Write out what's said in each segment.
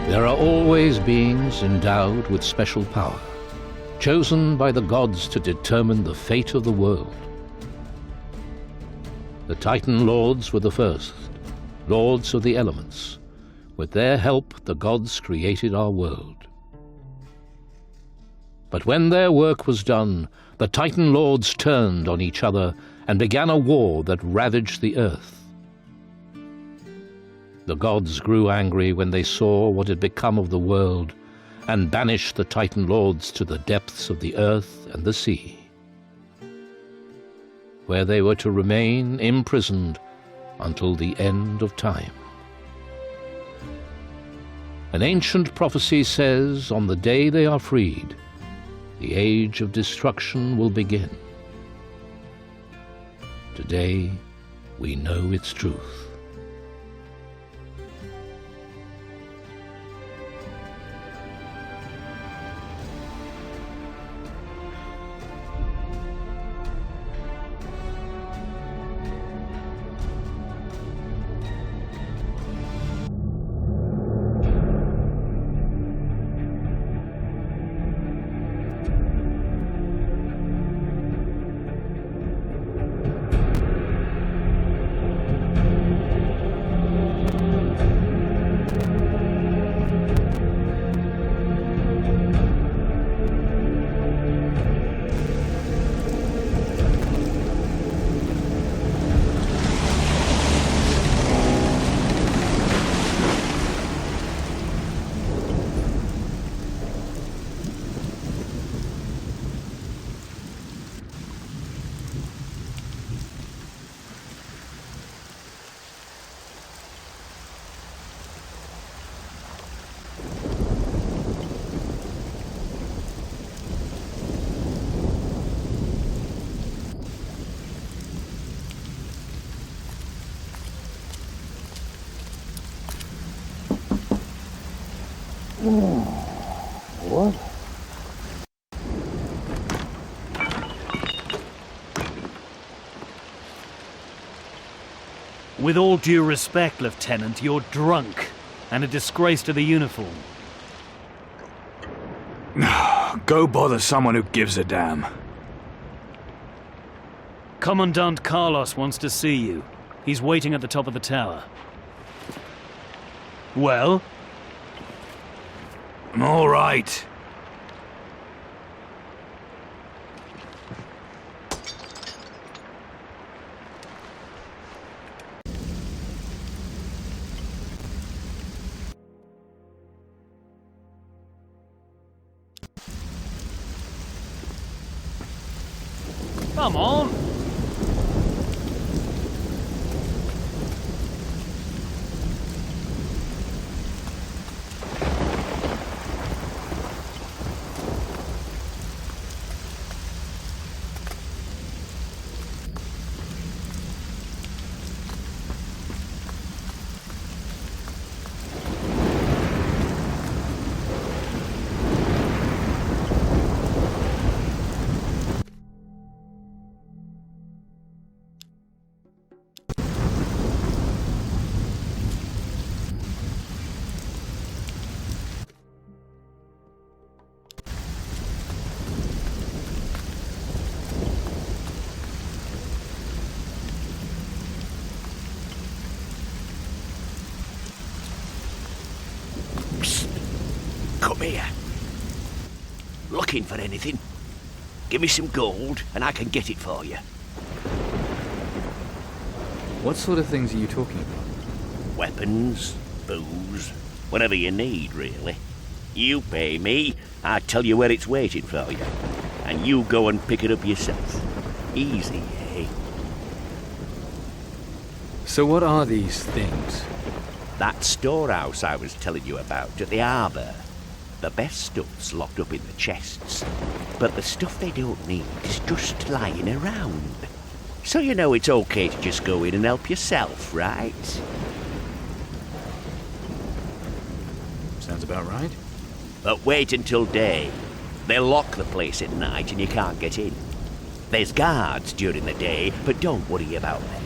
There are always beings endowed with special power, chosen by the gods to determine the fate of the world. The Titan Lords were the first, lords of the elements. With their help, the gods created our world. But when their work was done, the Titan Lords turned on each other and began a war that ravaged the earth. The gods grew angry when they saw what had become of the world and banished the Titan Lords to the depths of the earth and the sea, where they were to remain imprisoned until the end of time. An ancient prophecy says, on the day they are freed, the age of destruction will begin. Today, we know its truth. What? With all due respect, Lieutenant, you're drunk and a disgrace to the uniform. Go bother someone who gives a damn. Commandant Carlos wants to see you. He's waiting at the top of the tower. Well? All right. Come on! Come here. Looking for anything? Give me some gold and I can get it for you. What sort of things are you talking about? Weapons, booze, whatever you need, really. You pay me, I tell you where it's waiting for you. And you go and pick it up yourself. Easy, eh? So what are these things? That storehouse I was telling you about at the harbour. The best stuff's locked up in the chests. But the stuff they don't need is just lying around. So you know it's okay to just go in and help yourself, right? Sounds about right. But wait until day. They'll lock the place at night and you can't get in. There's guards during the day, but don't worry about them.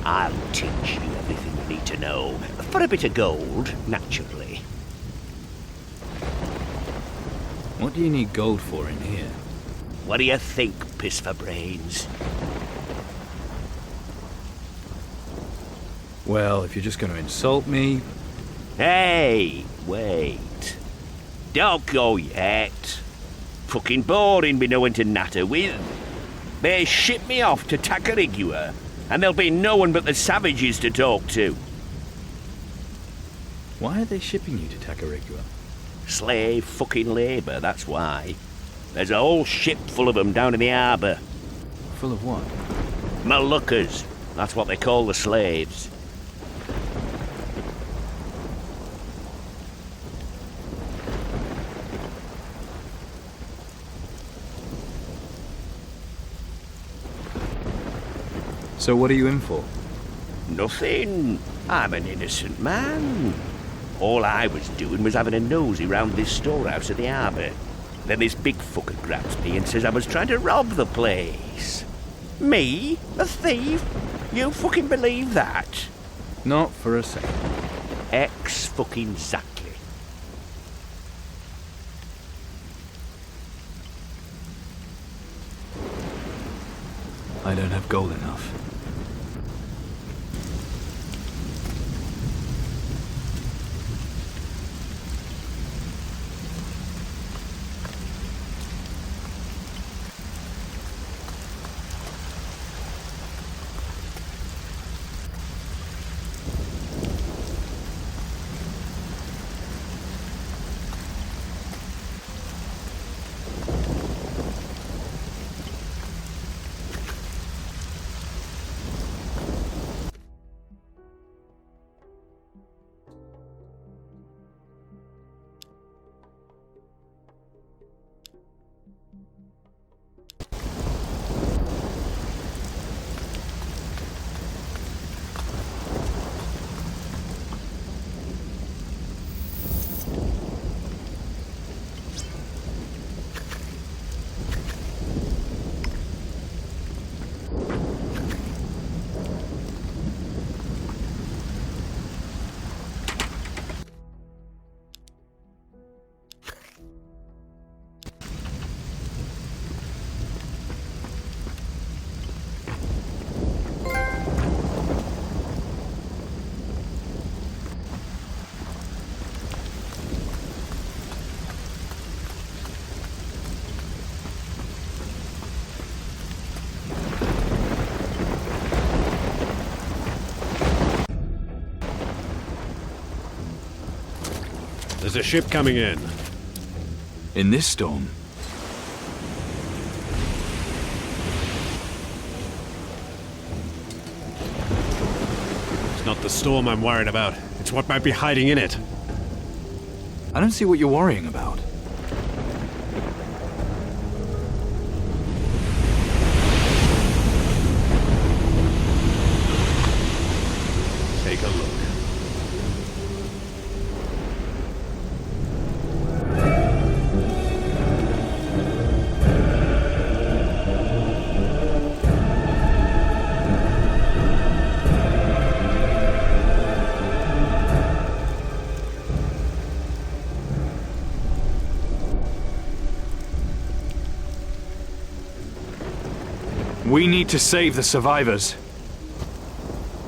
I'll teach you everything you need to know. For a bit of gold, naturally. What do you need gold for in here? What do you think, piss for brains? Well, if you're just going to insult me... Hey, wait. Don't go yet. Fucking boring be knowing to natter with. They ship me off to Tacarigua, and there'll be no one but the savages to talk to. Why are they shipping you to Tacarigua? Slave fucking labour, that's why. There's a whole ship full of them down in the harbour. Full of what? Moluccas, that's what they call the slaves. So what are you in for? Nothing. I'm an innocent man. All I was doing was having a nosy round this storehouse at the harbour. Then this big fucker grabs me and says I was trying to rob the place. Me? A thief? You fucking believe that? Not for a second. Fucking-zactly. I don't have gold enough. There's a ship coming in. In this storm? It's not the storm I'm worried about. It's what might be hiding in it. I don't see what you're worrying about. Take a look. We need to save the survivors.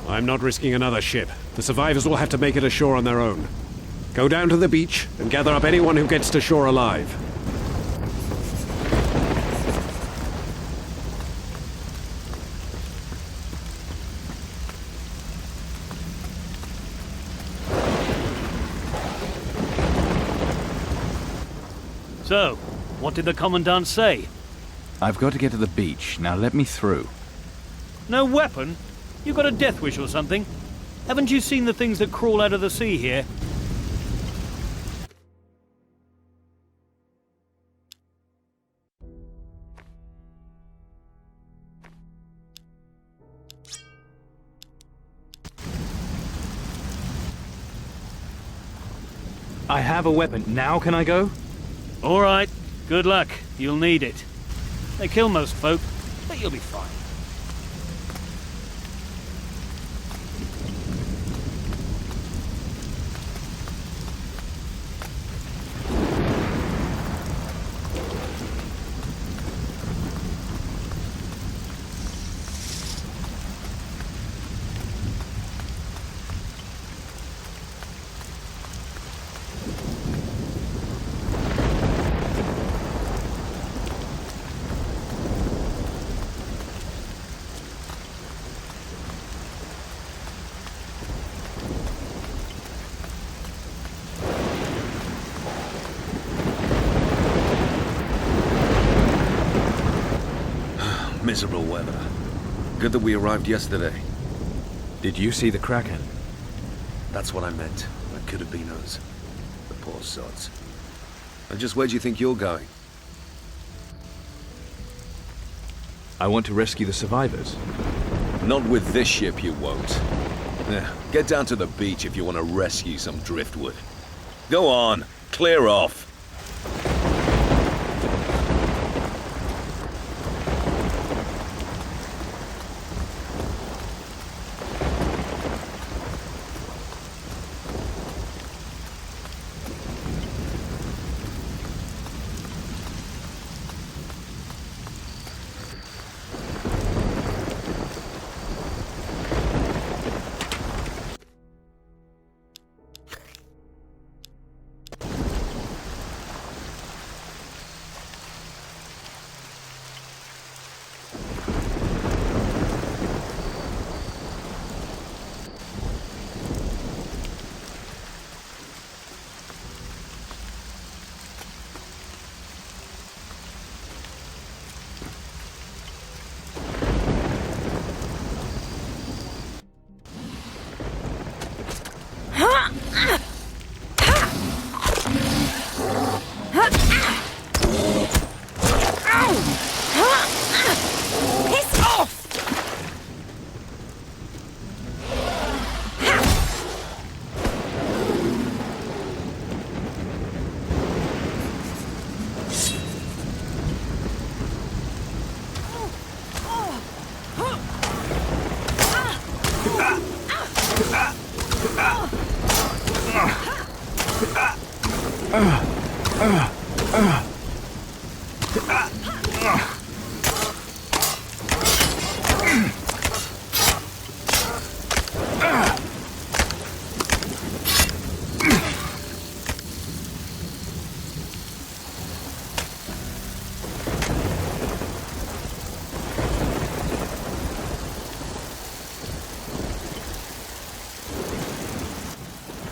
I'm not risking another ship. The survivors will have to make it ashore on their own. Go down to the beach and gather up anyone who gets to shore alive. So, what did the Commandant say? I've got to get to the beach. Now let me through. No weapon? You got a death wish or something? Haven't you seen the things that crawl out of the sea here? I have a weapon. Now can I go? All right. Good luck. You'll need it. They kill most folk, but you'll be fine. Miserable weather. Good that we arrived yesterday. Did you see the Kraken? That's what I meant. That could have been us. The poor sods. And just where do you think you're going? I want to rescue the survivors. Not with this ship, you won't. Get down to the beach if you want to rescue some driftwood. Go on, clear off.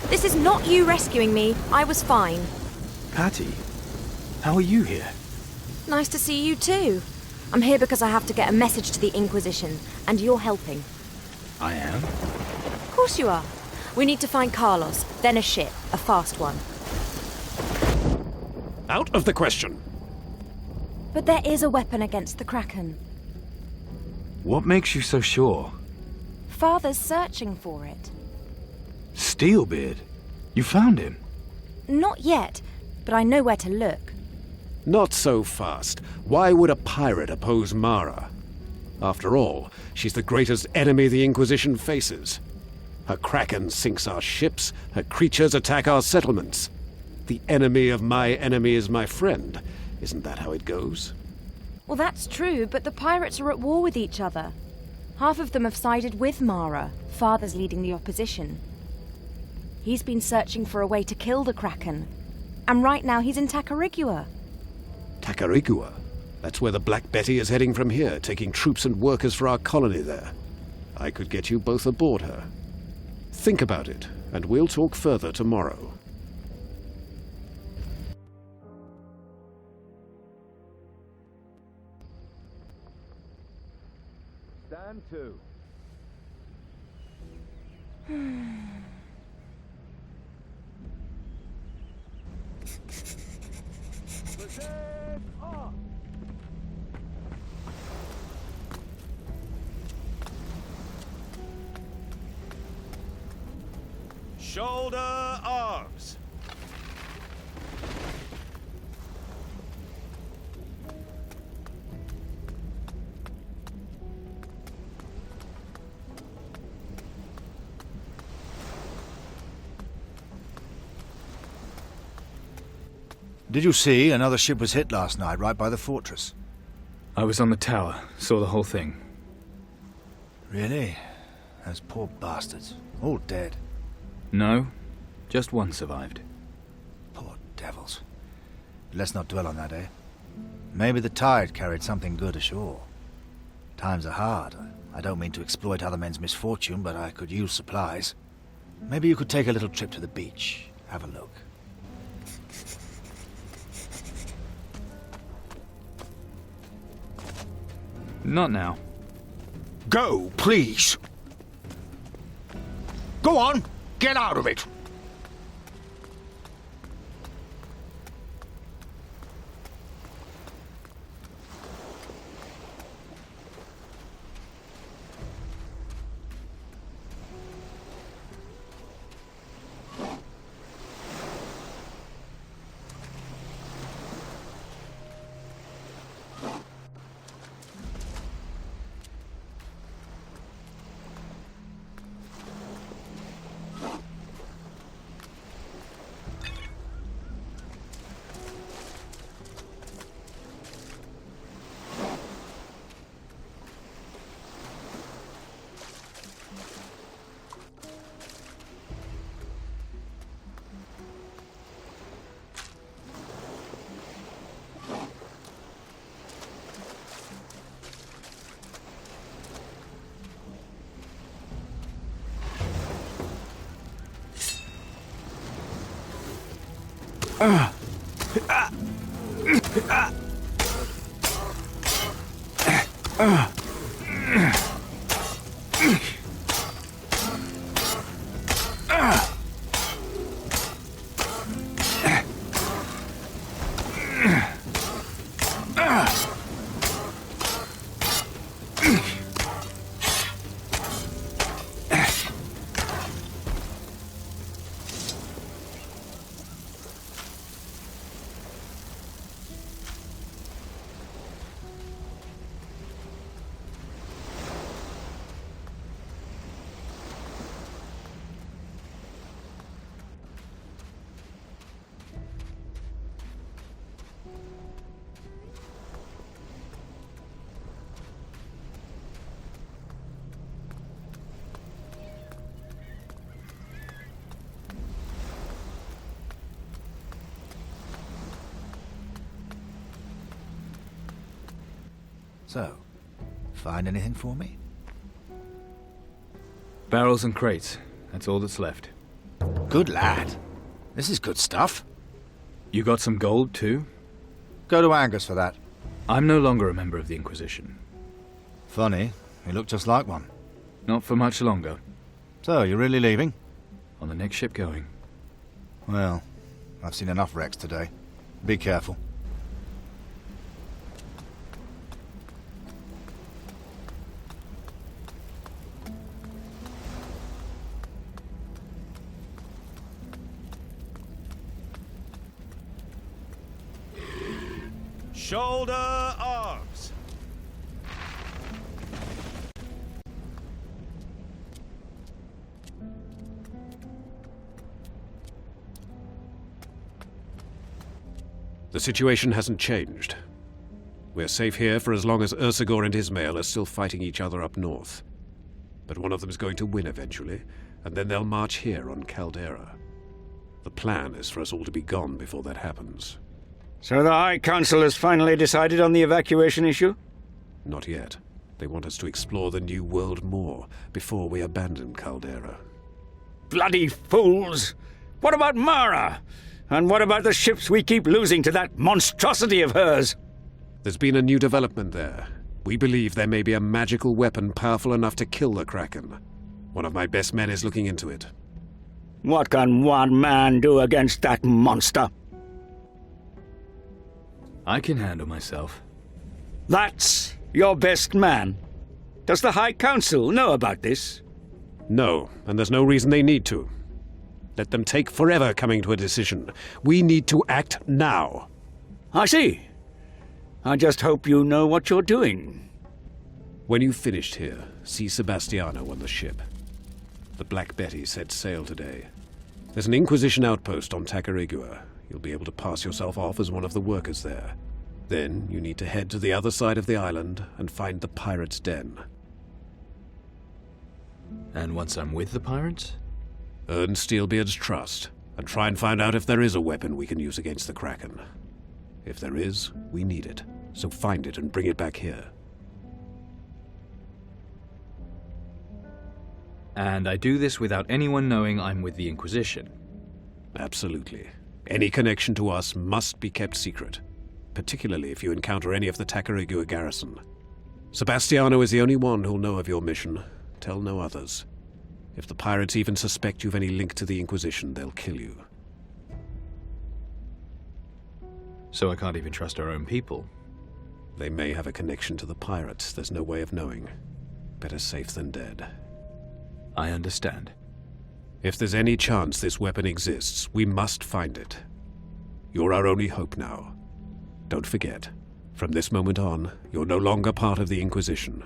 This is not you rescuing me. I was fine. Patty, how are you here? Nice to see you too. I'm here because I have to get a message to the Inquisition, and you're helping. I am? Of course you are. We need to find Carlos, then a ship, a fast one. Out of the question. But there is a weapon against the Kraken. What makes you so sure? Father's searching for it. Steelbeard? You found him? Not yet, but I know where to look. Not so fast. Why would a pirate oppose Mara? After all, she's the greatest enemy the Inquisition faces. Her kraken sinks our ships, her creatures attack our settlements. The enemy of my enemy is my friend. Isn't that how it goes? Well, that's true, but the pirates are at war with each other. Half of them have sided with Mara. Father's leading the opposition. He's been searching for a way to kill the Kraken. And right now he's in Tacarigua. Tacarigua? That's where the Black Betty is heading from here, taking troops and workers for our colony there. I could get you both aboard her. Think about it, and we'll talk further tomorrow. Stand to. Shoulder arms. Did you see another ship was hit last night right by the fortress? I was on the tower, saw the whole thing. Really? Those poor bastards. All dead. No, just one survived. Poor devils. Let's not dwell on that, eh? Maybe the tide carried something good ashore. Times are hard. I don't mean to exploit other men's misfortune, but I could use supplies. Maybe you could take a little trip to the beach. Have a look. Not now. Go, please! Go on! Get out of it! So, find anything for me? Barrels and crates. That's all that's left. Good lad. This is good stuff. You got some gold, too? Go to Angus for that. I'm no longer a member of the Inquisition. Funny, you look just like one. Not for much longer. So, you're really leaving? On the next ship going. Well, I've seen enough wrecks today. Be careful. Shoulder arms. The situation hasn't changed. We're safe here for as long as Ursagor and Ismail are still fighting each other up north. But one of them's going to win eventually, and then they'll march here on Caldera. The plan is for us all to be gone before that happens. So the High Council has finally decided on the evacuation issue? Not yet. They want us to explore the New World more before we abandon Caldera. Bloody fools! What about Mara? And what about the ships we keep losing to that monstrosity of hers? There's been a new development there. We believe there may be a magical weapon powerful enough to kill the Kraken. One of my best men is looking into it. What can one man do against that monster? I can handle myself. That's your best man. Does the High Council know about this? No, and there's no reason they need to. Let them take forever coming to a decision. We need to act now. I see. I just hope you know what you're doing. When you've finished here, see Sebastiano on the ship. The Black Betty set sail today. There's an Inquisition outpost on Tacarigua. You'll be able to pass yourself off as one of the workers there. Then you need to head to the other side of the island and find the pirates' den. And once I'm with the pirates? Earn Steelbeard's trust, and try and find out if there is a weapon we can use against the Kraken. If there is, we need it, so find it and bring it back here. And I do this without anyone knowing I'm with the Inquisition? Absolutely. Any connection to us must be kept secret, particularly if you encounter any of the Tacarigua garrison. Sebastiano is the only one who'll know of your mission. Tell no others. If the pirates even suspect you've any link to the Inquisition, they'll kill you. So I can't even trust our own people? They may have a connection to the pirates. There's no way of knowing. Better safe than dead. I understand. If there's any chance this weapon exists, we must find it. You're our only hope now. Don't forget, from this moment on, you're no longer part of the Inquisition.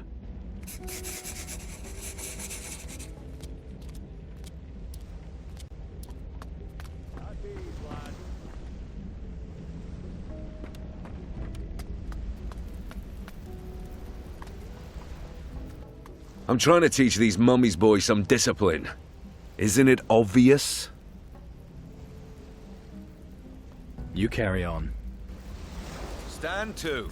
I'm trying to teach these mummies boys some discipline. Isn't it obvious? You carry on. Stand to.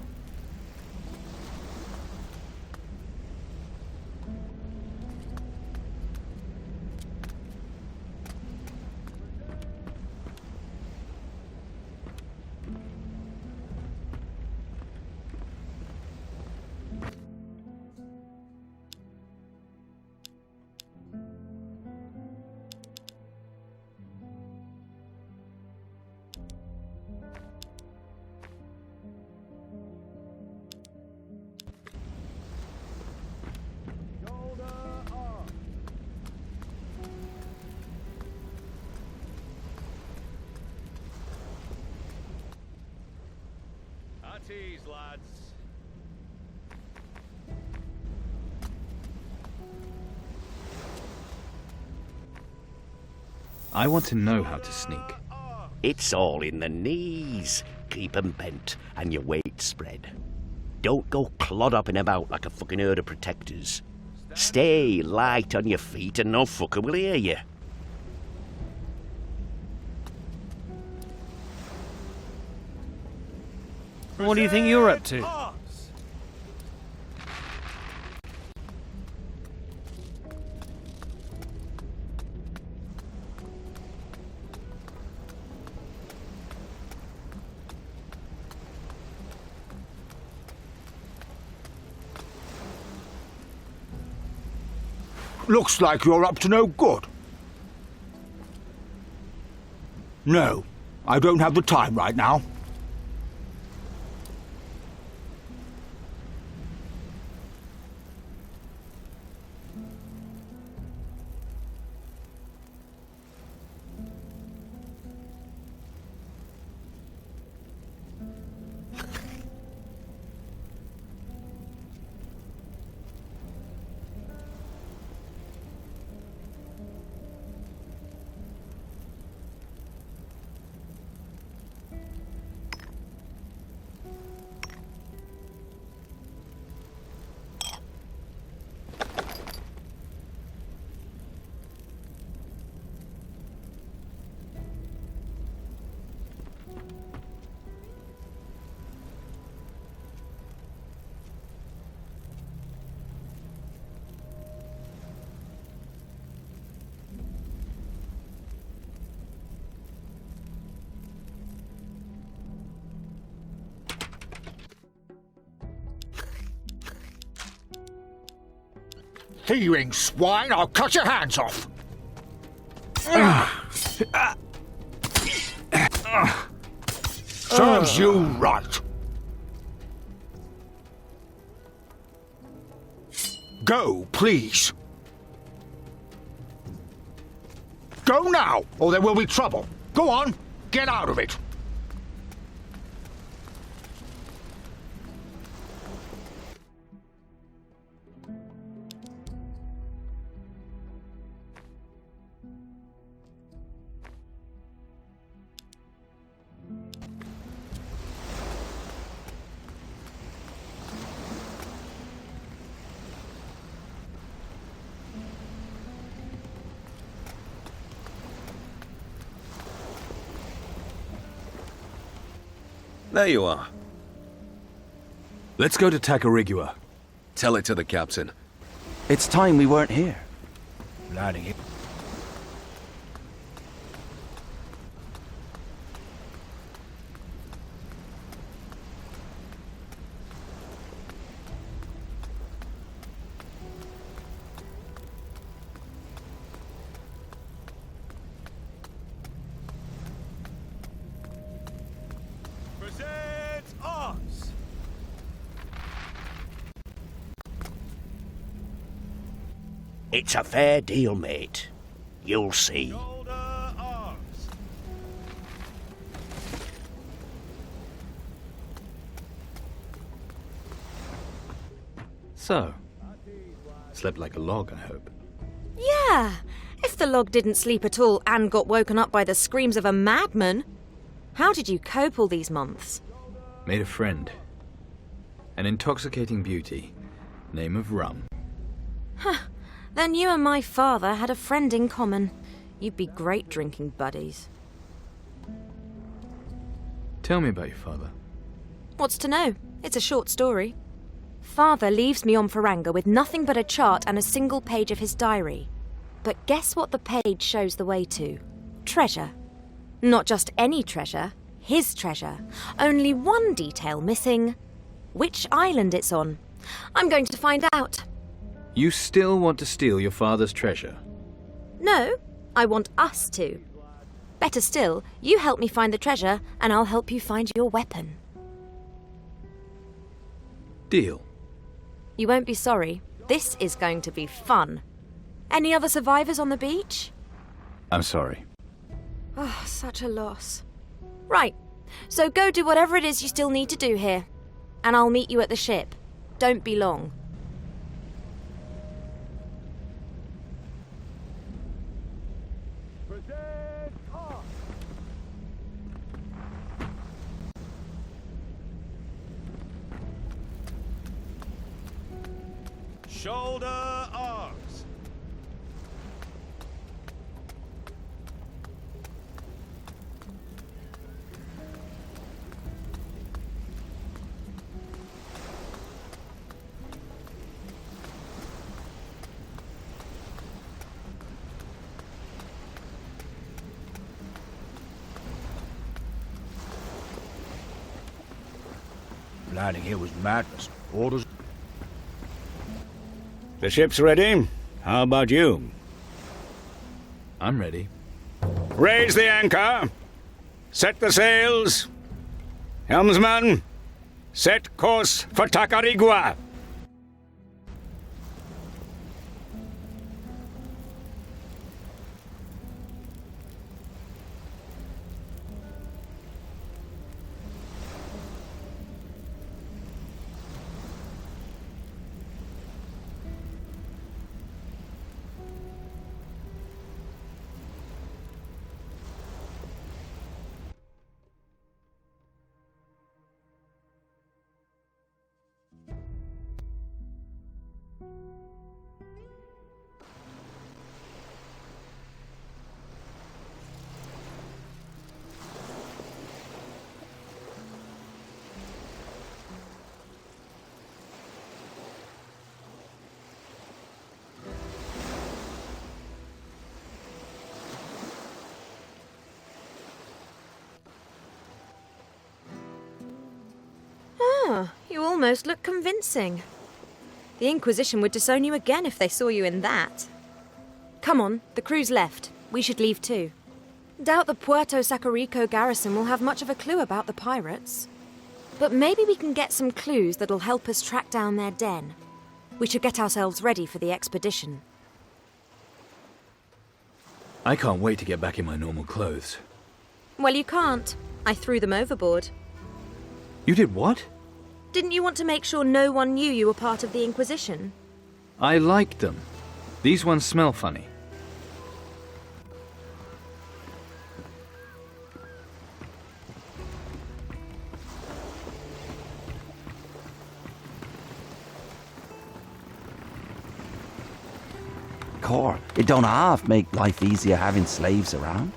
Tease, lads. I want to know how to sneak. It's all in the knees. Keep 'em bent and your weight spread. Don't go clodhopping about like a fucking herd of protectors. Stay light on your feet and no fucker will hear you. What do you think you're up to? Looks like you're up to no good. No, I don't have the time right now. thieving swine, I'll cut your hands off! Serves you right. Go, please. Go now, or there will be trouble. Go on, get out of it. There you are. Let's go to Tacarigua. Tell it to the captain. It's time we weren't here. Riding here. It's a fair deal, mate. You'll see. So, slept like a log, I hope. Yeah, if the log didn't sleep at all and got woken up by the screams of a madman. How did you cope all these months? Made a friend. An intoxicating beauty. Name of Rum. Then you and my father had a friend in common. You'd be great drinking buddies. Tell me about your father. What's to know? It's a short story. Father leaves me on Faranga with nothing but a chart and a single page of his diary. But guess what the page shows the way to? Treasure. Not just any treasure, his treasure. Only one detail missing. Which island it's on. I'm going to find out. You still want to steal your father's treasure? No, I want us to. Better still, you help me find the treasure, and I'll help you find your weapon. Deal. You won't be sorry. This is going to be fun. Any other survivors on the beach? I'm sorry. Oh, such a loss. Right, so go do whatever it is you still need to do here. And I'll meet you at the ship. Don't be long. Shoulder arms. Landing here was madness. Orders. The ship's ready. How about you? I'm ready. Raise the anchor. Set the sails. Helmsman, set course for Tacarigua. You almost look convincing. The Inquisition would disown you again if they saw you in that. Come on, the crew's left. We should leave too. Doubt the Puerto Sacarico garrison will have much of a clue about the pirates. But maybe we can get some clues that'll help us track down their den. We should get ourselves ready for the expedition. I can't wait to get back in my normal clothes. Well, you can't. I threw them overboard. You did what? Didn't you want to make sure no one knew you were part of the Inquisition? I liked them. These ones smell funny. Cor, it don't half make life easier having slaves around.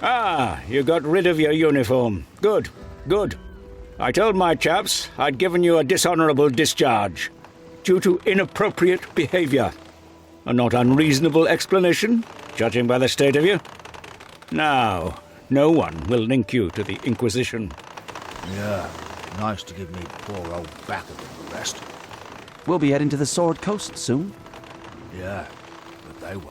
Ah, you got rid of your uniform. Good, good. I told my chaps I'd given you a dishonorable discharge due to inappropriate behavior. A not unreasonable explanation, judging by the state of you. Now, no one will link you to the Inquisition. Yeah, nice to give me poor old back a bit of a rest. We'll be heading to the Sword Coast soon. Yeah, but they were.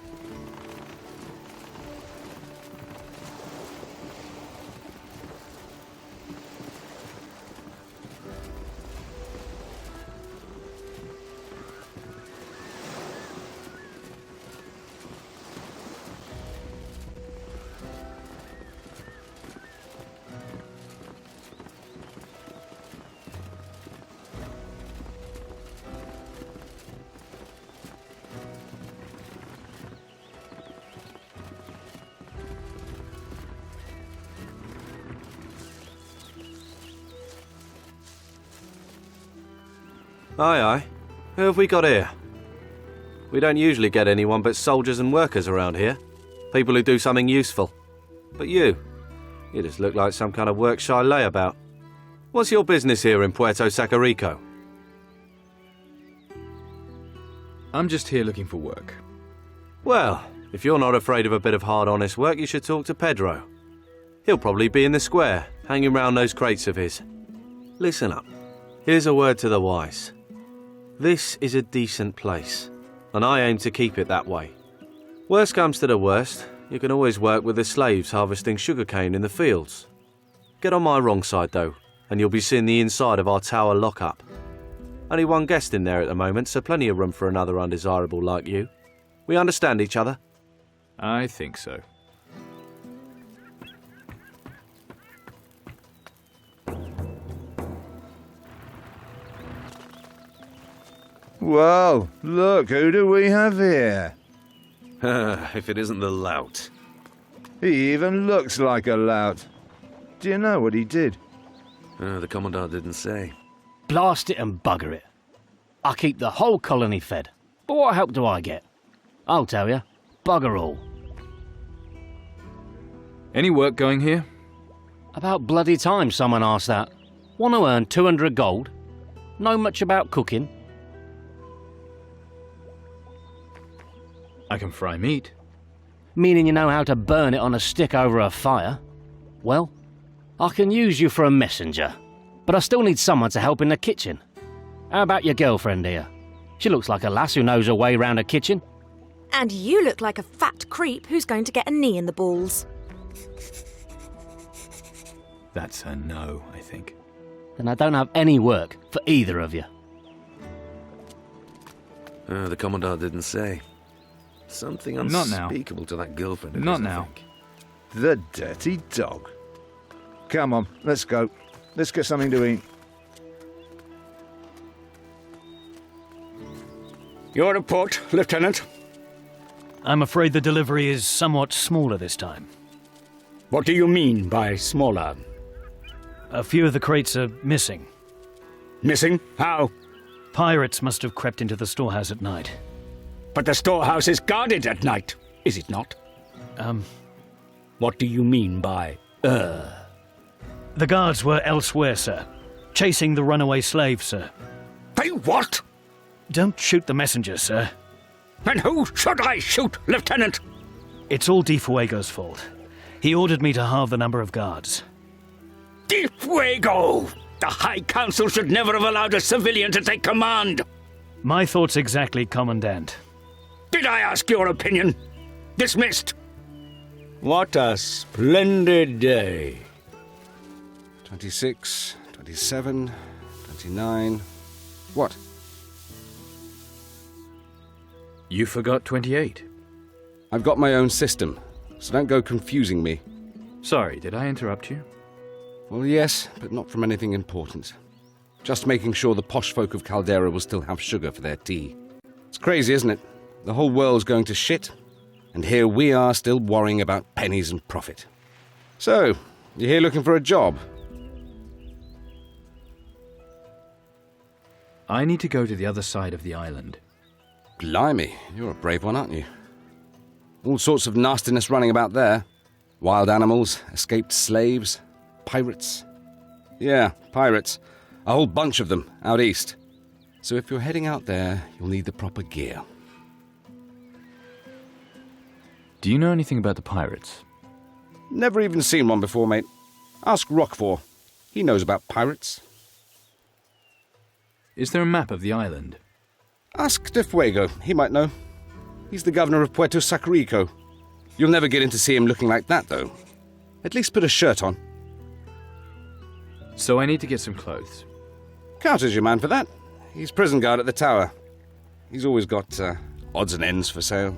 Aye, aye. Who have we got here? We don't usually get anyone but soldiers and workers around here. People who do something useful. But you just look like some kind of work-shy layabout. What's your business here in Puerto Sacarico? I'm just here looking for work. Well, if you're not afraid of a bit of hard, honest work, you should talk to Pedro. He'll probably be in the square, hanging round those crates of his. Listen up. Here's a word to the wise. This is a decent place, and I aim to keep it that way. Worst comes to the worst, you can always work with the slaves harvesting sugarcane in the fields. Get on my wrong side, though, and you'll be seeing the inside of our tower lockup. Only one guest in there at the moment, so plenty of room for another undesirable like you. We understand each other? I think so. Whoa, look, who do we have here? If it isn't the lout. He even looks like a lout. Do you know what he did? The Commandant didn't say. Blast it and bugger it. I keep the whole colony fed. But what help do I get? I'll tell you. Bugger all. Any work going here? About bloody time someone asked that. Want to earn 200 gold? Know much about cooking? I can fry meat. Meaning you know how to burn it on a stick over a fire? Well, I can use you for a messenger. But I still need someone to help in the kitchen. How about your girlfriend here? She looks like a lass who knows her way round a kitchen. And you look like a fat creep who's going to get a knee in the balls. That's a no, I think. Then I don't have any work for either of you. The Commandant didn't say. Something Not now. unspeakable to that girlfriend. of Not his, I now. think. The dirty dog. Come on, let's go. Let's get something to eat. Your report, Lieutenant. I'm afraid the delivery is somewhat smaller this time. What do you mean by smaller? A few of the crates are missing. Missing? How? Pirates must have crept into the storehouse at night. But the storehouse is guarded at night, is it not? What do you mean by, The guards were elsewhere, sir. Chasing the runaway slaves, sir. They what? Don't shoot the messenger, sir. And who should I shoot, Lieutenant? It's all Di Fuego's fault. He ordered me to halve the number of guards. Di Fuego! The High Council should never have allowed a civilian to take command. My thoughts exactly, Commandant. Did I ask your opinion? Dismissed. What a splendid day. 26, 27, 29... What? You forgot 28. I've got my own system, so don't go confusing me. Sorry, did I interrupt you? Well, yes, but not from anything important. Just making sure the posh folk of Caldera will still have sugar for their tea. It's crazy, isn't it? The whole world's going to shit, and here we are still worrying about pennies and profit. So, you're here looking for a job? I need to go to the other side of the island. Blimey, you're a brave one, aren't you? All sorts of nastiness running about there. Wild animals, escaped slaves, pirates. Yeah, pirates. A whole bunch of them, out east. So if you're heading out there, you'll need the proper gear. Do you know anything about the pirates? Never even seen one before, mate. Ask Roquefort. He knows about pirates. Is there a map of the island? Ask De Fuego. He might know. He's the governor of Puerto Sacarico. You'll never get in to see him looking like that, though. At least put a shirt on. So I need to get some clothes. Carter's your man for that. He's prison guard at the tower. He's always got odds and ends for sale.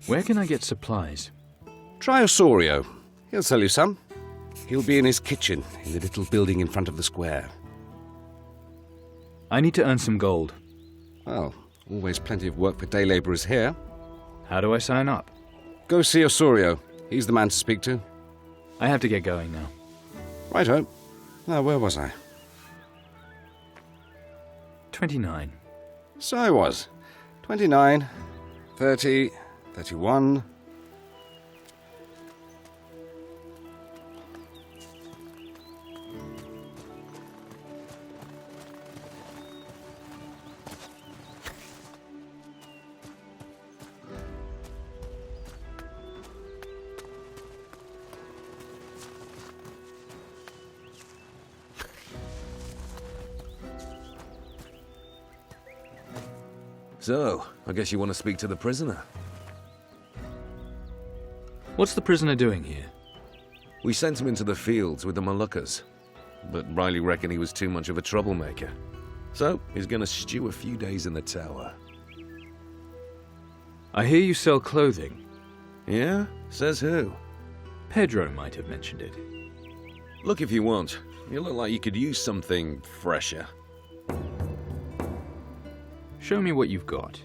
Where can I get supplies? Try Osorio. He'll sell you some. He'll be in his kitchen, in the little building in front of the square. I need to earn some gold. Well, always plenty of work for day labourers here. How do I sign up? Go see Osorio. He's the man to speak to. I have to get going now. Righto. Now, where was I? 29. So I was. 29, 30, 31... So, I guess you want to speak to the prisoner? What's the prisoner doing here? We sent him into the fields with the Moluccas, but Riley reckoned he was too much of a troublemaker. So, he's gonna stew a few days in the tower. I hear you sell clothing. Yeah? Says who? Pedro might have mentioned it. Look if you want. You look like you could use something fresher. Show me what you've got.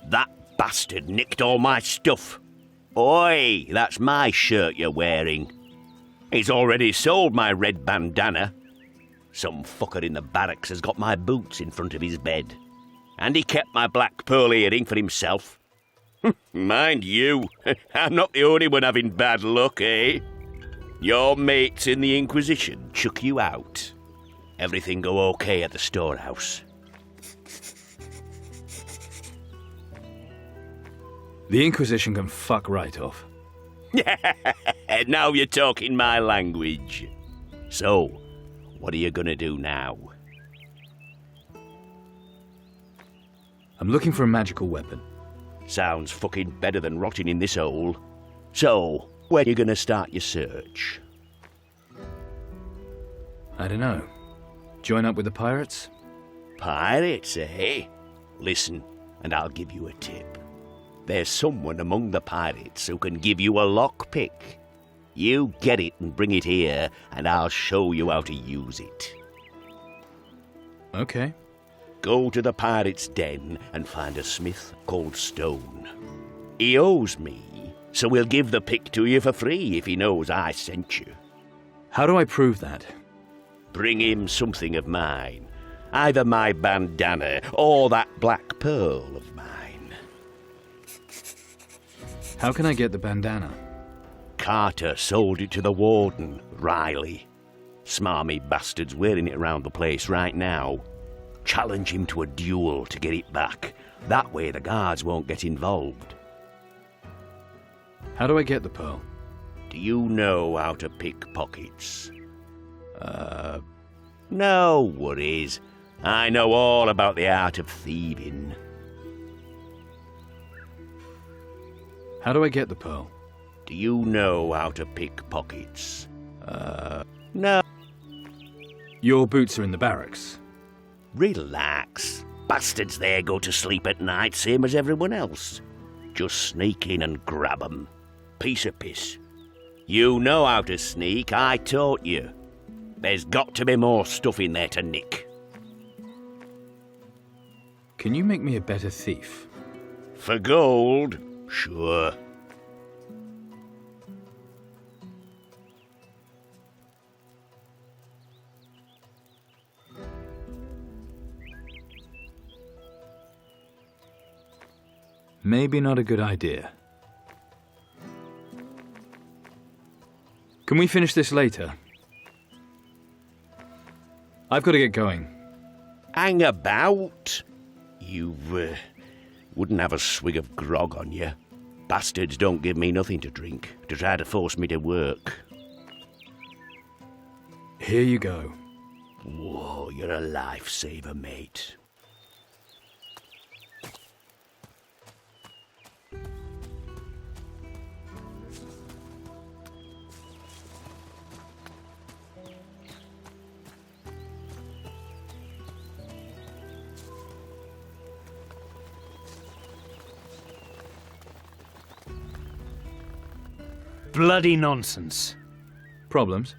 That bastard nicked all my stuff. Oi, that's my shirt you're wearing. He's already sold my red bandana. Some fucker in the barracks has got my boots in front of his bed. And he kept my black pearl earring for himself. Mind you, I'm not the only one having bad luck, eh? Your mates in the Inquisition chuck you out. Everything go okay at the storehouse. The Inquisition can fuck right off. Now you're talking my language. So, what are you gonna do now? I'm looking for a magical weapon. Sounds fucking better than rotting in this hole. So, when are you gonna start your search? I don't know. Join up with the pirates? Pirates, eh? Listen, and I'll give you a tip. There's someone among the pirates who can give you a lockpick. You get it and bring it here, and I'll show you how to use it. Okay. Go to the pirate's den and find a smith called Stone. He owes me, so we'll give the pick to you for free if he knows I sent you. How do I prove that? Bring him something of mine. Either my bandana or that black pearl of mine. How can I get the bandana? Carter sold it to the warden, Riley. Smarmy bastard's wearing it around the place right now. Challenge him to a duel to get it back. That way the guards won't get involved. How do I get the pearl? Do you know how to pick pockets? No worries. I know all about the art of thieving. How do I get the pearl? Do you know how to pick pockets? No. Your boots are in the barracks. Relax. Bastards there go to sleep at night, same as everyone else. Just sneak in and grab 'em. Piece of piss. You know how to sneak, I taught you. There's got to be more stuff in there to nick. Can you make me a better thief? For gold? Sure. Maybe not a good idea. Can we finish this later? I've got to get going. Hang about. You wouldn't have a swig of grog on you. Bastards don't give me nothing to drink to try to force me to work. Here you go. Whoa, you're a lifesaver, mate. Bloody nonsense. Problems?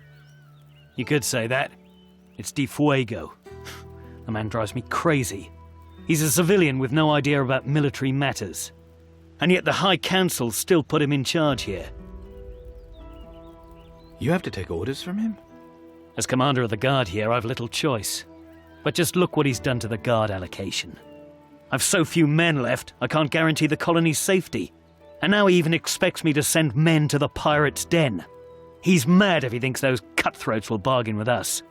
You could say that. It's de fuego. The man drives me crazy. He's a civilian with no idea about military matters. And yet the High Council still put him in charge here. You have to take orders from him? As commander of the guard here, I've little choice. But just look what he's done to the guard allocation. I've so few men left, I can't guarantee the colony's safety. And now he even expects me to send men to the pirate's den. He's mad if he thinks those cutthroats will bargain with us.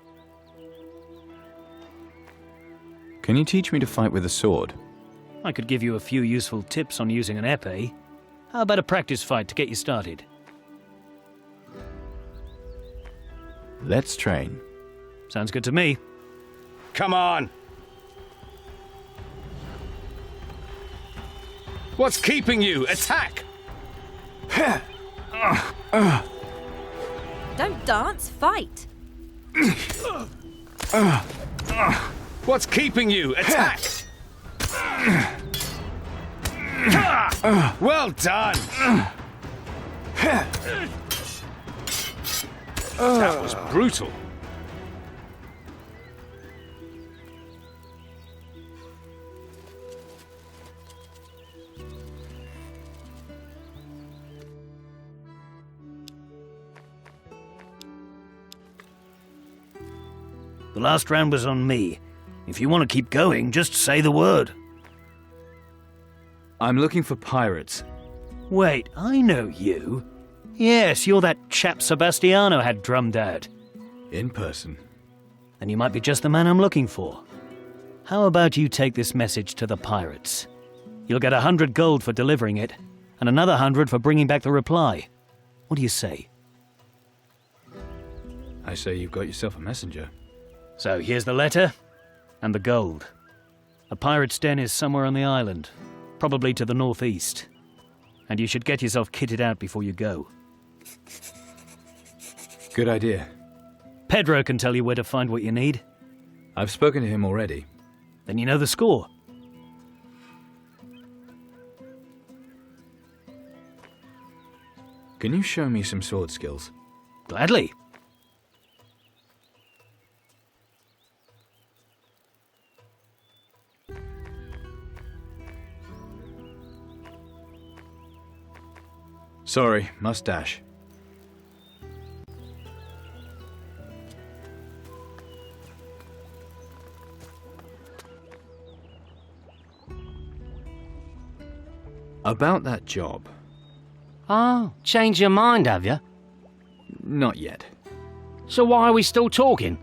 Can you teach me to fight with a sword? I could give you a few useful tips on using an épée. How about a practice fight to get you started? Let's train. Sounds good to me. Come on! What's keeping you? Attack! Don't dance, fight! What's keeping you? Attack! Well done! That was brutal. The last round was on me. If you want to keep going, just say the word. I'm looking for pirates. Wait, I know you. Yes, you're that chap Sebastiano had drummed out. In person. Then you might be just the man I'm looking for. How about you take this message to the pirates? You'll get 100 gold for delivering it, and another 100 for bringing back the reply. What do you say? I say you've got yourself a messenger. So here's the letter, and the gold. The pirate's den is somewhere on the island, probably to the northeast. And you should get yourself kitted out before you go. Good idea. Pedro can tell you where to find what you need. I've spoken to him already. Then you know the score. Can you show me some sword skills? Gladly. Sorry, mustache. About that job. Oh, changed your mind, have you? Not yet. So why are we still talking?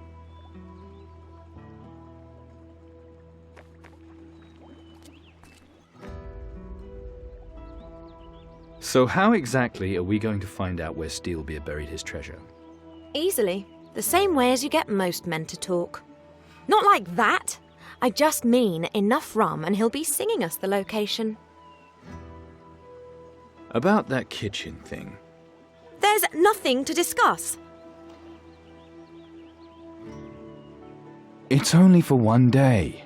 So how exactly are we going to find out where Steelbeard buried his treasure? Easily. The same way as you get most men to talk. Not like that. I just mean enough rum and he'll be singing us the location. About that kitchen thing. There's nothing to discuss. It's only for one day.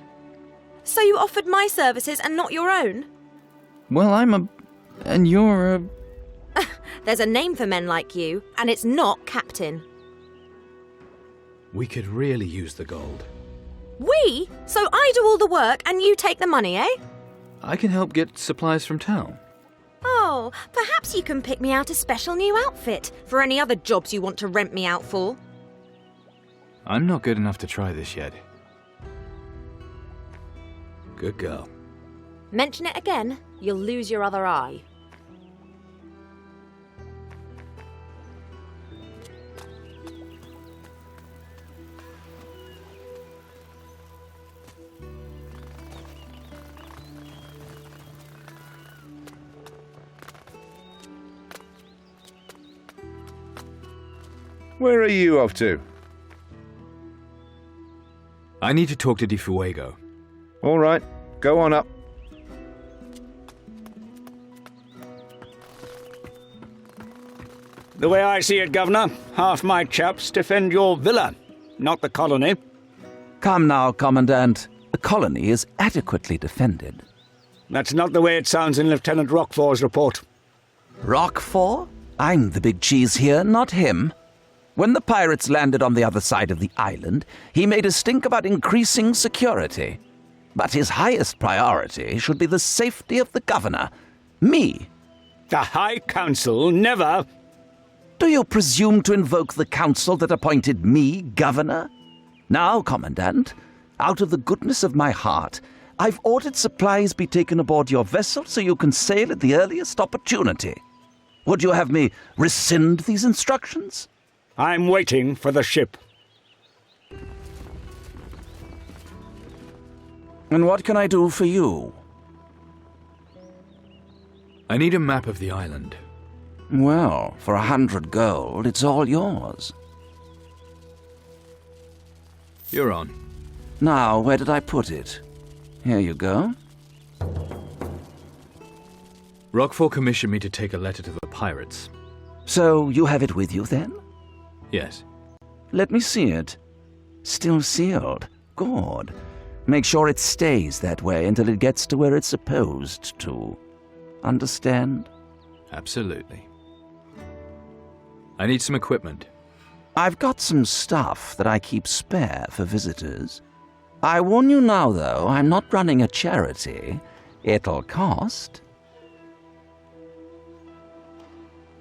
So you offered my services and not your own? Well, and you're a... There's a name for men like you, and it's not Captain. We could really use the gold. We? So I do all the work and you take the money, eh? I can help get supplies from town. Oh, perhaps you can pick me out a special new outfit for any other jobs you want to rent me out for. I'm not good enough to try this yet. Good girl. Mention it again, you'll lose your other eye. Where are you off to? I need to talk to Di Fuego. All right, go on up. The way I see it, Governor, half my chaps defend your villa, not the colony. Come now, Commandant. The colony is adequately defended. That's not the way it sounds in Lieutenant Roquefort's report. Roquefort? I'm the big cheese here, not him. When the pirates landed on the other side of the island, he made a stink about increasing security. But his highest priority should be the safety of the governor. Me. The High Council never... Do you presume to invoke the council that appointed me governor? Now, Commandant, out of the goodness of my heart, I've ordered supplies be taken aboard your vessel so you can sail at the earliest opportunity. Would you have me rescind these instructions? I'm waiting for the ship. And what can I do for you? I need a map of the island. Well, for 100 gold, it's all yours. You're on. Now, where did I put it? Here you go. Roquefort commissioned me to take a letter to the pirates. So, you have it with you, then? Yes. Let me see it. Still sealed. Good. Make sure it stays that way until it gets to where it's supposed to. Understand? Absolutely. I need some equipment. I've got some stuff that I keep spare for visitors. I warn you now, though, I'm not running a charity. It'll cost.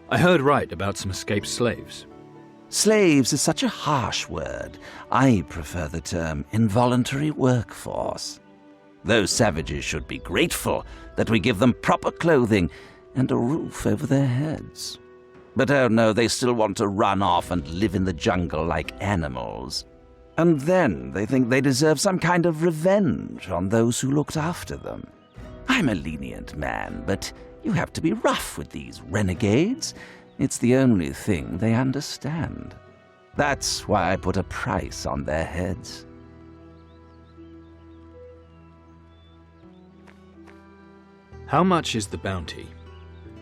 I heard right about some escaped slaves. Slaves is such a harsh word. I prefer the term involuntary workforce. Those savages should be grateful that we give them proper clothing and a roof over their heads. But oh no, they still want to run off and live in the jungle like animals. And then they think they deserve some kind of revenge on those who looked after them. I'm a lenient man, but you have to be rough with these renegades. It's the only thing they understand. That's why I put a price on their heads. How much is the bounty?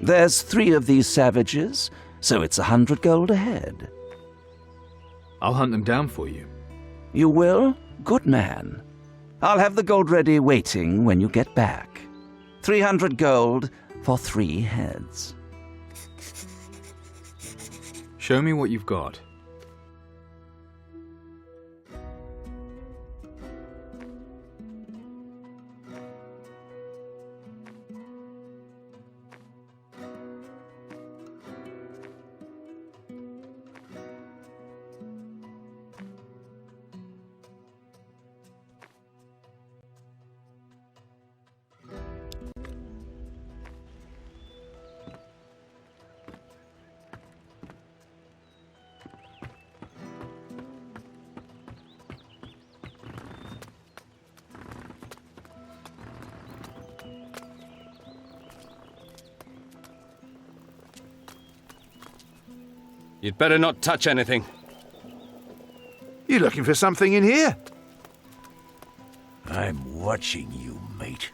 There's 3 of these savages, so it's 100 gold a head. I'll hunt them down for you. You will? Good man. I'll have the gold ready waiting when you get back. 300 gold for 3 heads. Show me what you've got. You'd better not touch anything. You looking for something in here? I'm watching you, mate.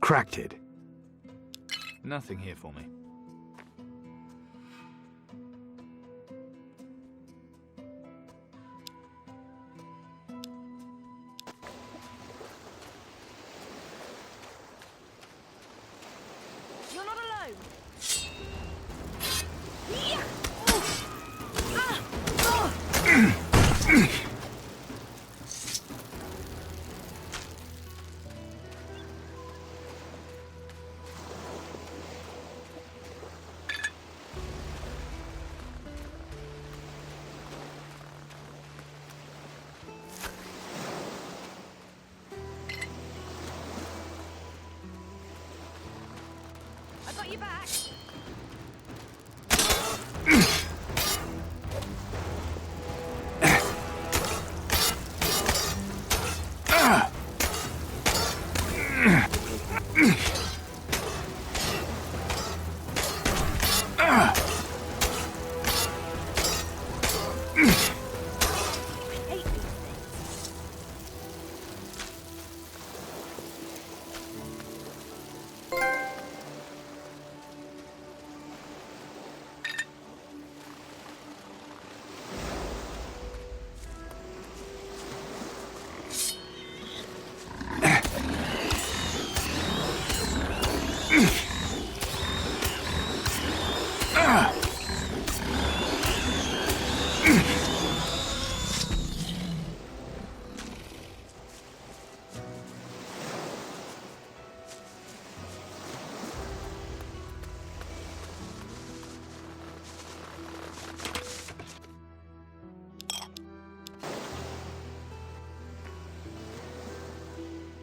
Cracked it. Nothing here for me. You're not alone. I got you back.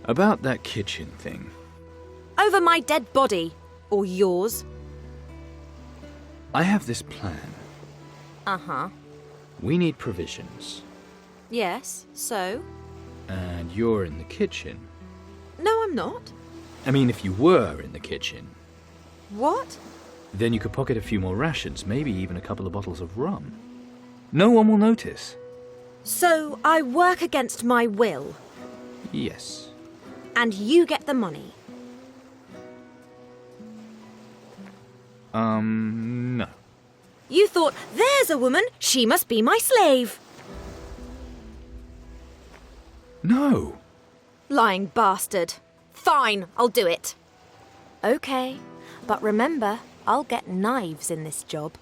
About that kitchen thing. Over my dead body. Or yours. I have this plan. Uh-huh. We need provisions. Yes, so? And you're in the kitchen. No, I'm not. I mean, if you were in the kitchen, What? then you could pocket a few more rations, maybe even a couple of bottles of rum. No one will notice. So, I work against my will, Yes. and you get the money. No. You thought, there's a woman, she must be my slave. No. Lying bastard. Fine, I'll do it. Okay, but remember, I'll get knives in this job.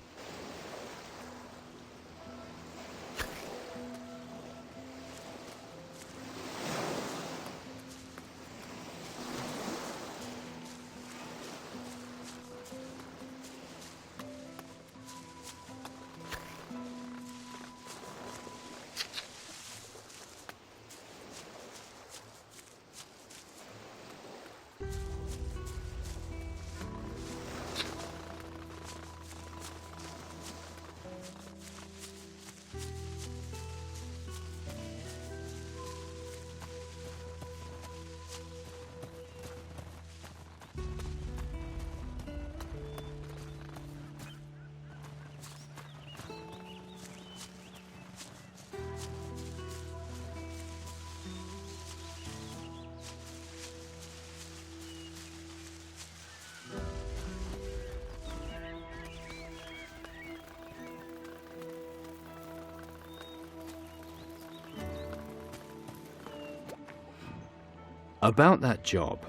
About that job.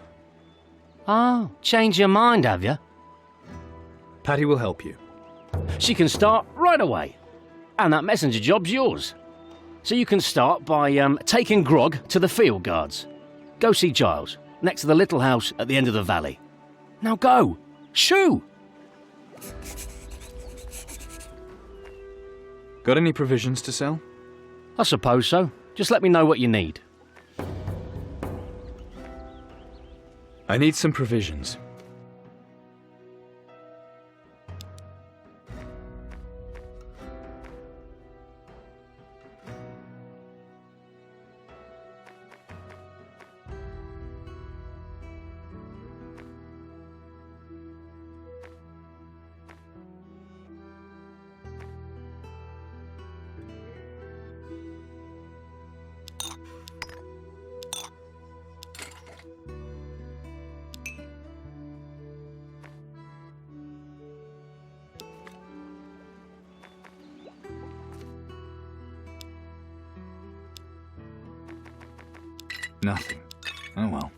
Oh, change your mind, have you? Patty will help you. She can start right away. And that messenger job's yours. So you can start by taking grog to the field guards. Go see Giles, next to the little house at the end of the valley. Now go! Shoo! Got any provisions to sell? I suppose so. Just let me know what you need. I need some provisions. Nothing. Oh well.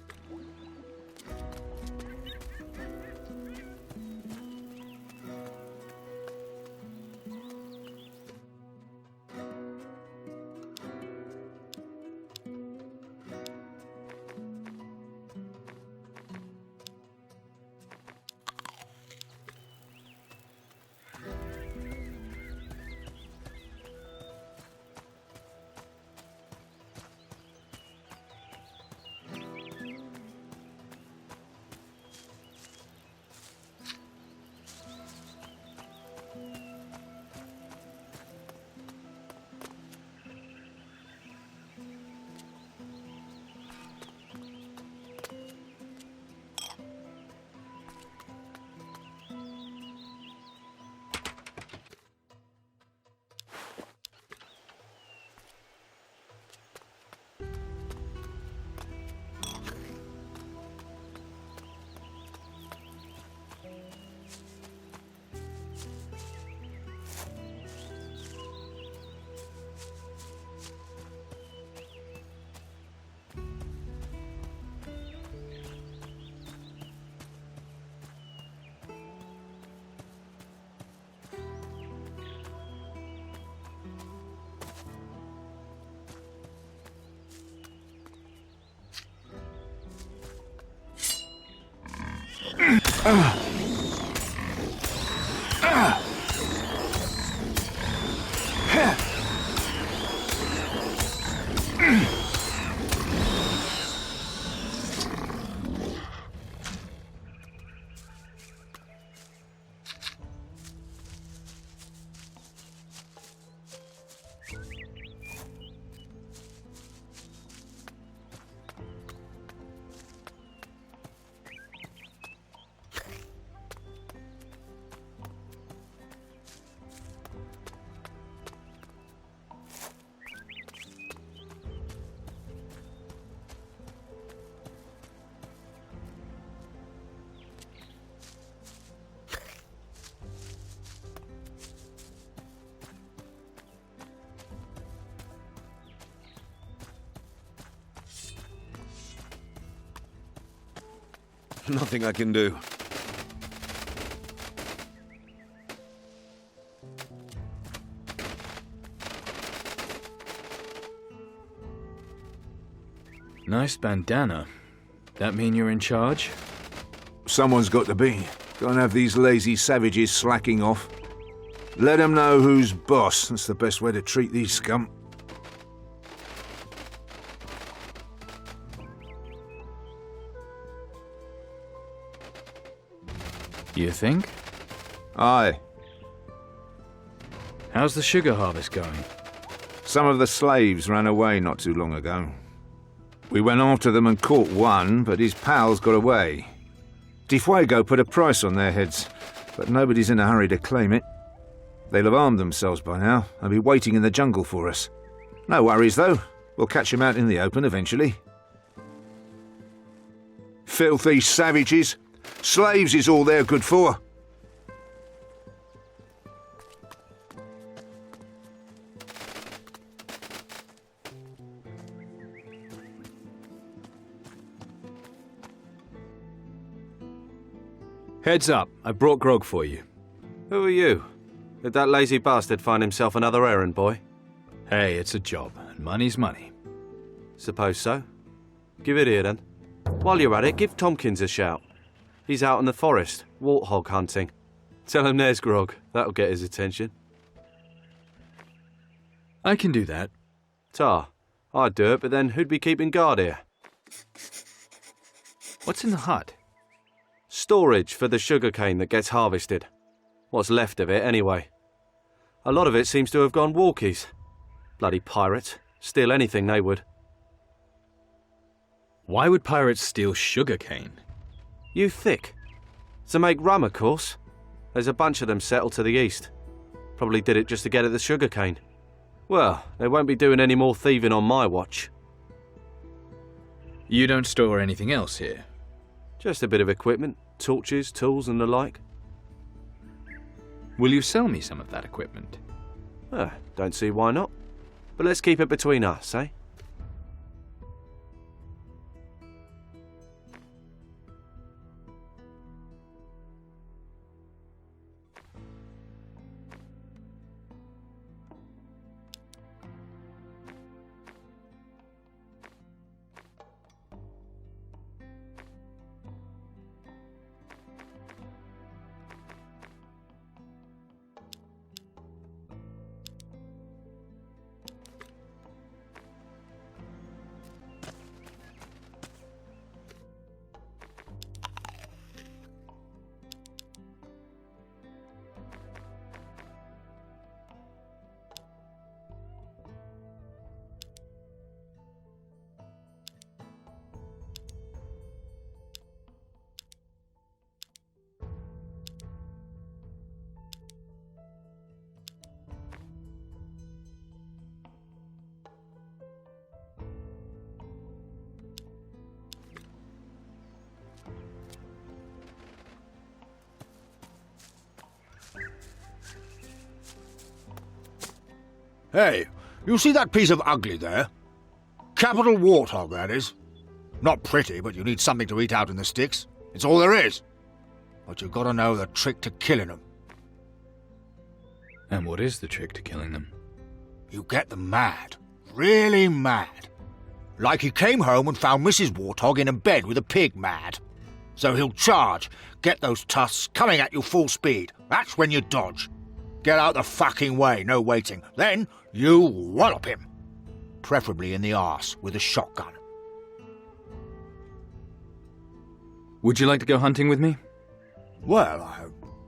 Nothing I can do. Nice bandana. That mean you're in charge? Someone's got to be. Can't have these lazy savages slacking off. Let them know who's boss. That's the best way to treat these scum. You think? Aye. How's the sugar harvest going? Some of the slaves ran away not too long ago. We went after them and caught one, but his pals got away. Fuego put a price on their heads, but nobody's in a hurry to claim it. They'll have armed themselves by now and be waiting in the jungle for us. No worries, though. We'll catch them out in the open eventually. Filthy savages. Slaves is all they're good for. Heads up, I brought grog for you. Who are you? Did that lazy bastard find himself another errand boy? Hey, it's a job, and money's money. Suppose so. Give it here then. While you're at it, give Tompkins a shout. He's out in the forest, warthog hunting. Tell him there's grog. That'll get his attention. I can do that. Tar. I'd do it, but then who'd be keeping guard here? What's in the hut? Storage for the sugarcane that gets harvested. What's left of it, anyway. A lot of it seems to have gone walkies. Bloody pirates. Steal anything they would. Why would pirates steal sugarcane? You thick. To make rum, of course. There's a bunch of them settled to the east. Probably did it just to get at the sugarcane. Well, they won't be doing any more thieving on my watch. You don't store anything else here? Just a bit of equipment. Torches, tools and the like. Will you sell me some of that equipment? Don't see why not. But let's keep it between us, eh? Hey, you see that piece of ugly there? Capital warthog, that is. Not pretty, but you need something to eat out in the sticks. It's all there is. But you've got to know the trick to killing them. And what is the trick to killing them? You get them mad. Really mad. Like he came home and found Mrs. Warthog in a bed with a pig mad. So he'll charge, get those tusks coming at you full speed. That's when you dodge. Get out the fucking way, no waiting. Then you wallop him. Preferably in the arse with a shotgun. Would you like to go hunting with me? Well, I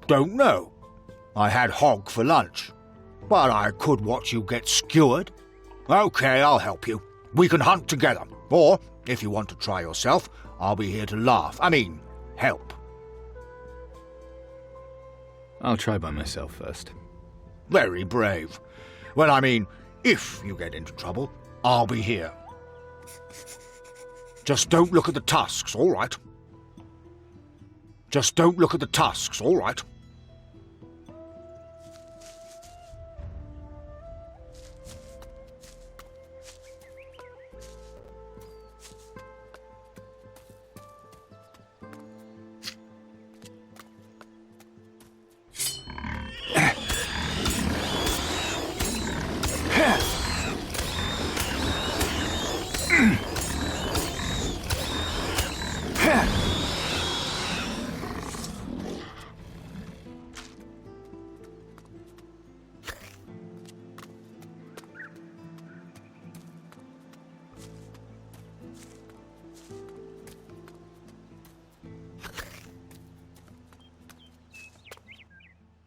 don't know. I had hog for lunch. But I could watch you get skewered. Okay, I'll help you. We can hunt together. Or, if you want to try yourself, I'll be here to laugh. I mean, help. I'll try by myself first. Very brave. Well, I mean, if you get into trouble, I'll be here. Just don't look at the tusks, all right? Just don't look at the tusks, all right?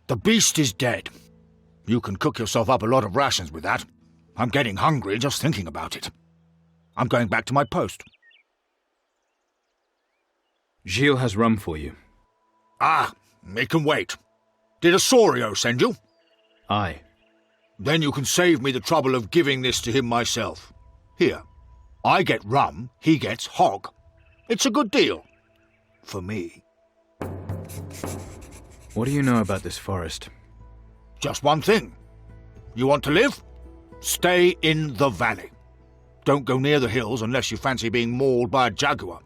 The beast is dead. You can cook yourself up a lot of rations with that. I'm getting hungry just thinking about it. I'm going back to my post. Gilles has rum for you. Ah, it can wait. Did Osorio send you? Aye. Then you can save me the trouble of giving this to him myself. Here, I get rum, he gets hog. It's a good deal. For me. What do you know about this forest? Just one thing. You want to live? Stay in the valley. Don't go near the hills unless you fancy being mauled by a jaguar.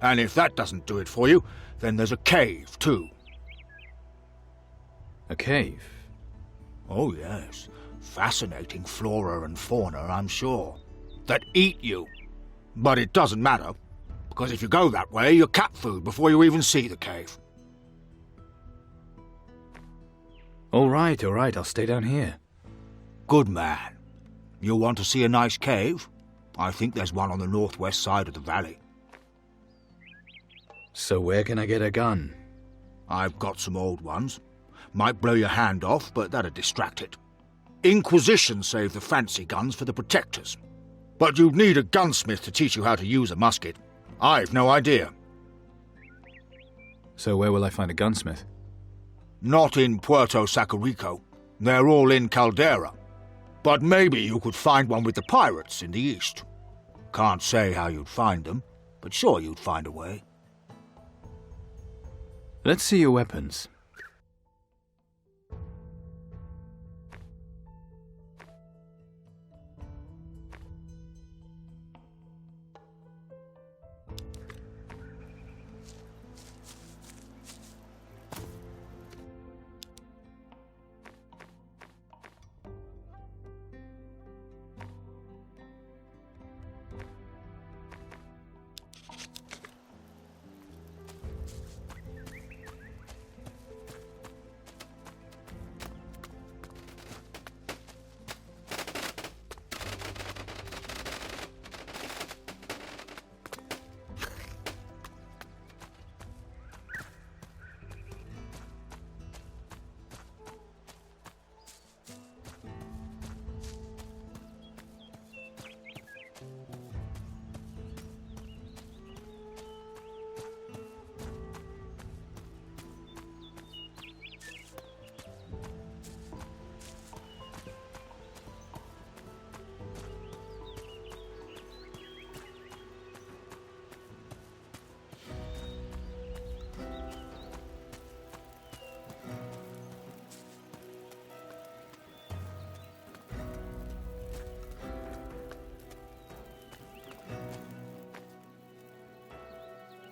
And if that doesn't do it for you, then there's a cave, too. A cave? Oh, yes. Fascinating flora and fauna, I'm sure. That eat you. But it doesn't matter, because if you go that way, you're cat food before you even see the cave. All right, I'll stay down here. Good man. You want to see a nice cave? I think there's one on the northwest side of the valley. So where can I get a gun? I've got some old ones. Might blow your hand off, but that'd distract it. Inquisition saved the fancy guns for the protectors. But you'd need a gunsmith to teach you how to use a musket. I've no idea. So where will I find a gunsmith? Not in Puerto Sacarico. They're all in Caldera. But maybe you could find one with the pirates in the east. Can't say how you'd find them, but sure you'd find a way. Let's see your weapons.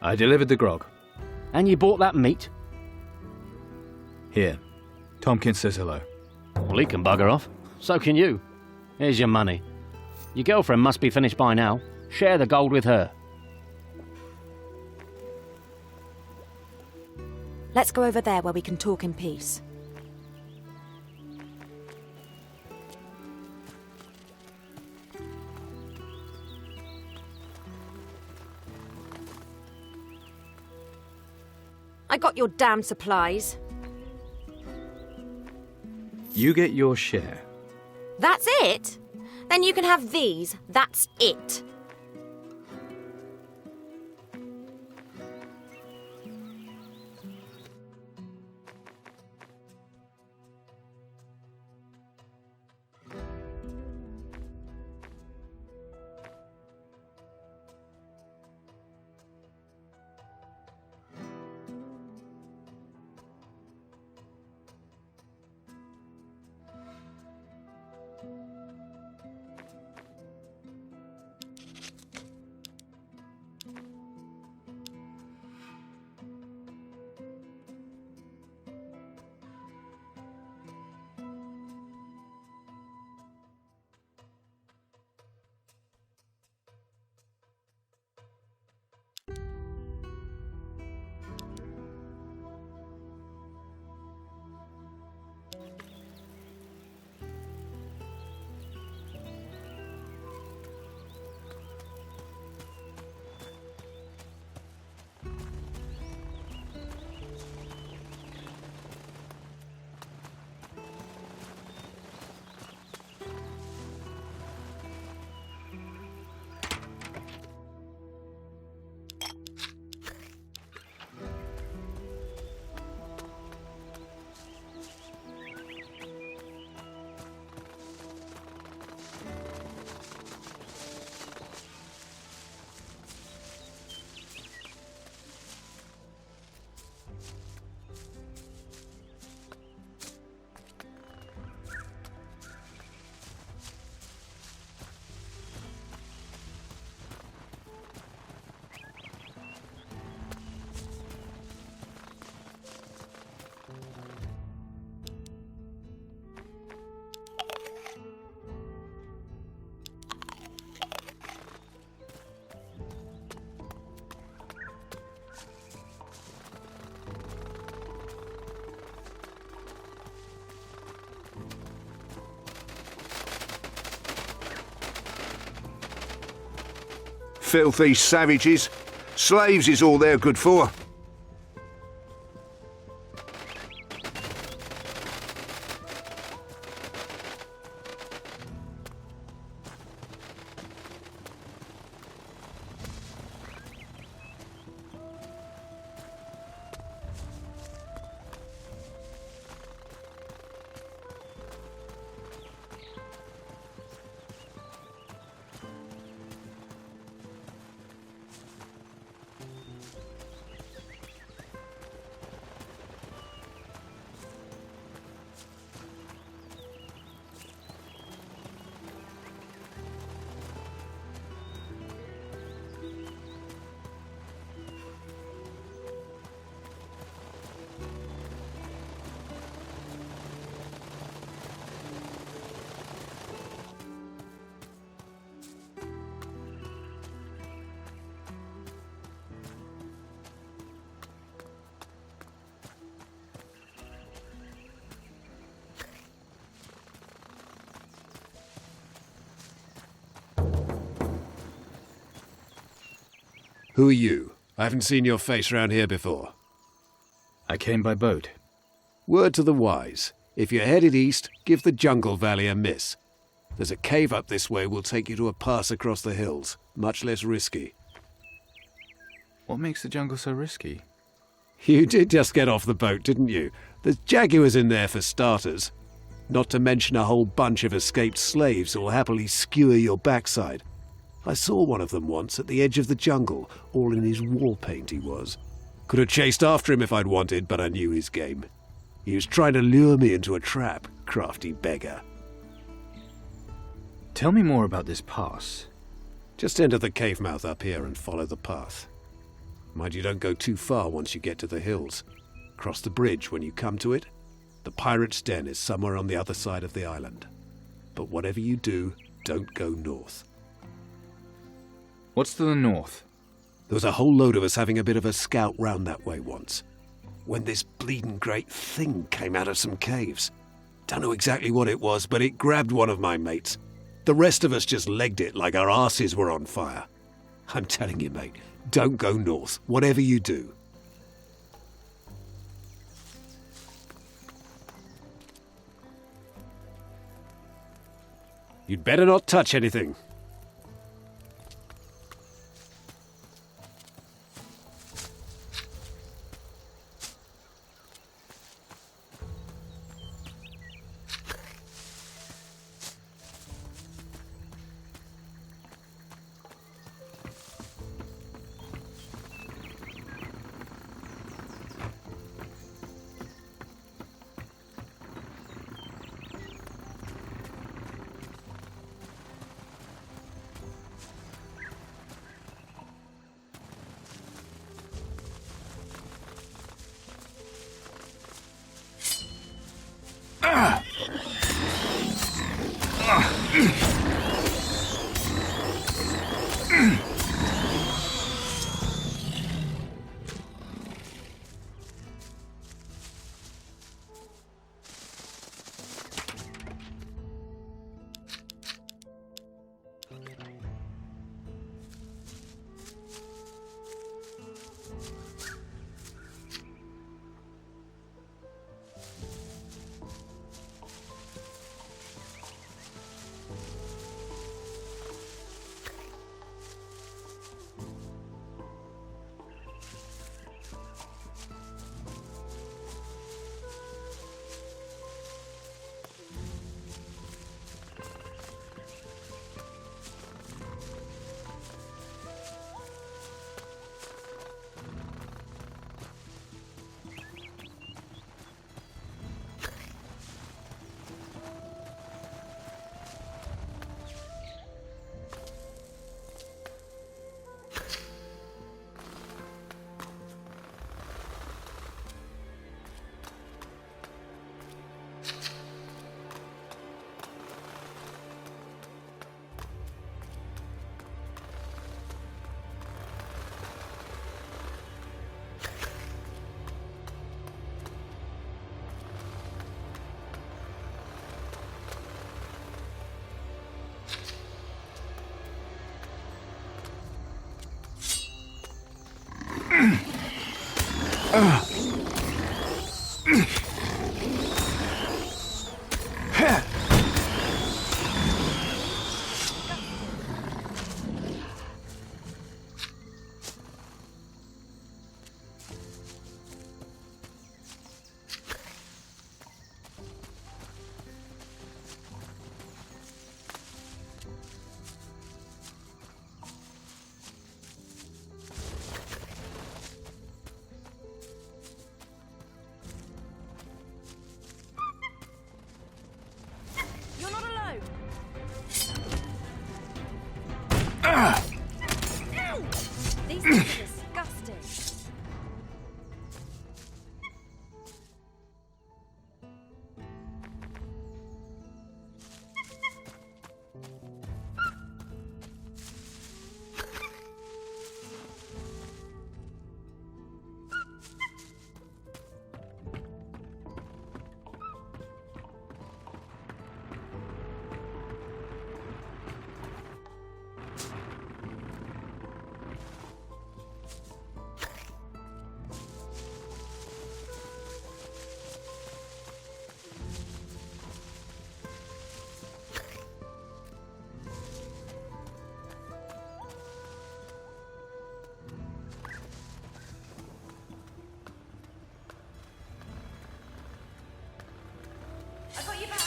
I delivered the grog. And you bought that meat? Here. Tompkins says hello. Well, he can bugger off. So can you. Here's your money. Your girlfriend must be finished by now. Share the gold with her. Let's go over there where we can talk in peace. I got your damn supplies. You get your share. That's it? Then you can have these. That's it. Filthy savages. Slaves is all they're good for. Who are you? I haven't seen your face round here before. I came by boat. Word to the wise. If you're headed east, give the jungle valley a miss. There's a cave up this way will take you to a pass across the hills. Much less risky. What makes the jungle so risky? You did just get off the boat, didn't you? There's jaguars in there for starters. Not to mention a whole bunch of escaped slaves who'll happily skewer your backside. I saw one of them once at the edge of the jungle, all in his war paint he was. Could have chased after him if I'd wanted, but I knew his game. He was trying to lure me into a trap, crafty beggar. Tell me more about this pass. Just enter the cave mouth up here and follow the path. Mind you don't go too far once you get to the hills. Cross the bridge when you come to it. The pirate's den is somewhere on the other side of the island. But whatever you do, don't go north. What's to the north? There was a whole load of us having a bit of a scout round that way once, when this bleeding great thing came out of some caves. Don't know exactly what it was, but it grabbed one of my mates. The rest of us just legged it like our asses were on fire. I'm telling you, mate, don't go north, whatever you do. You'd better not touch anything. You're not alone. These things are disgusting. I got your back.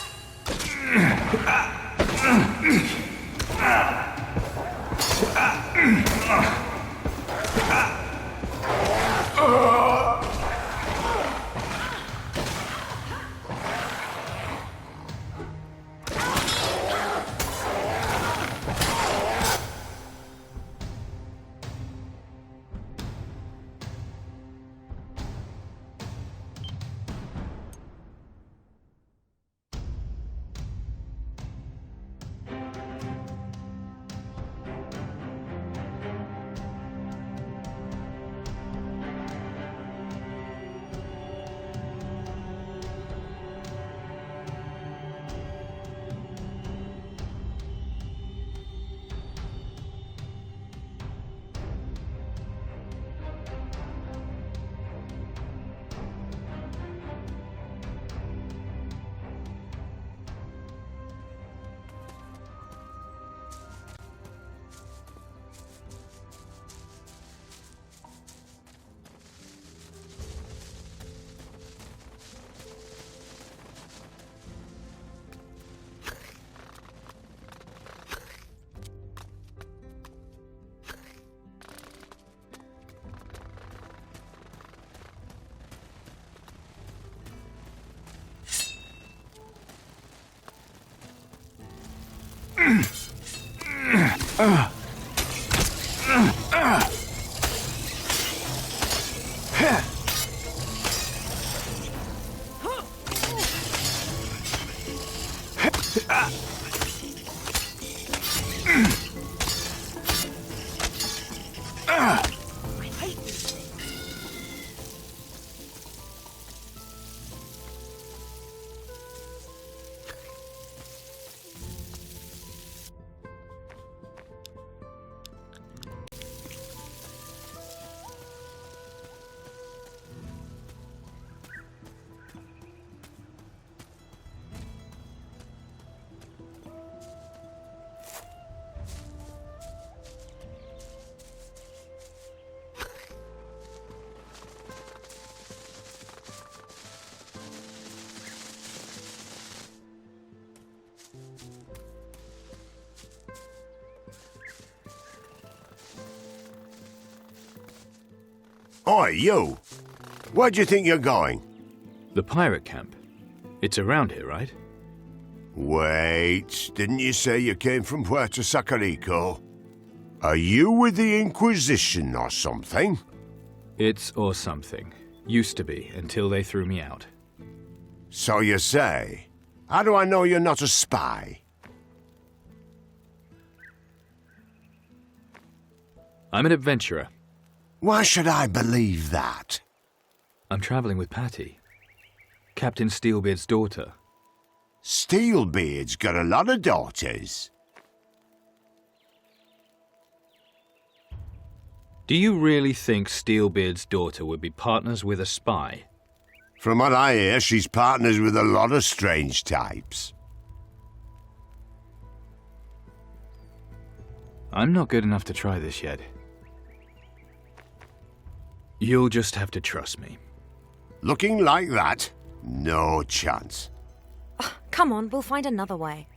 Oi, you! Where do you think you're going? The pirate camp. It's around here, right? Wait, didn't you say you came from Puerto Sacarico? Are you with the Inquisition or something? It's or something. Used to be, until they threw me out. So you say. How do I know you're not a spy? I'm an adventurer. Why should I believe that? I'm traveling with Patty, Captain Steelbeard's daughter. Steelbeard's got a lot of daughters. Do you really think Steelbeard's daughter would be partners with a spy? From what I hear, she's partners with a lot of strange types. I'm not good enough to try this yet. You'll just have to trust me. Looking like that? No chance. Come on, we'll find another way.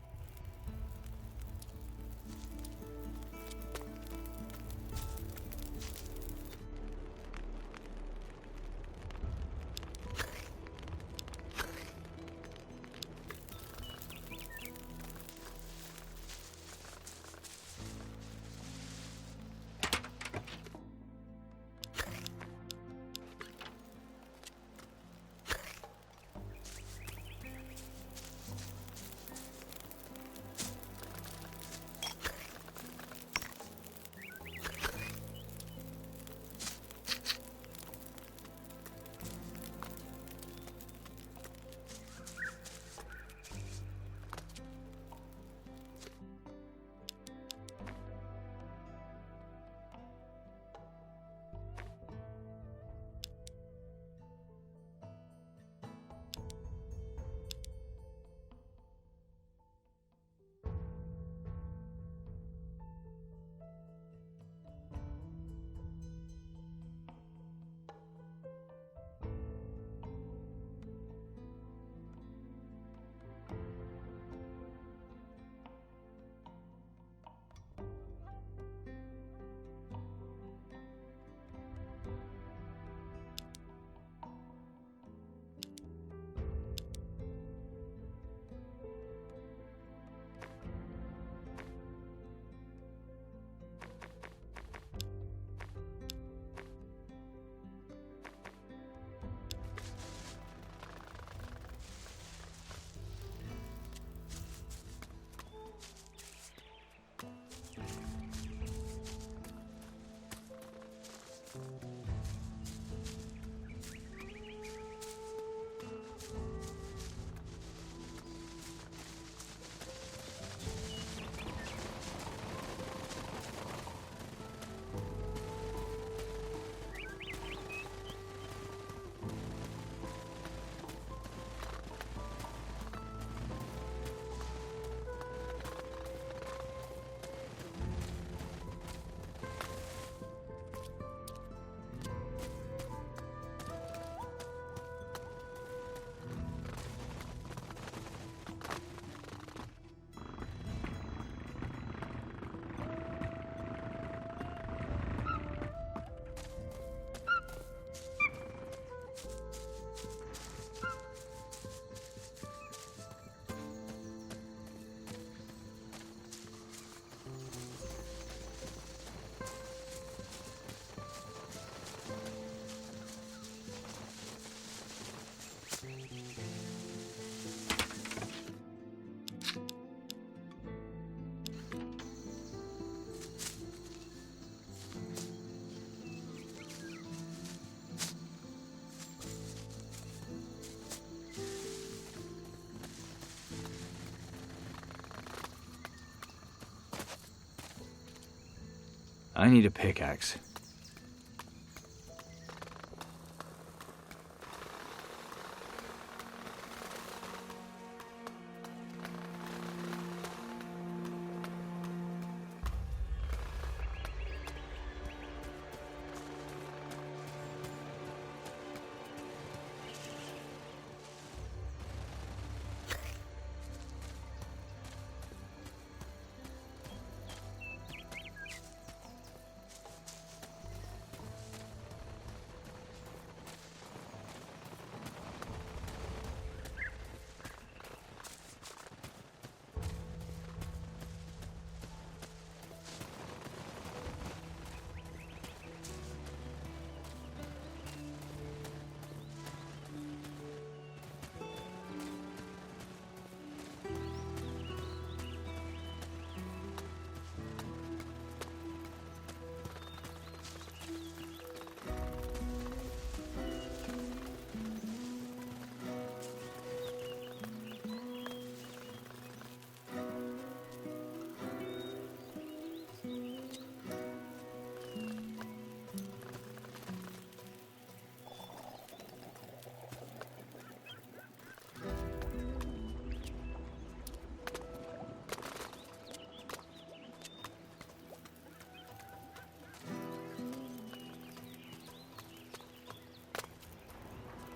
I need a pickaxe.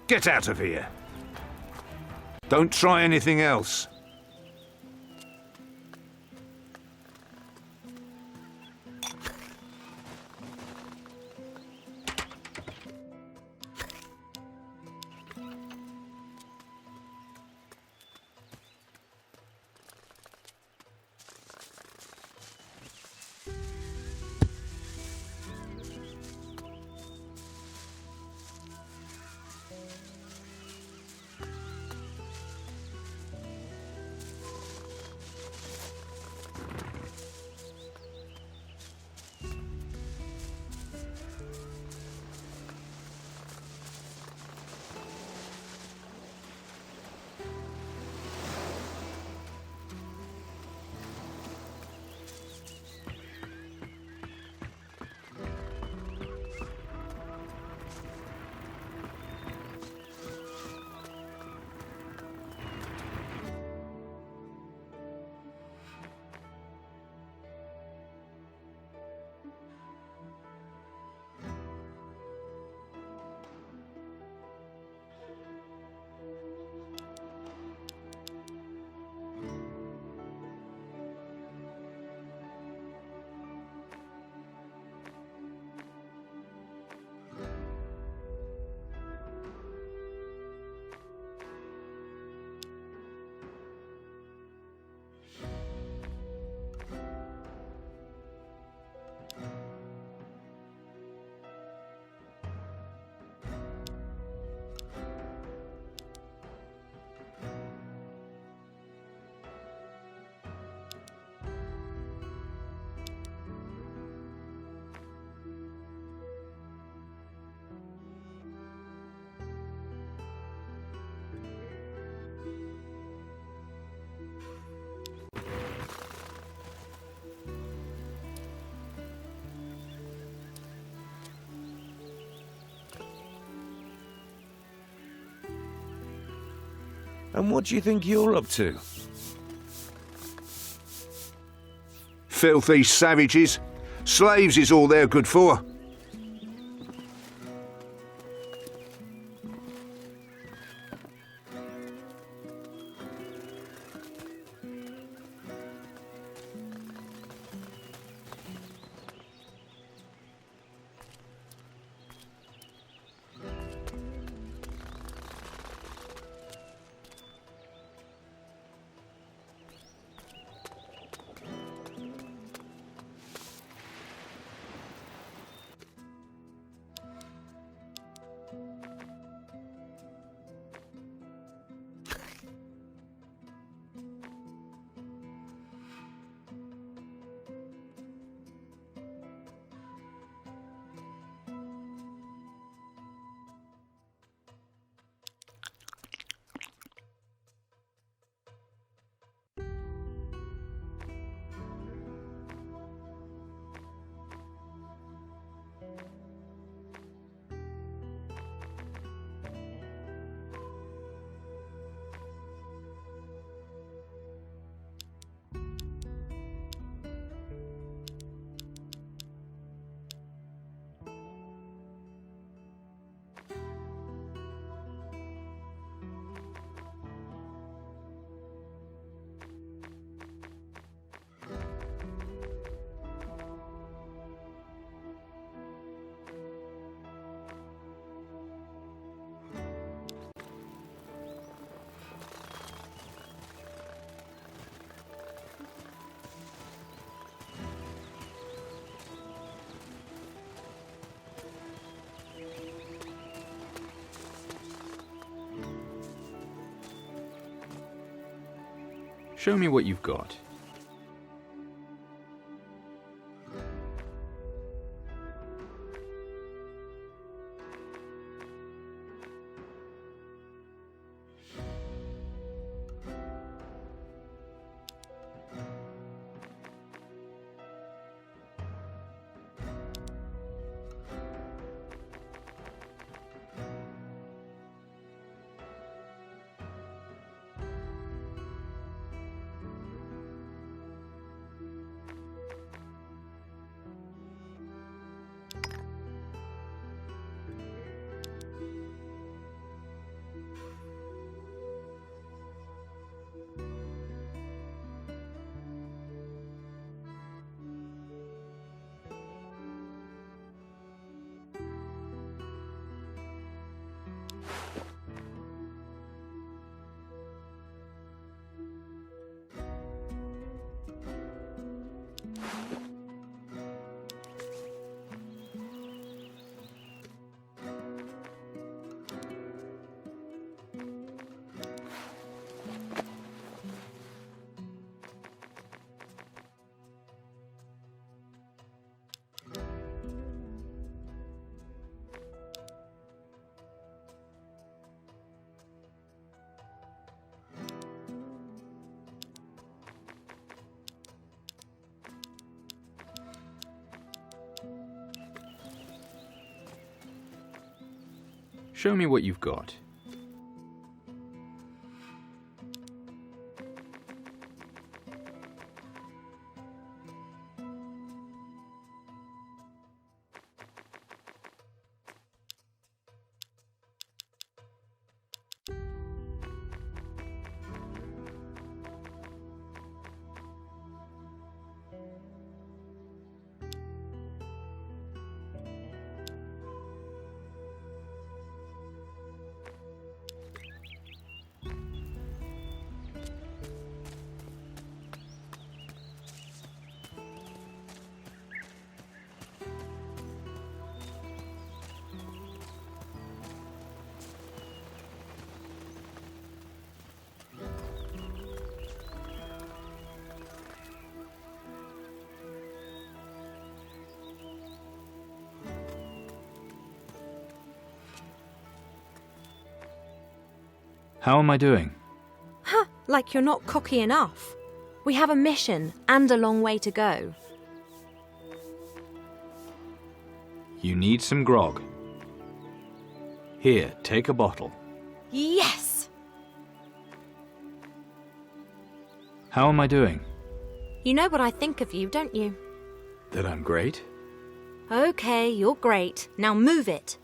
Get out of here. Don't try anything else. And what do you think you're up to? Filthy savages. Slaves is all they're good for. Show me what you've got. Show me what you've got. How am I doing? Huh, like you're not cocky enough. We have a mission and a long way to go. You need some grog. Here, take a bottle. Yes! How am I doing? You know what I think of you, don't you? That I'm great? Okay, you're great. Now move it.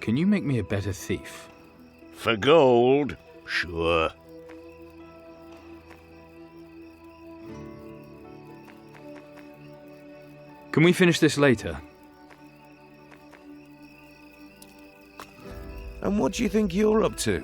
Can you make me a better thief? For gold? Sure. Can we finish this later? And what do you think you're up to?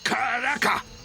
Caraca!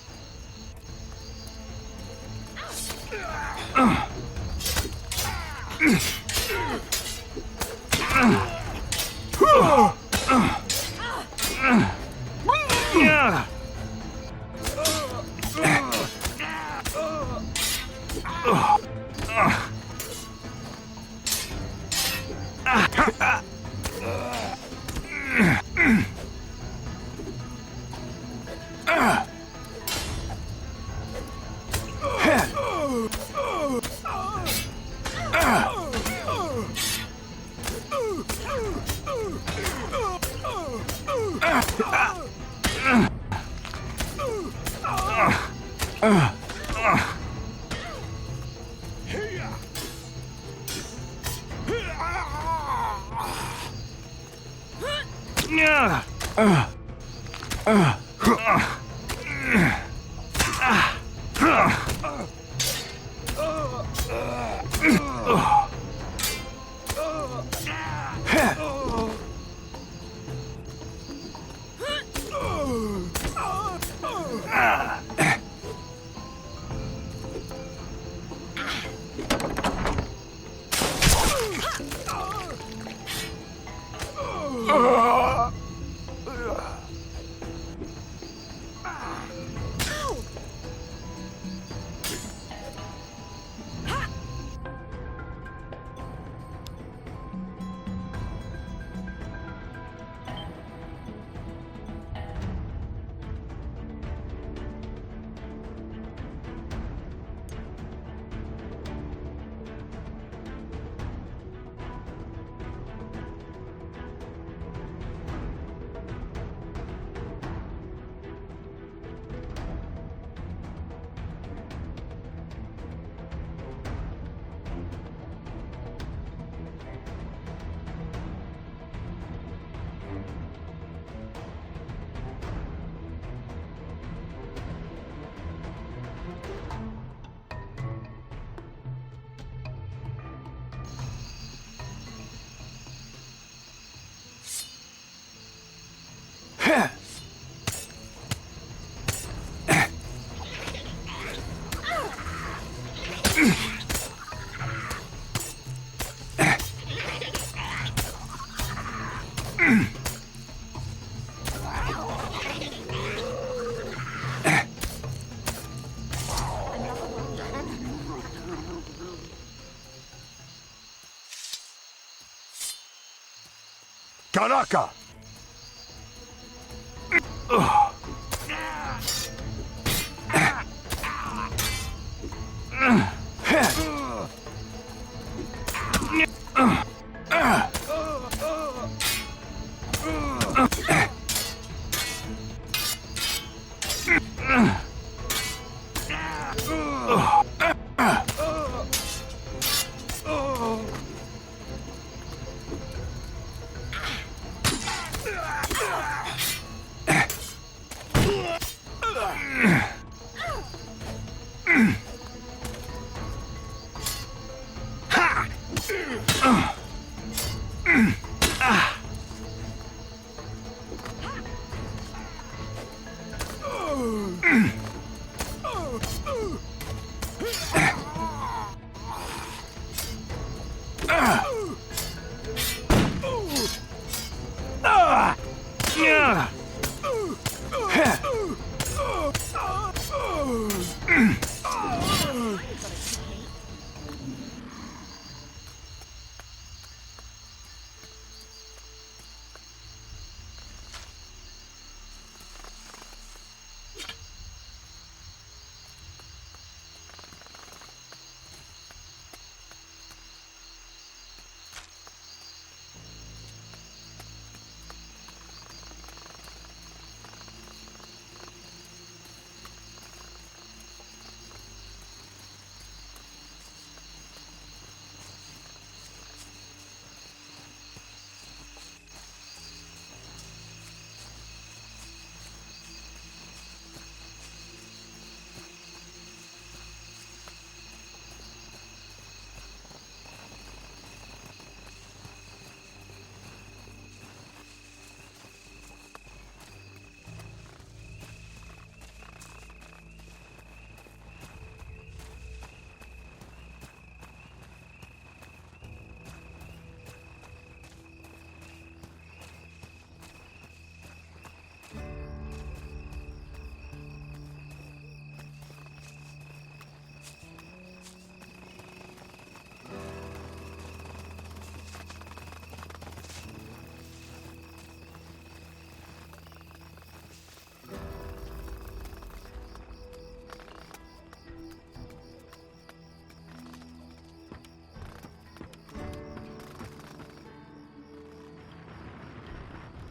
Caraca!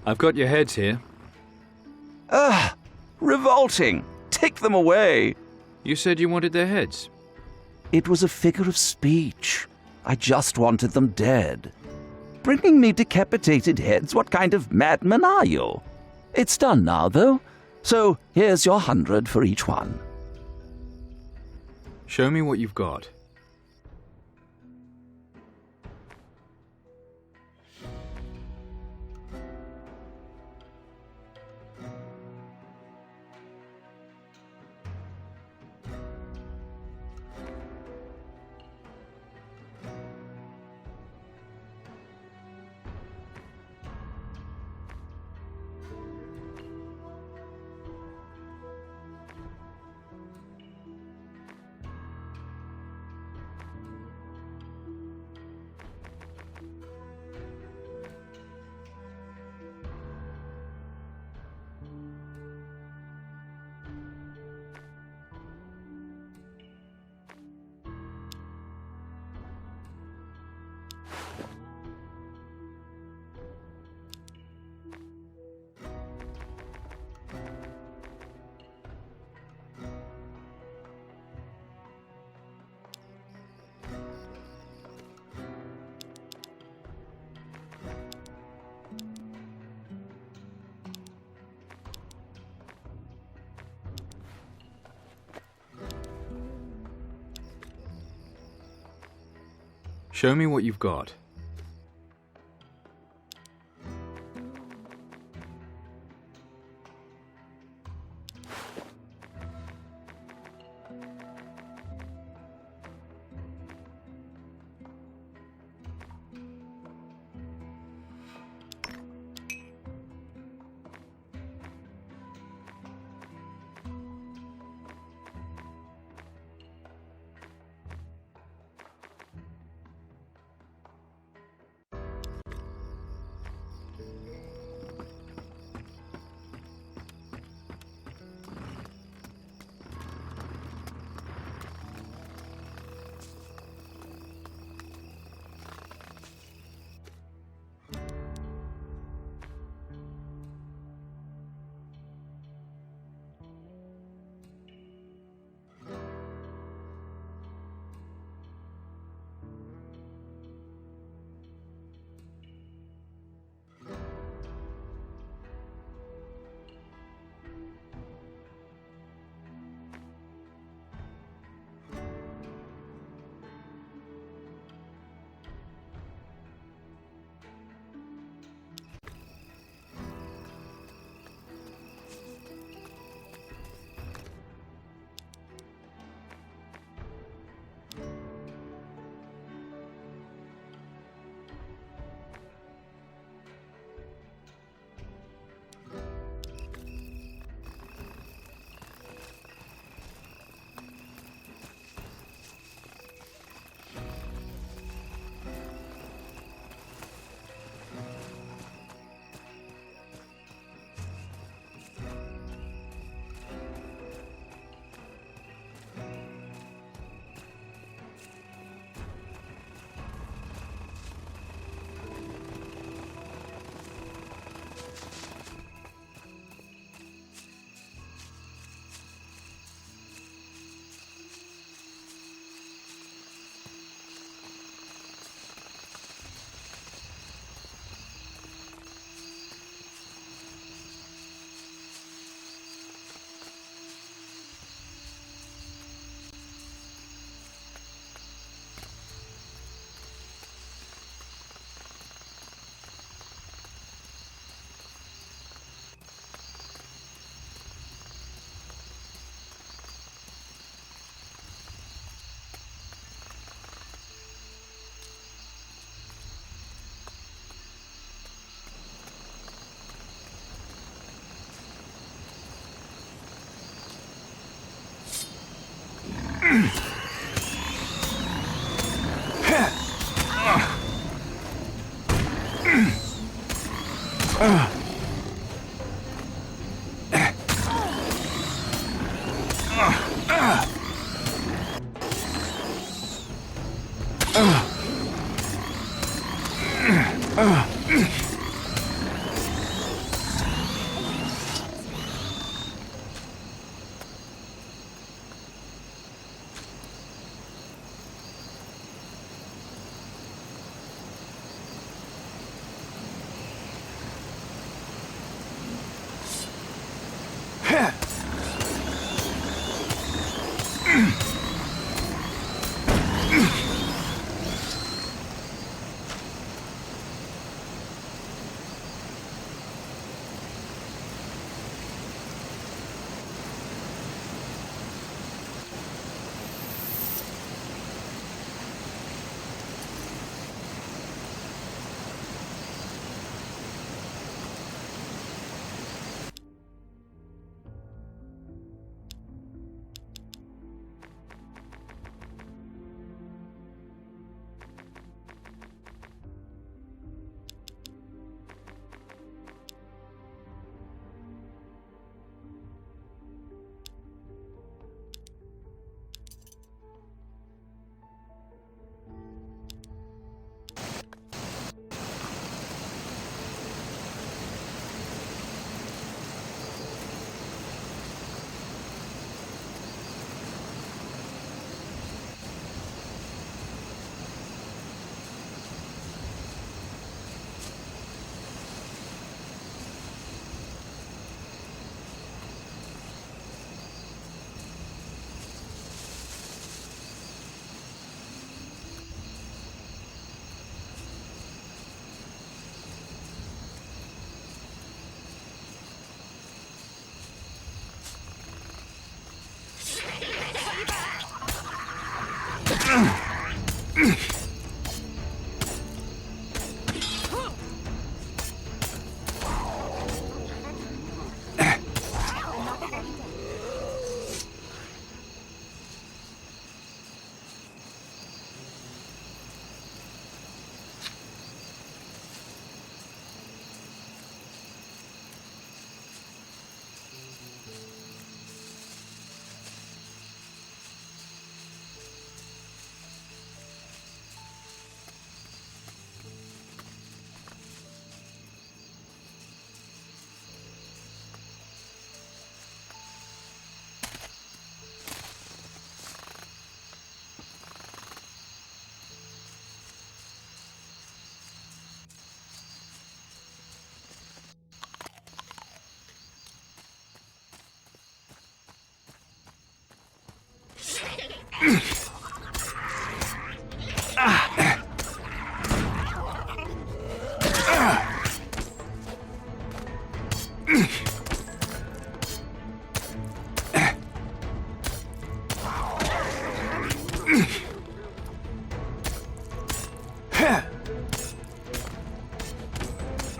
I've got your heads here. Ugh! Revolting! Take them away! You said you wanted their heads. It was a figure of speech. I just wanted them dead. Bringing me decapitated heads? What kind of madman are you? It's done now, though. So here's your 100 for each one. Show me what you've got. Show me what you've got.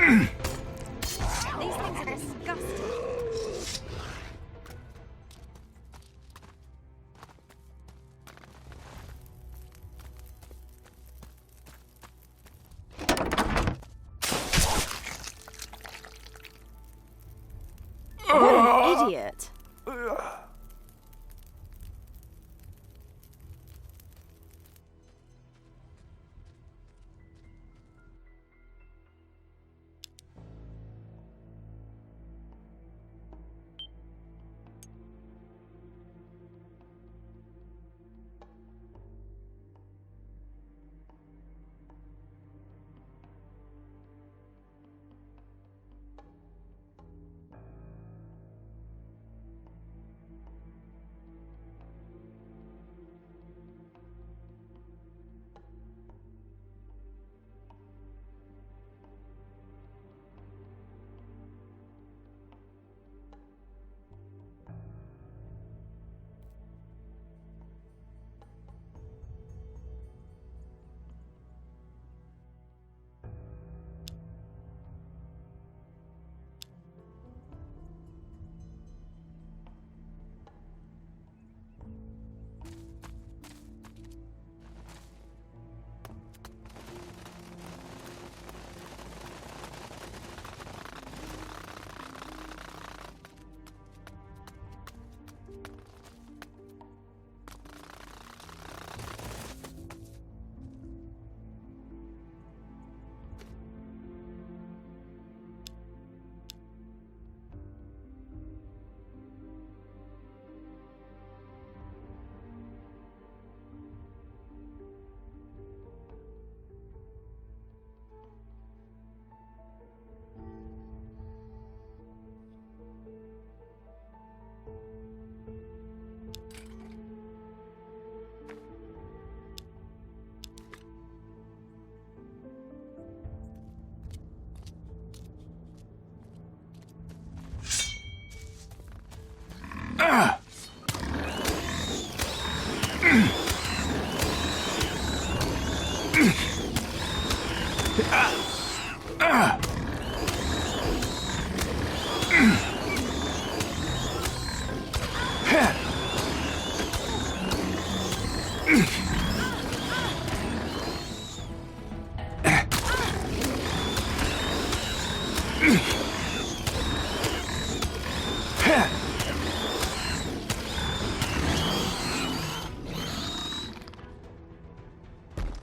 These things are disgusting. What an idiot.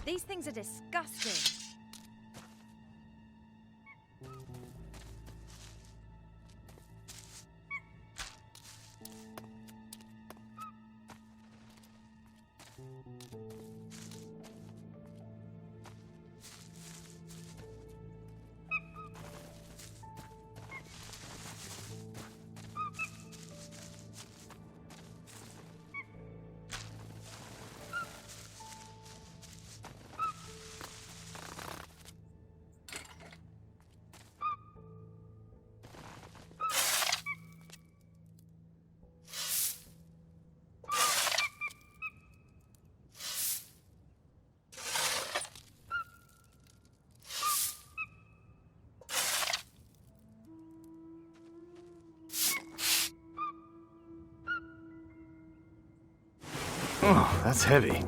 These things are disgusting. Oh, that's heavy.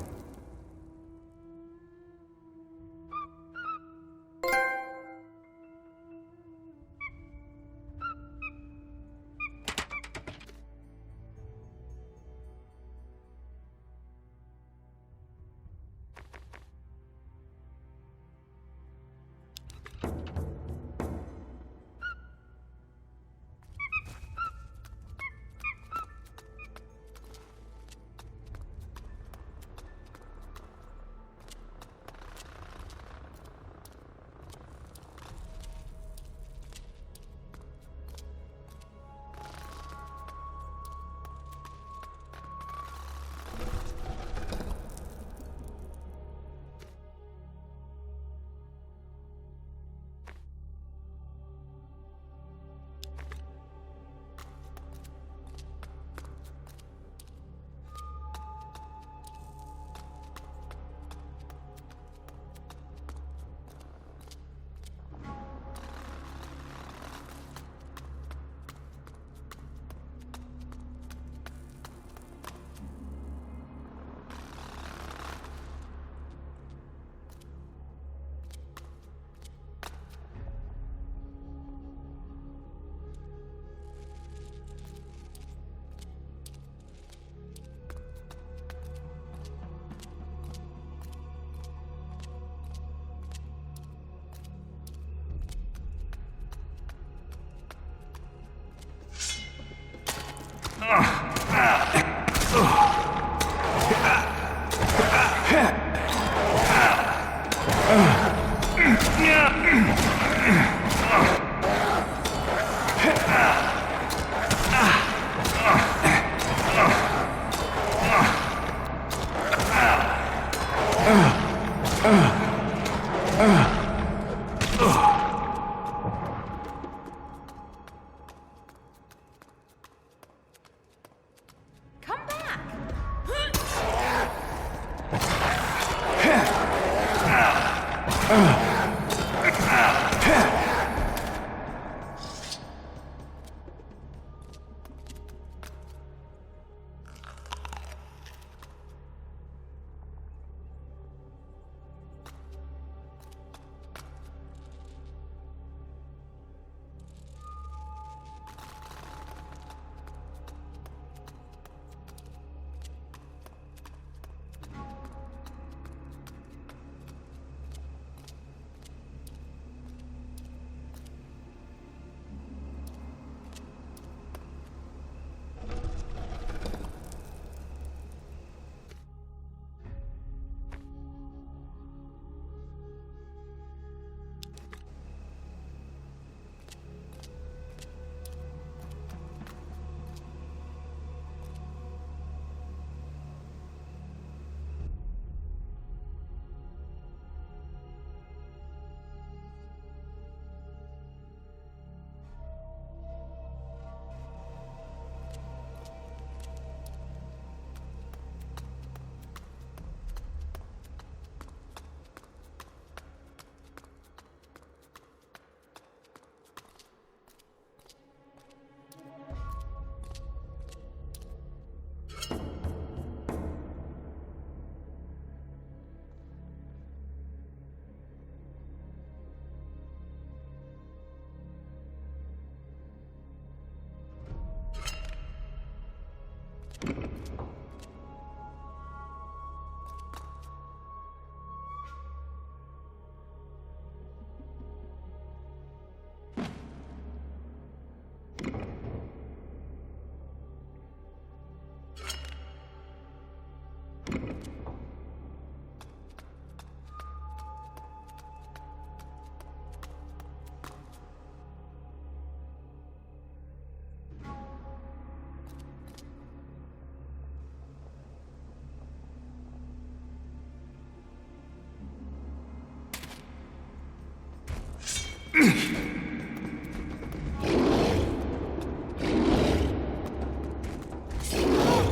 Come back!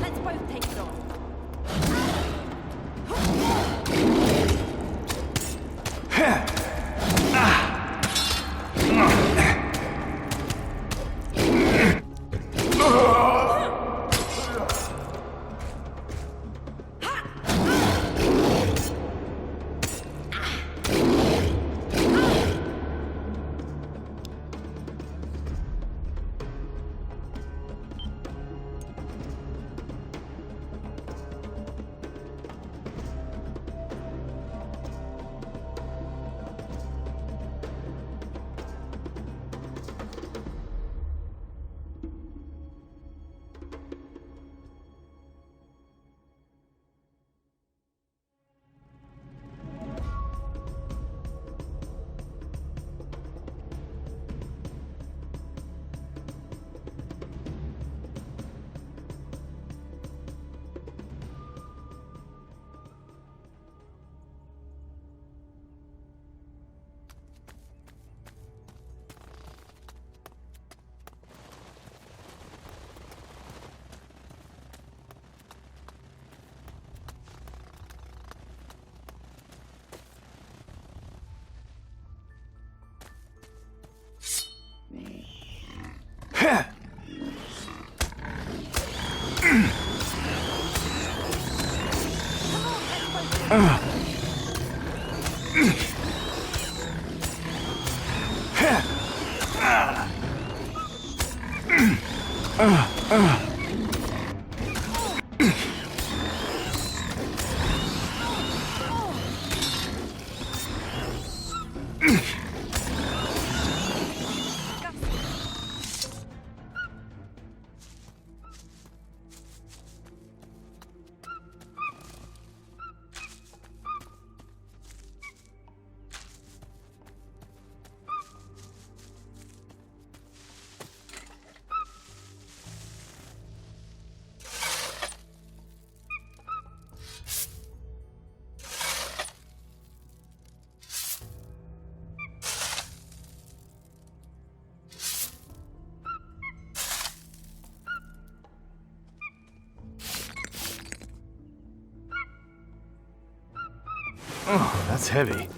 Let's both take it on. Oh, that's heavy.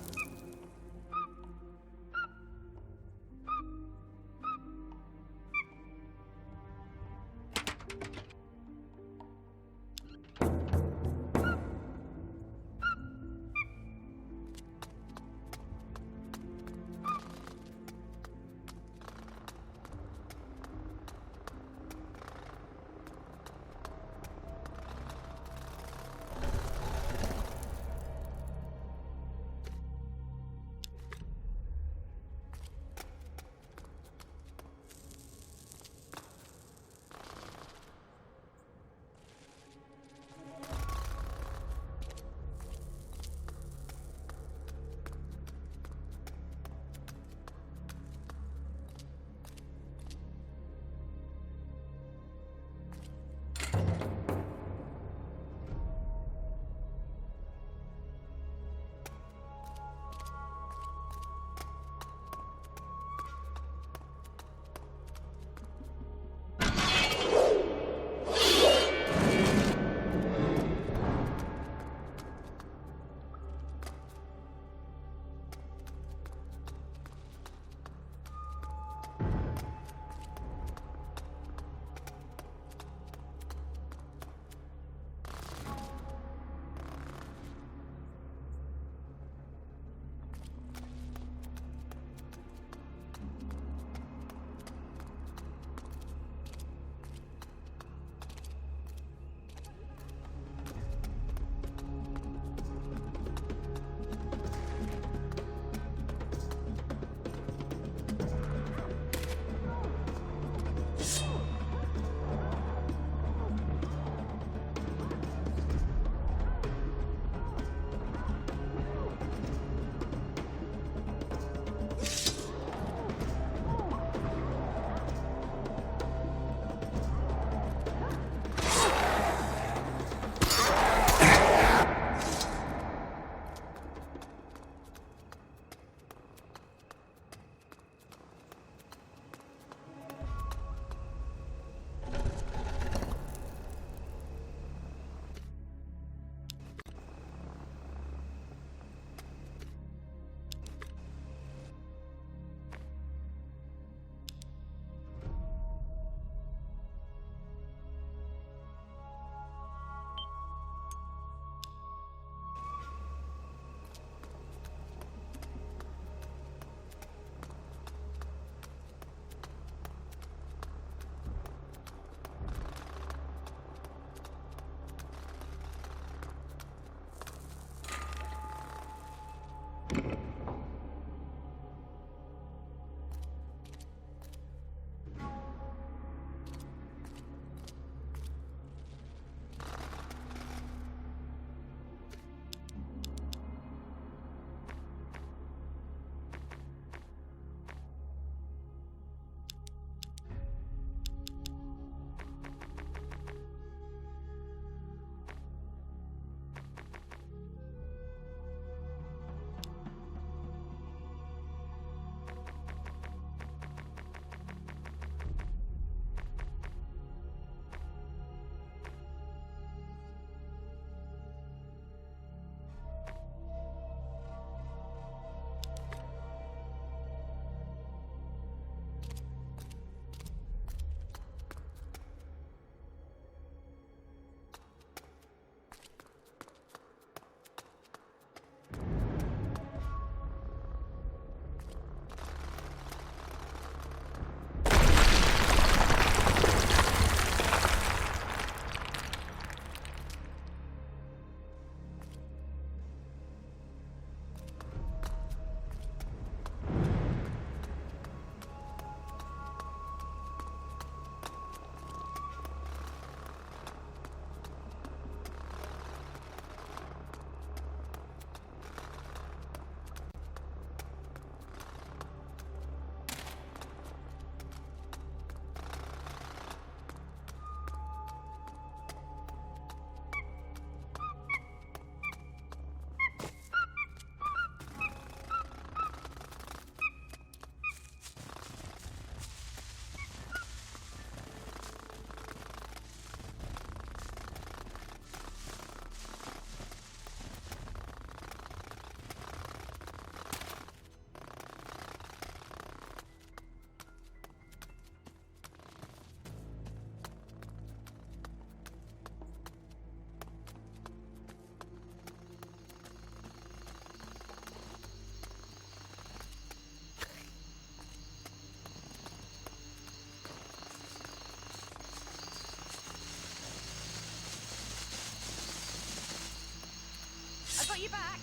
you back.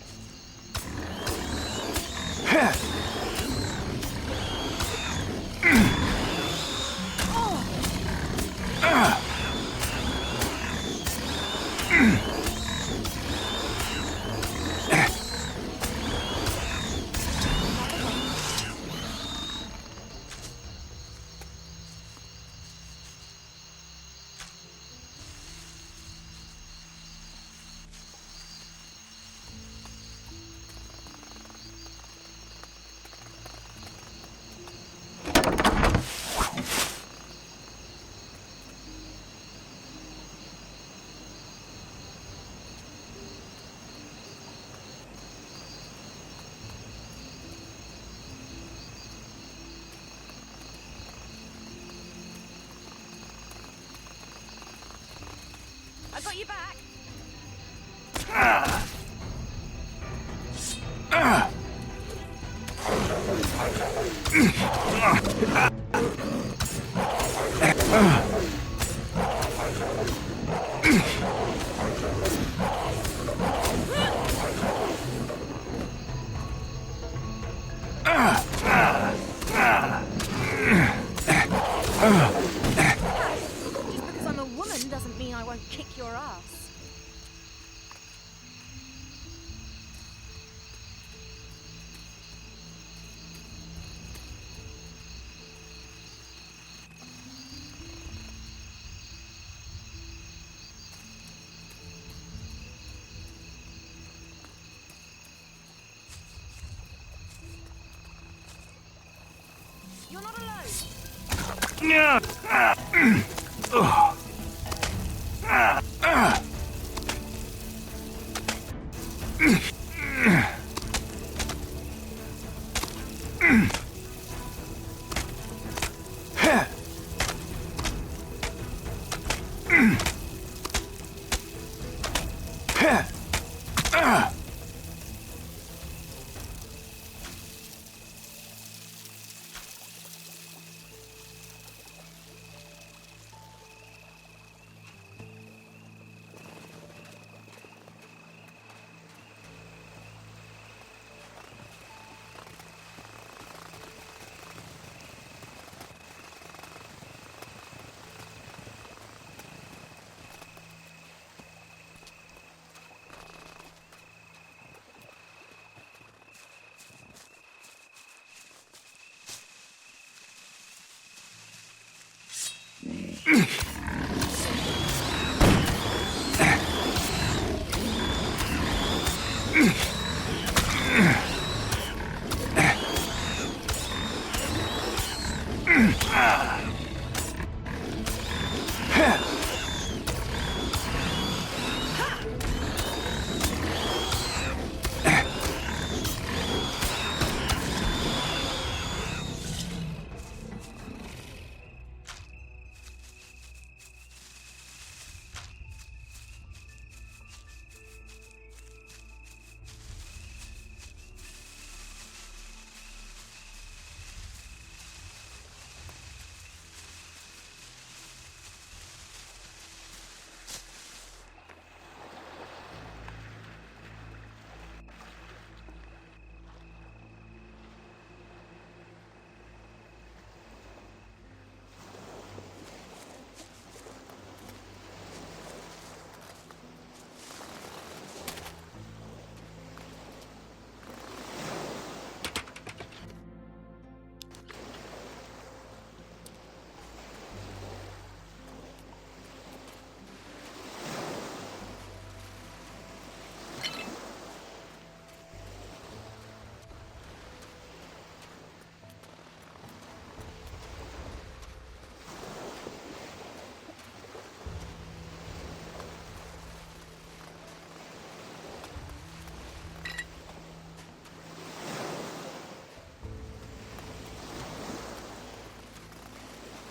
I got you back. Just because I'm a woman doesn't mean I won't kick your ass. You're not alone.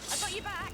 I got you back.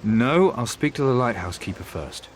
No, I'll speak to the lighthouse keeper first.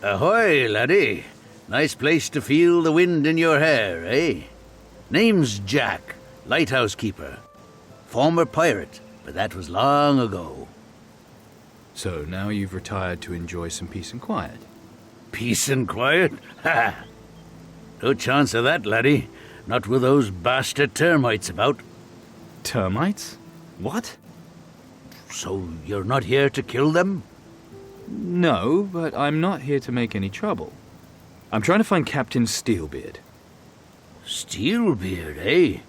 Ahoy, laddie. Nice place to feel the wind in your hair, eh? Name's Jack, lighthouse keeper. Former pirate, but that was long ago. So now you've retired to enjoy some peace and quiet? Peace and quiet? Ha! No chance of that, laddie. Not with those bastard termites about. Termites? What? So you're not here to kill them? No, but I'm not here to make any trouble. I'm trying to find Captain Steelbeard. Steelbeard, eh?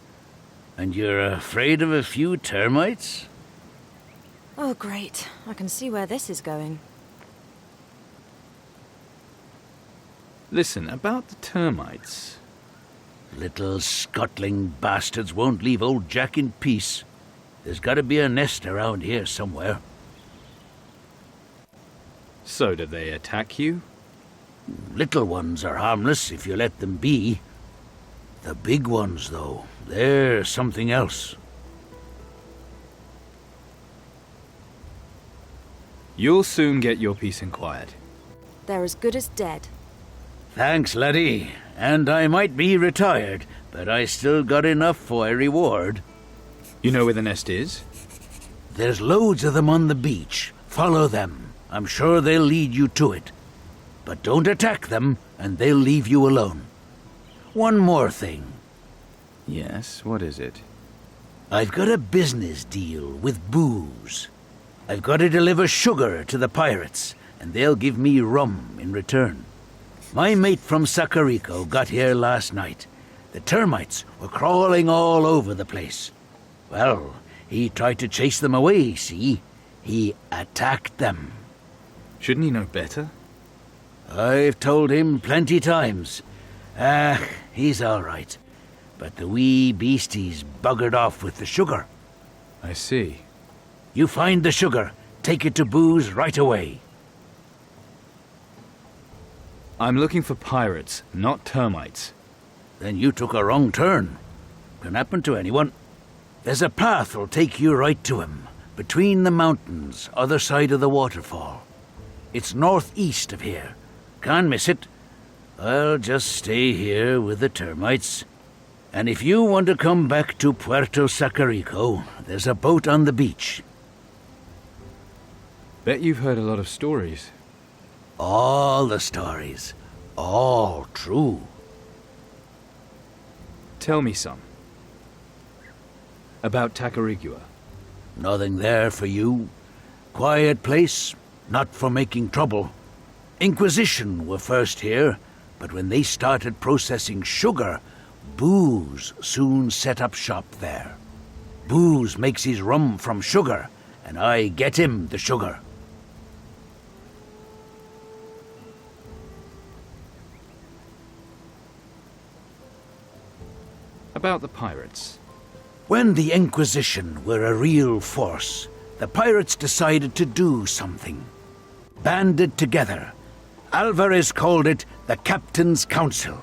And you're afraid of a few termites? Oh, great. I can see where this is going. Listen, about the termites... Little scuttling bastards won't leave old Jack in peace. There's gotta be a nest around here somewhere. So do they attack you? Little ones are harmless if you let them be. The big ones, though, they're something else. You'll soon get your peace and quiet. They're as good as dead. Thanks, laddie. And I might be retired, but I still got enough for a reward. You know where the nest is? There's loads of them on the beach. Follow them. I'm sure they'll lead you to it. But don't attack them, and they'll leave you alone. One more thing. Yes, what is it? I've got a business deal with booze. I've got to deliver sugar to the pirates, and they'll give me rum in return. My mate from Sakariko got here last night. The termites were crawling all over the place. Well, he tried to chase them away, see? He attacked them. Shouldn't he know better? I've told him plenty times. He's all right. But the wee beastie's buggered off with the sugar. I see. You find the sugar. Take it to Booze right away. I'm looking for pirates, not termites. Then you took a wrong turn. Can happen to anyone. There's a path'll take you right to him. Between the mountains, other side of the waterfall. It's northeast of here. Can't miss it. I'll just stay here with the termites. And if you want to come back to Puerto Sacarico, there's a boat on the beach. Bet you've heard a lot of stories. All the stories. All true. Tell me some. About Tacarigua. Nothing there for you. Quiet place, not for making trouble. Inquisition were first here, but when they started processing sugar, Booze soon set up shop there. Booze makes his rum from sugar, and I get him the sugar. About the pirates. When the Inquisition were a real force, the pirates decided to do something. Banded together. Alvarez called it the Captain's Council.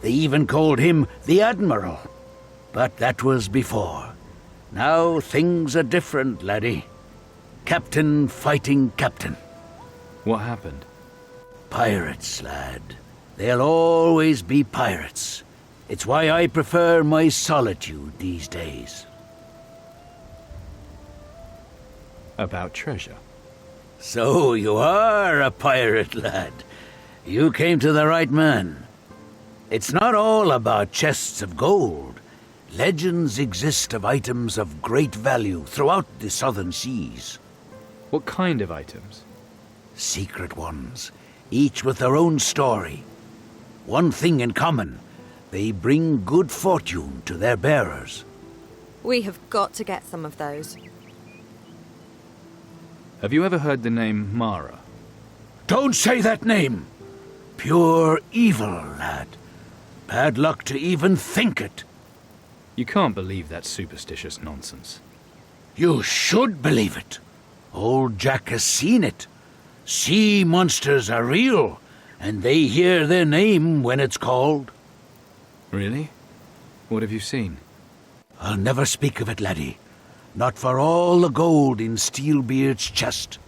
They even called him the Admiral. But that was before. Now things are different, laddie. Captain fighting captain. What happened? Pirates, lad. They'll always be pirates. It's why I prefer my solitude these days. About treasure. So you are a pirate, lad. You came to the right man. It's not all about chests of gold. Legends exist of items of great value throughout the southern seas. What kind of items? Secret ones, each with their own story. One thing in common. They bring good fortune to their bearers. We have got to get some of those. Have you ever heard the name Mara? Don't say that name! Pure evil, lad. Bad luck to even think it. You can't believe that superstitious nonsense. You should believe it. Old Jack has seen it. Sea monsters are real, and they hear their name when it's called. Really? What have you seen? I'll never speak of it, laddie. Not for all the gold in Steelbeard's chest.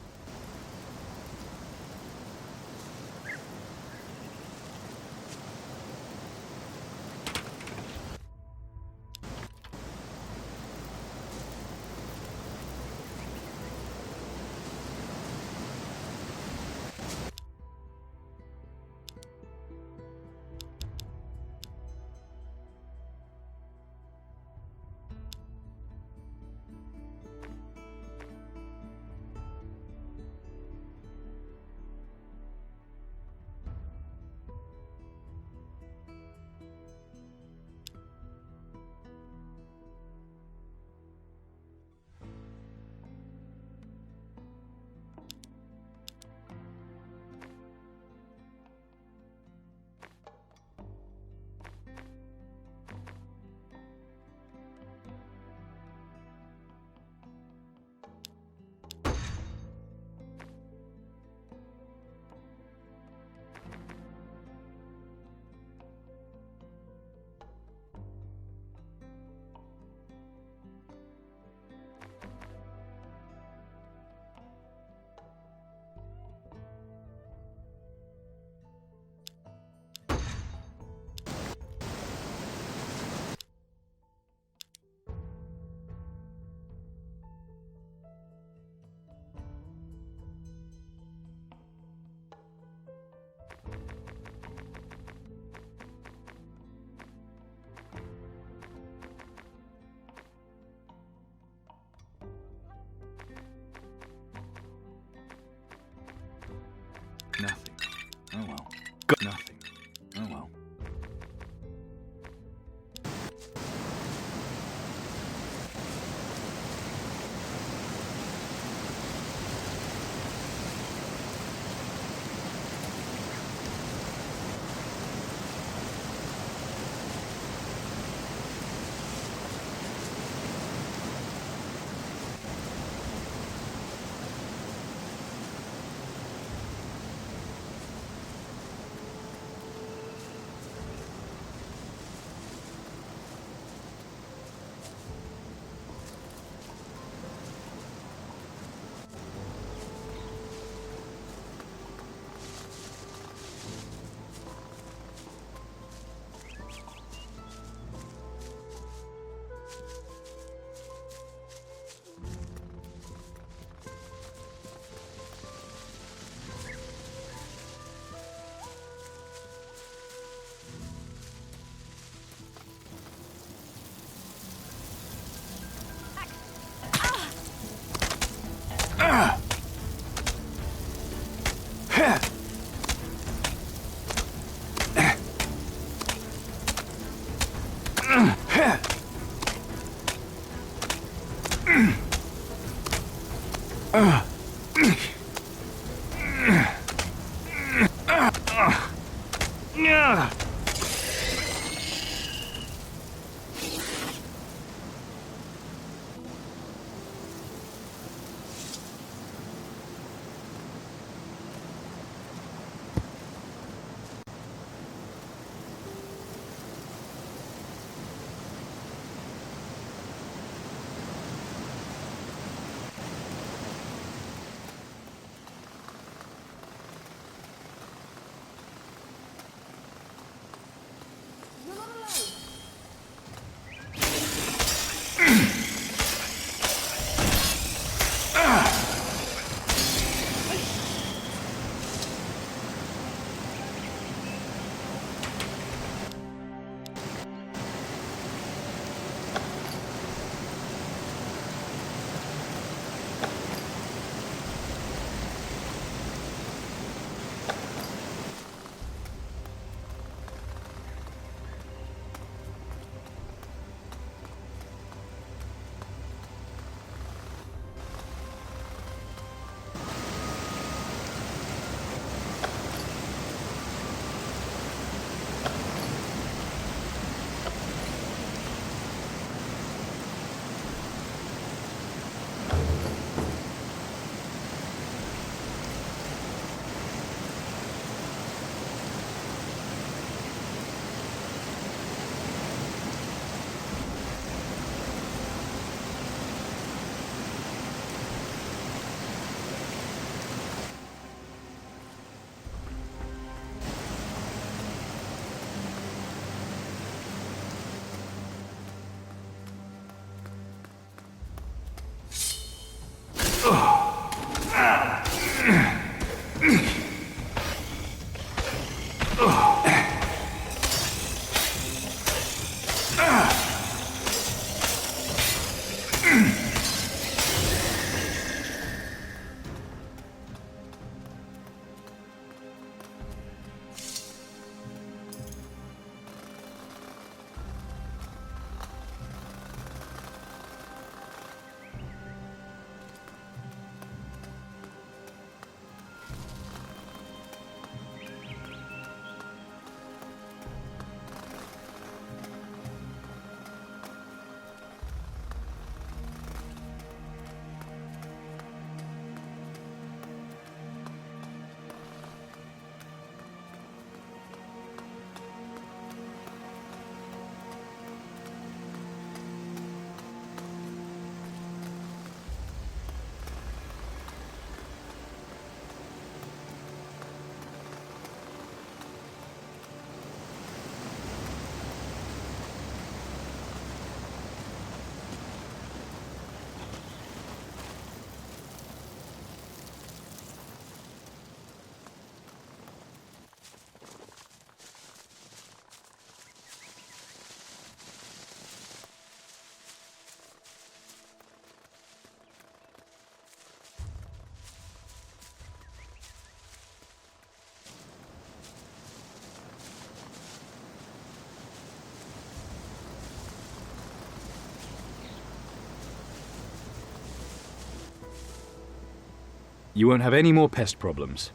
You won't have any more pest problems.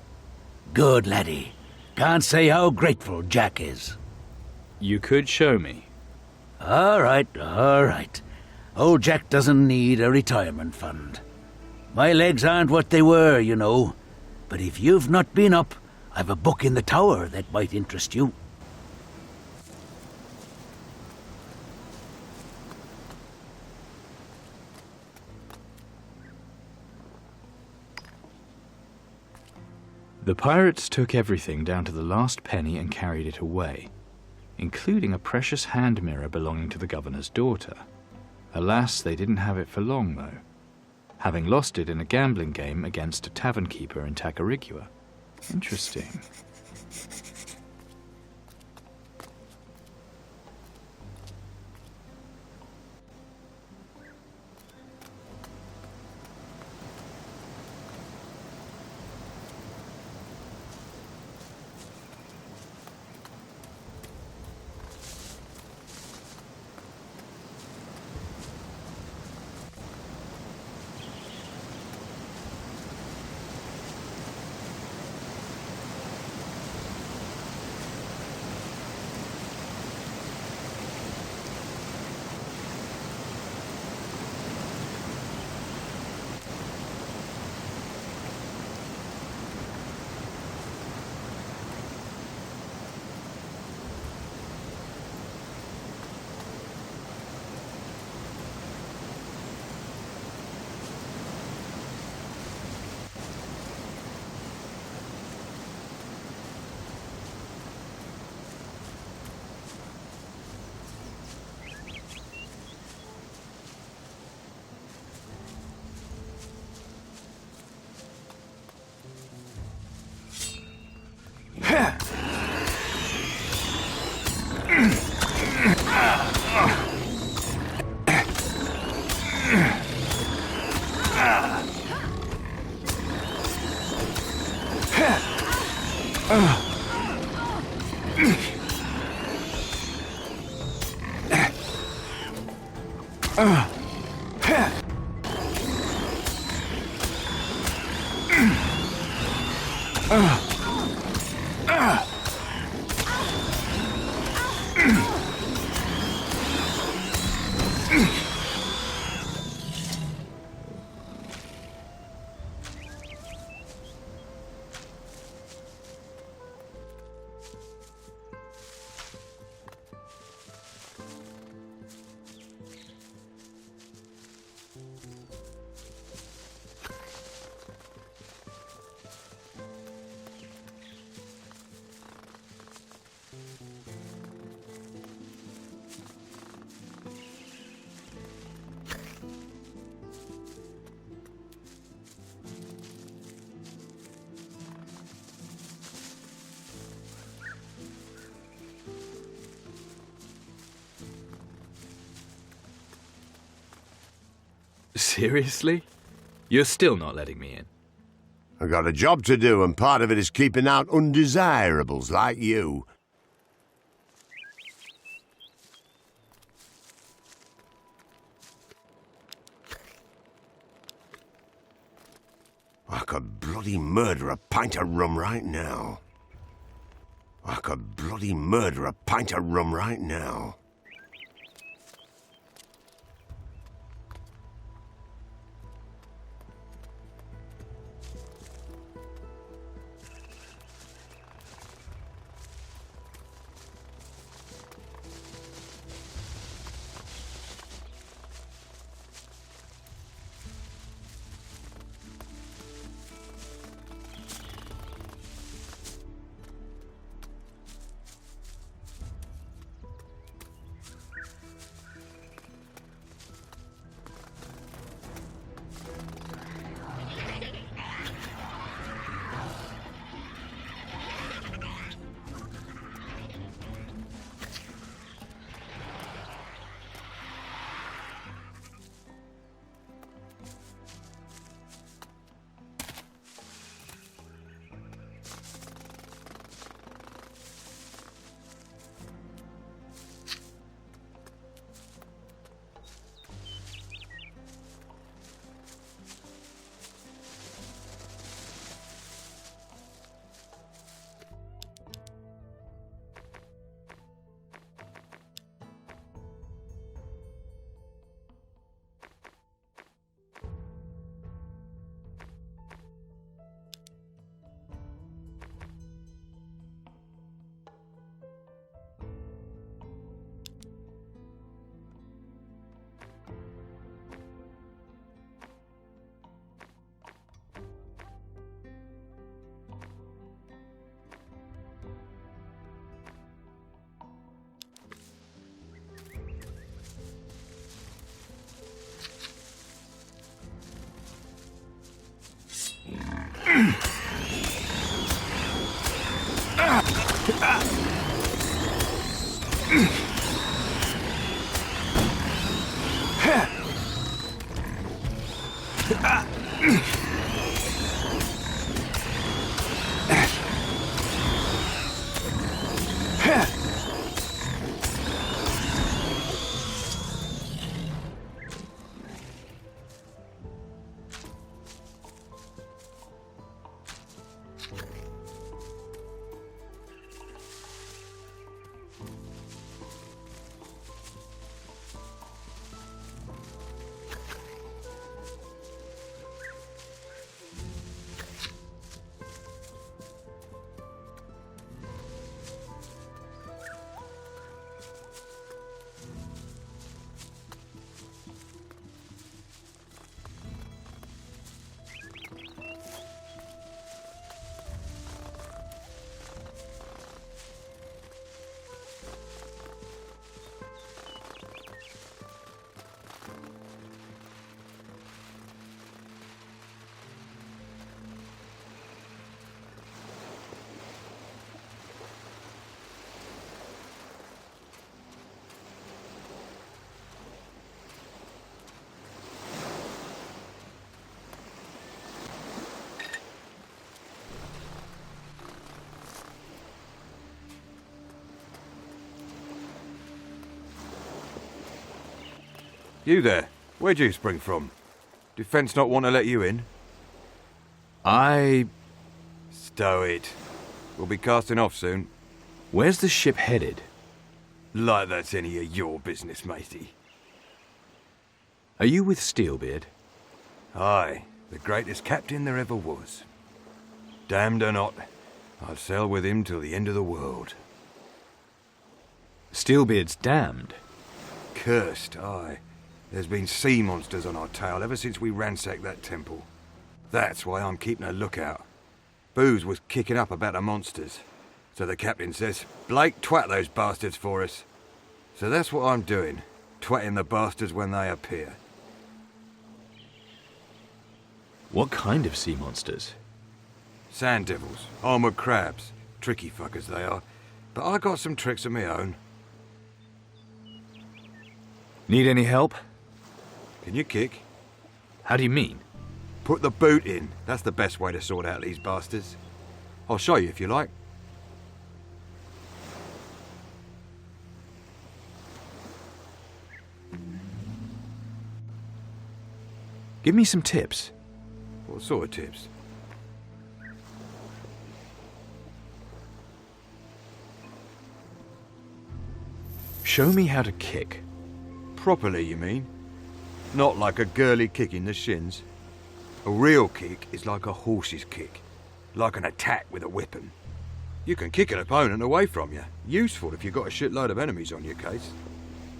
Good, laddie. Can't say how grateful Jack is. You could show me. All right, all right. Old Jack doesn't need a retirement fund. My legs aren't what they were, you know. But if you've not been up, I've a book in the tower that might interest you. The pirates took everything down to the last penny and carried it away, including a precious hand mirror belonging to the governor's daughter. Alas, they didn't have it for long, though, having lost it in a gambling game against a tavern keeper in Tacarigua. Interesting. Seriously? You're still not letting me in? I got a job to do, and part of it is keeping out undesirables like you. I could bloody murder a pint of rum right now. I could bloody murder a pint of rum right now. You there, where'd you spring from? Defence not want to let you in? Stow it. We'll be casting off soon. Where's the ship headed? Like that's any of your business, matey. Are you with Steelbeard? Aye, the greatest captain there ever was. Damned or not, I'd sail with him till the end of the world. Steelbeard's damned? Cursed, aye. There's been sea monsters on our tail ever since we ransacked that temple. That's why I'm keeping a lookout. Booze was kicking up about the monsters. So the captain says, Blake, twat those bastards for us. So that's what I'm doing, twatting the bastards when they appear. What kind of sea monsters? Sand devils, armoured crabs. Tricky fuckers they are. But I got some tricks of my own. Need any help? Can you kick? How do you mean? Put the boot in. That's the best way to sort out these bastards. I'll show you if you like. Give me some tips. What sort of tips? Show me how to kick. Properly, you mean? Not like a girly kick in the shins. A real kick is like a horse's kick. Like an attack with a weapon. You can kick an opponent away from you. Useful if you've got a shitload of enemies on your case.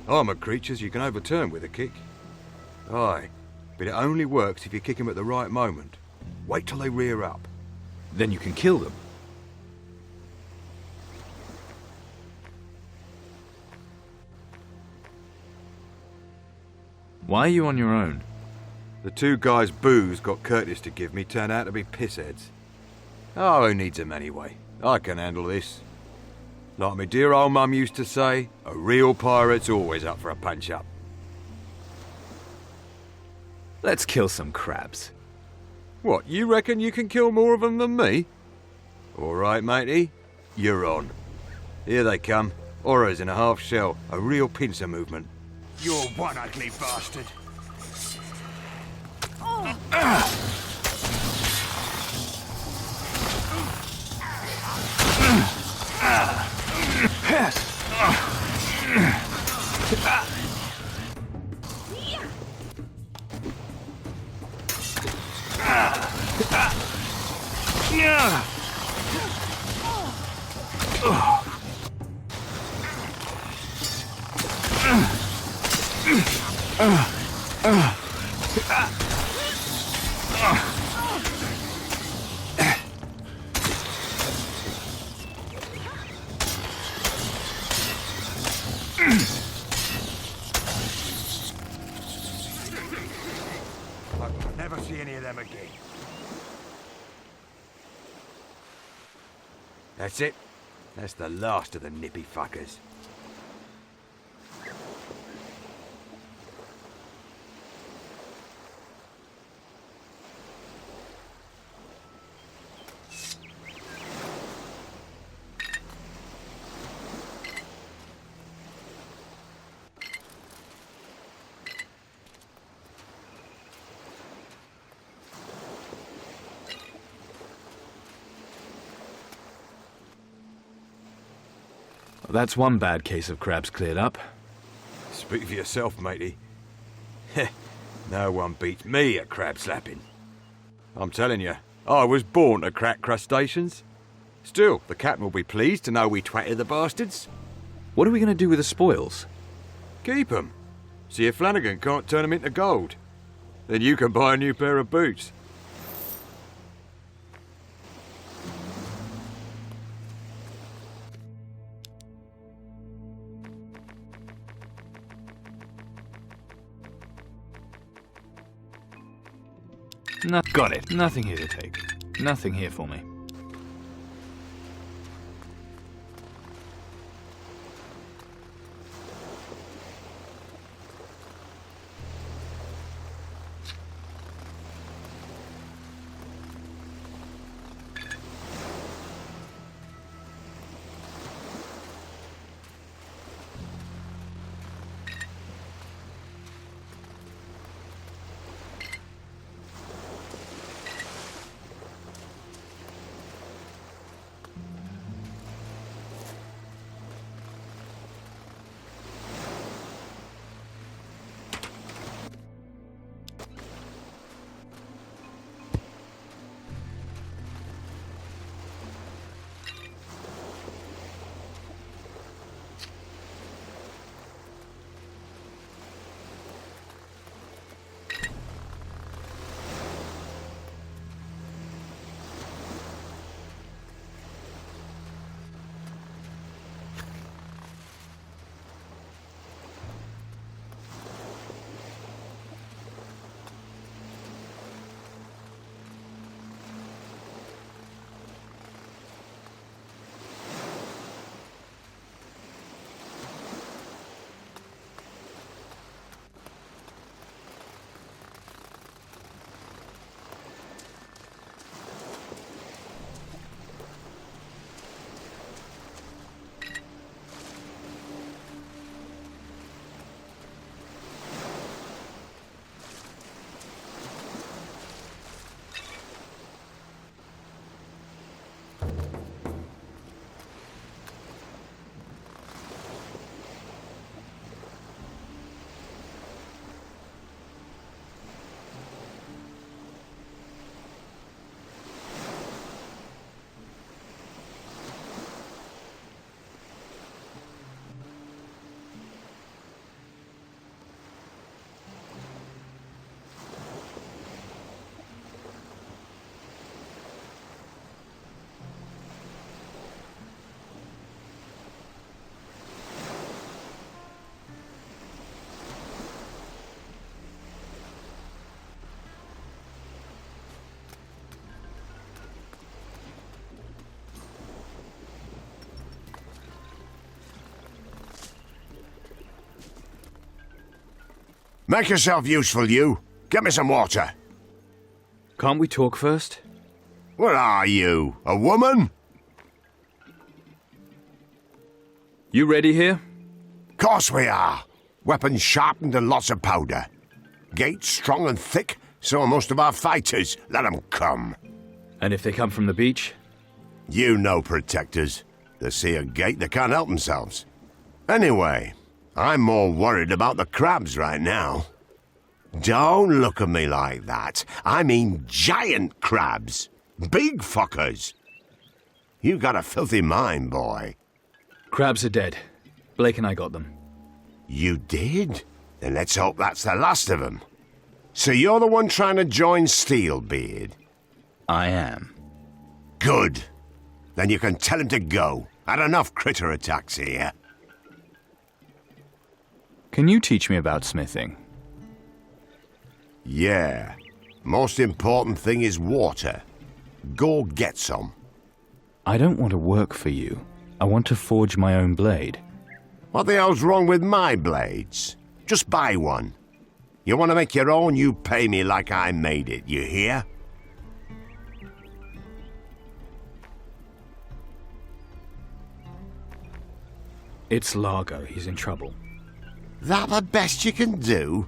Armoured creatures you can overturn with a kick. Aye, but it only works if you kick them at the right moment. Wait till they rear up. Then you can kill them. Why are you on your own? The two guys booze got courteous to give me turned out to be pissheads. Oh, who needs them anyway? I can handle this. Like my dear old mum used to say, a real pirate's always up for a punch-up. Let's kill some crabs. What, you reckon you can kill more of them than me? All right, matey. You're on. Here they come. Horrors in a half shell. A real pincer movement. You're one ugly bastard. I'll never see any of them again. That's it. That's the last of the nippy fuckers. That's one bad case of crabs cleared up. Speak for yourself, matey. No one beats me at crab slapping. I'm telling you, I was born to crack crustaceans. Still, the captain will be pleased to know we twatted the bastards. What are we going to do with the spoils? Keep 'em. See if Flanagan can't turn 'em into gold. Then you can buy a new pair of boots. Got it. Nothing here to take. Nothing here for me. Make yourself useful, you. Get me some water. Can't we talk first? What are you, a woman? You ready here? Course we are. Weapons sharpened and lots of powder. Gates strong and thick, so are most of our fighters. Let 'em come. And if they come from the beach? You know protectors. They see a gate, they can't help themselves. Anyway, I'm more worried about the crabs right now. Don't look at me like that. I mean giant crabs. Big fuckers. You got a filthy mind, boy. Crabs are dead. Blake and I got them. You did? Then let's hope that's the last of them. So you're the one trying to join Steelbeard? I am. Good. Then you can tell him to go. Had enough critter attacks here. Can you teach me about smithing? Yeah. Most important thing is water. Go get some. I don't want to work for you. I want to forge my own blade. What the hell's wrong with my blades? Just buy one. You want to make your own, you pay me like I made it, you hear? It's Largo. He's in trouble. That the best you can do?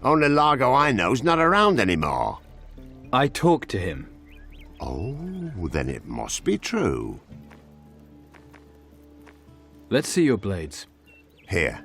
Only Largo I know's not around anymore. I talked to him. Oh, then it must be true. Let's see your blades. Here.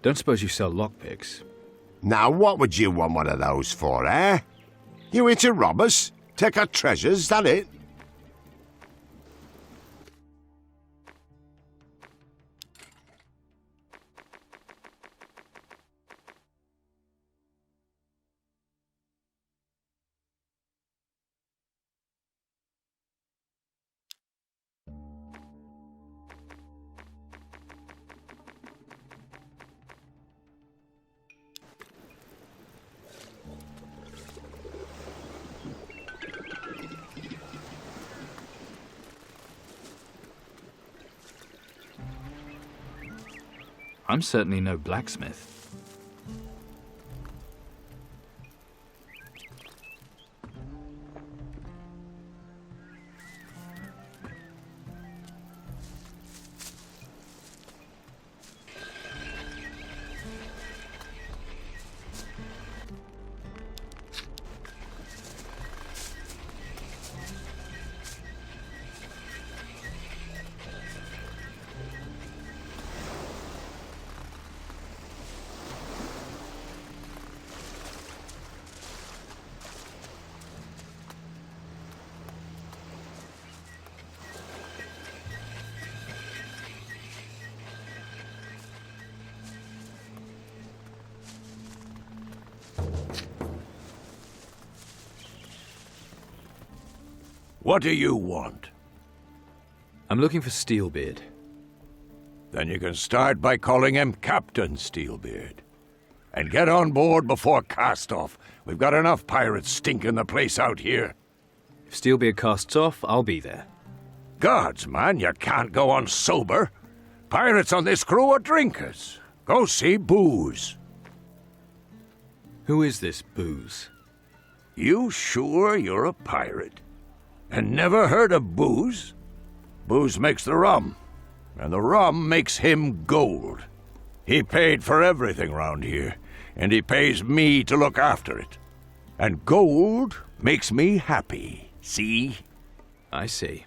Don't suppose you sell lockpicks? Now what would you want one of those for, eh? You here to rob us? Take our treasures, that it? I'm certainly no blacksmith. What do you want? I'm looking for Steelbeard. Then you can start by calling him Captain Steelbeard. And get on board before cast-off. We've got enough pirates stinking the place out here. If Steelbeard casts off, I'll be there. Gods, man, you can't go on sober. Pirates on this crew are drinkers. Go see Booze. Who is this Booze? You sure you're a pirate? And never heard of Booze? Booze makes the rum, and the rum makes him gold. He paid for everything round here, and he pays me to look after it. And gold makes me happy, see? I see.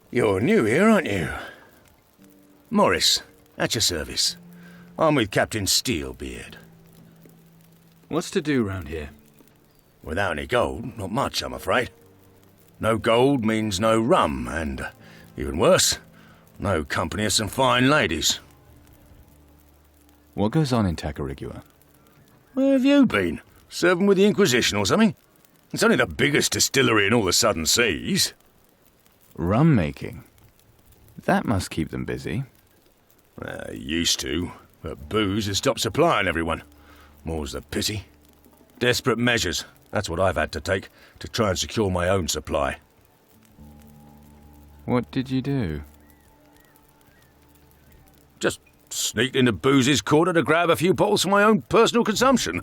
You're new here, aren't you? Morris, at your service. I'm with Captain Steelbeard. What's to do round here? Without any gold, not much, I'm afraid. No gold means no rum, and, even worse, no company of some fine ladies. What goes on in Tacarigua? Where have you been? Serving with the Inquisition or something? It's only the biggest distillery in all the southern seas. Rum making? That must keep them busy. Used to, but booze has stopped supplying everyone. More's the pity. Desperate measures, that's what I've had to take, to try and secure my own supply. What did you do? Just sneaked into Booze's quarter to grab a few bottles for my own personal consumption.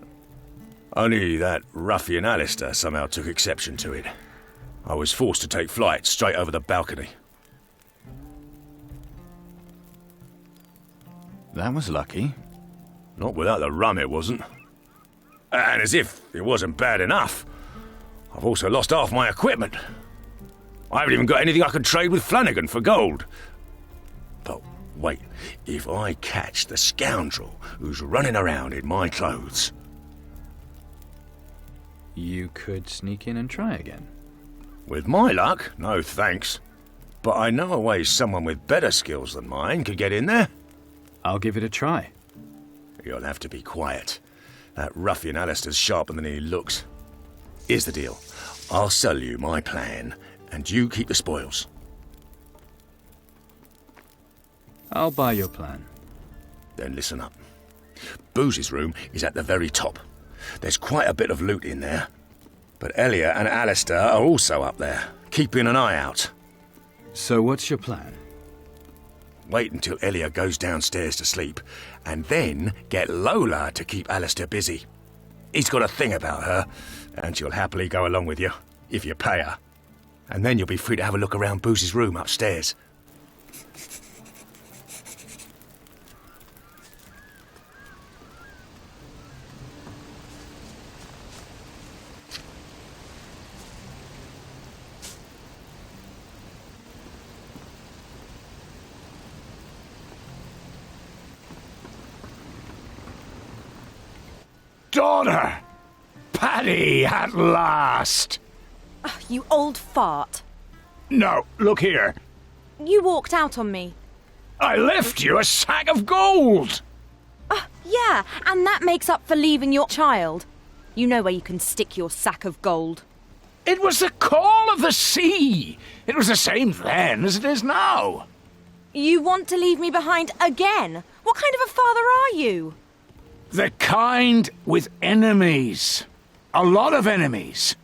Only that ruffian Alistair somehow took exception to it. I was forced to take flight straight over the balcony. That was lucky. Not without the rum, it wasn't. And as if it wasn't bad enough, I've also lost half my equipment. I haven't even got anything I can trade with Flanagan for gold. But wait, if I catch the scoundrel who's running around in my clothes... You could sneak in and try again. With my luck, no thanks. But I know a way someone with better skills than mine could get in there. I'll give it a try. You'll have to be quiet. That ruffian Alistair's sharper than he looks. Here's the deal. I'll sell you my plan, and you keep the spoils. I'll buy your plan. Then listen up. Booze's room is at the very top. There's quite a bit of loot in there. But Elia and Alistair are also up there, keeping an eye out. So what's your plan? Wait until Elia goes downstairs to sleep, and then get Lola to keep Alistair busy. He's got a thing about her, and she'll happily go along with you, if you pay her. And then you'll be free to have a look around Booze's room upstairs. Daughter! Paddy, at last! Oh, you old fart. No, look here. You walked out on me. I left you a sack of gold! Yeah, and that makes up for leaving your child. You know where you can stick your sack of gold. It was the call of the sea. It was the same then as it is now. You want to leave me behind again? What kind of a father are you? The kind with enemies. A lot of enemies.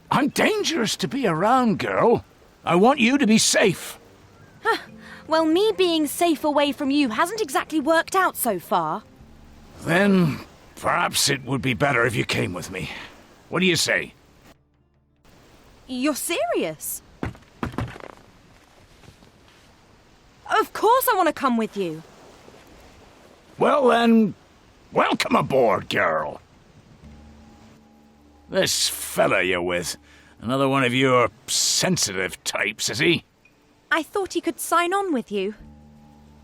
I'm dangerous to be around, girl. I want you to be safe. Well, me being safe away from you hasn't exactly worked out so far. Then perhaps it would be better if you came with me. What do you say? You're serious? Of course I want to come with you. Well then, welcome aboard, girl. This fella you're with, another one of your sensitive types, is he? I thought he could sign on with you.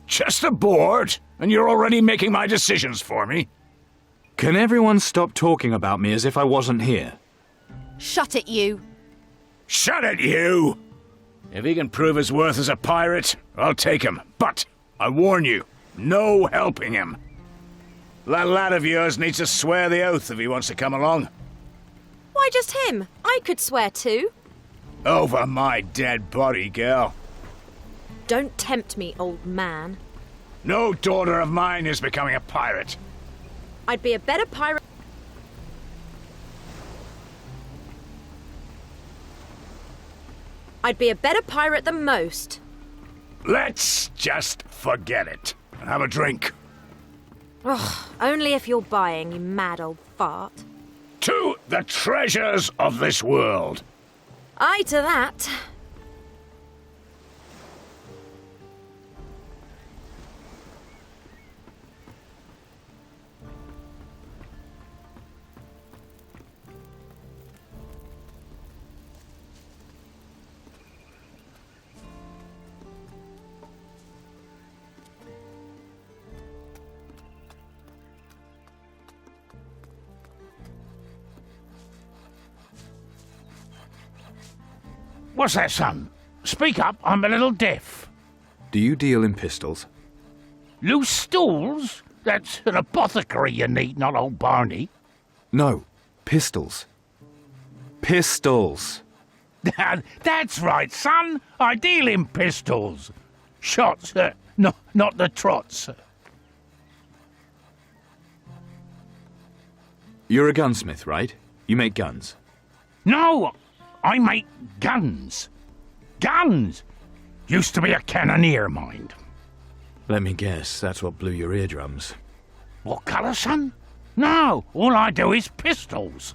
Just aboard, and you're already making my decisions for me. Can everyone stop talking about me as if I wasn't here? Shut it, you. Shut it, you! If he can prove his worth as a pirate, I'll take him. But, I warn you, no helping him. That lad of yours needs to swear the oath if he wants to come along. Why Why just him? I could swear too. Over my dead body, girl. Don't tempt me, old man. No daughter of mine is becoming a pirate. I'd be a better pirate. I'd be a better pirate than most. Let's just forget it and have a drink. Ugh, only if you're buying, you mad old fart. To the treasures of this world. Aye to that. What's that, son? Speak up, I'm a little deaf. Do you deal in pistols? Loose stools? That's an apothecary you need, not old Barney. No, pistols. Pistols. That's right, son. I deal in pistols. Shots, not the trots. You're a gunsmith, right? You make guns. No, I make guns. Guns! Used to be a cannoneer, mind. Let me guess, that's what blew your eardrums. What colour, son? No, all I do is pistols.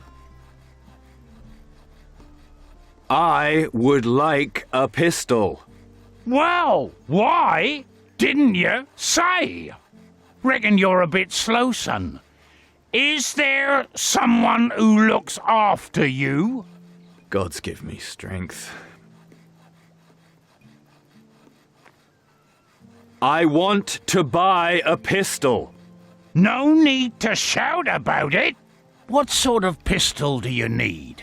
I would like a pistol. Well, why didn't you say? Reckon you're a bit slow, son. Is there someone who looks after you? Gods give me strength. I want to buy a pistol. No need to shout about it. What sort of pistol do you need?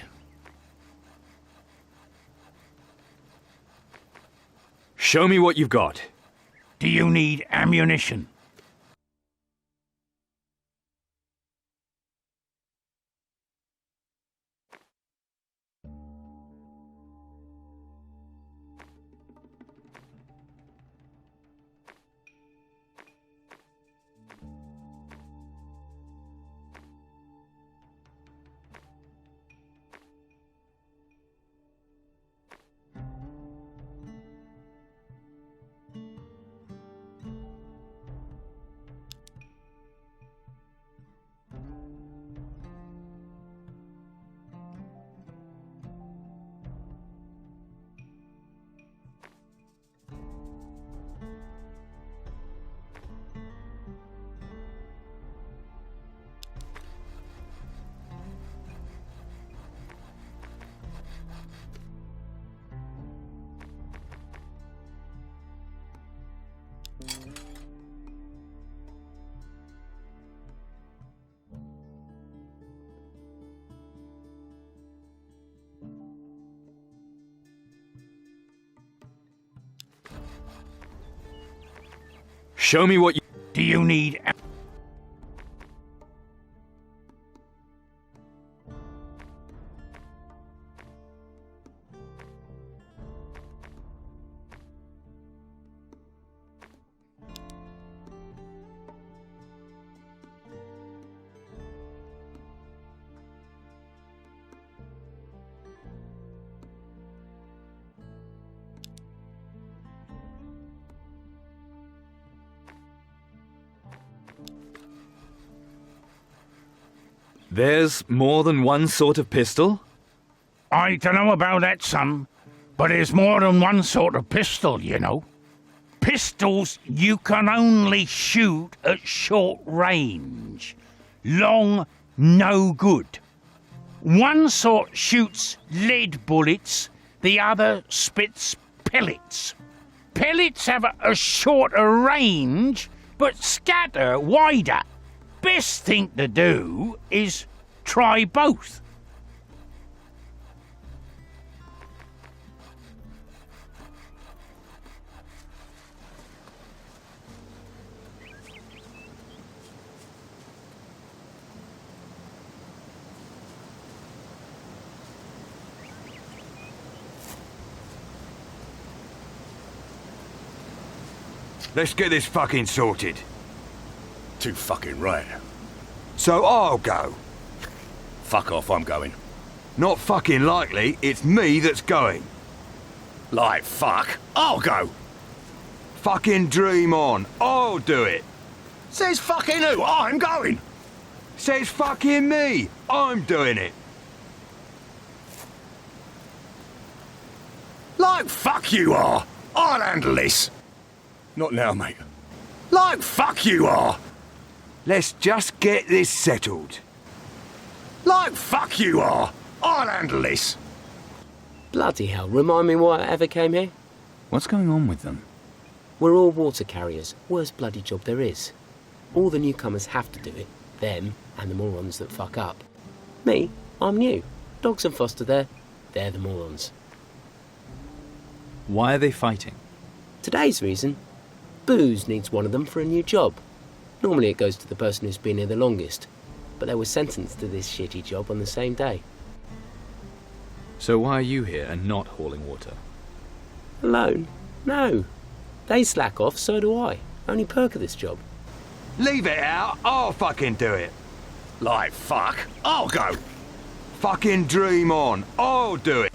Show me what you've got. Do you need ammunition? Show me what you... Do you need... There's more than one sort of pistol? I don't know about that, son, but there's more than one sort of pistol, you know. Pistols you can only shoot at short range. Long, no good. One sort shoots lead bullets, the other spits pellets. Pellets have a shorter range, but scatter wider. Best thing to do is try both. Let's get this fucking sorted. Too fucking right. So I'll go. Fuck off, I'm going. Not fucking likely, it's me that's going. Like fuck, I'll go. Fucking dream on, I'll do it. Says fucking who? I'm going. Says fucking me, I'm doing it. Like fuck you are. I'll handle this. Not now, mate. Like fuck you are. Let's just get this settled. Like fuck you are. I'll handle this. Bloody hell, remind me why I ever came here? What's going on with them? We're all water carriers. Worst bloody job there is. All the newcomers have to do it. Them and the morons that fuck up. Me, I'm new. Dogs and Foster there. They're the morons. Why are they fighting? Today's reason? Booze needs one of them for a new job. Normally it goes to the person who's been here the longest. But they were sentenced to this shitty job on the same day. So why are you here and not hauling water? Alone? No. They slack off, so do I. Only perk of this job. Leave it out, I'll fucking do it. Like fuck, I'll go. Fucking dream on, I'll do it.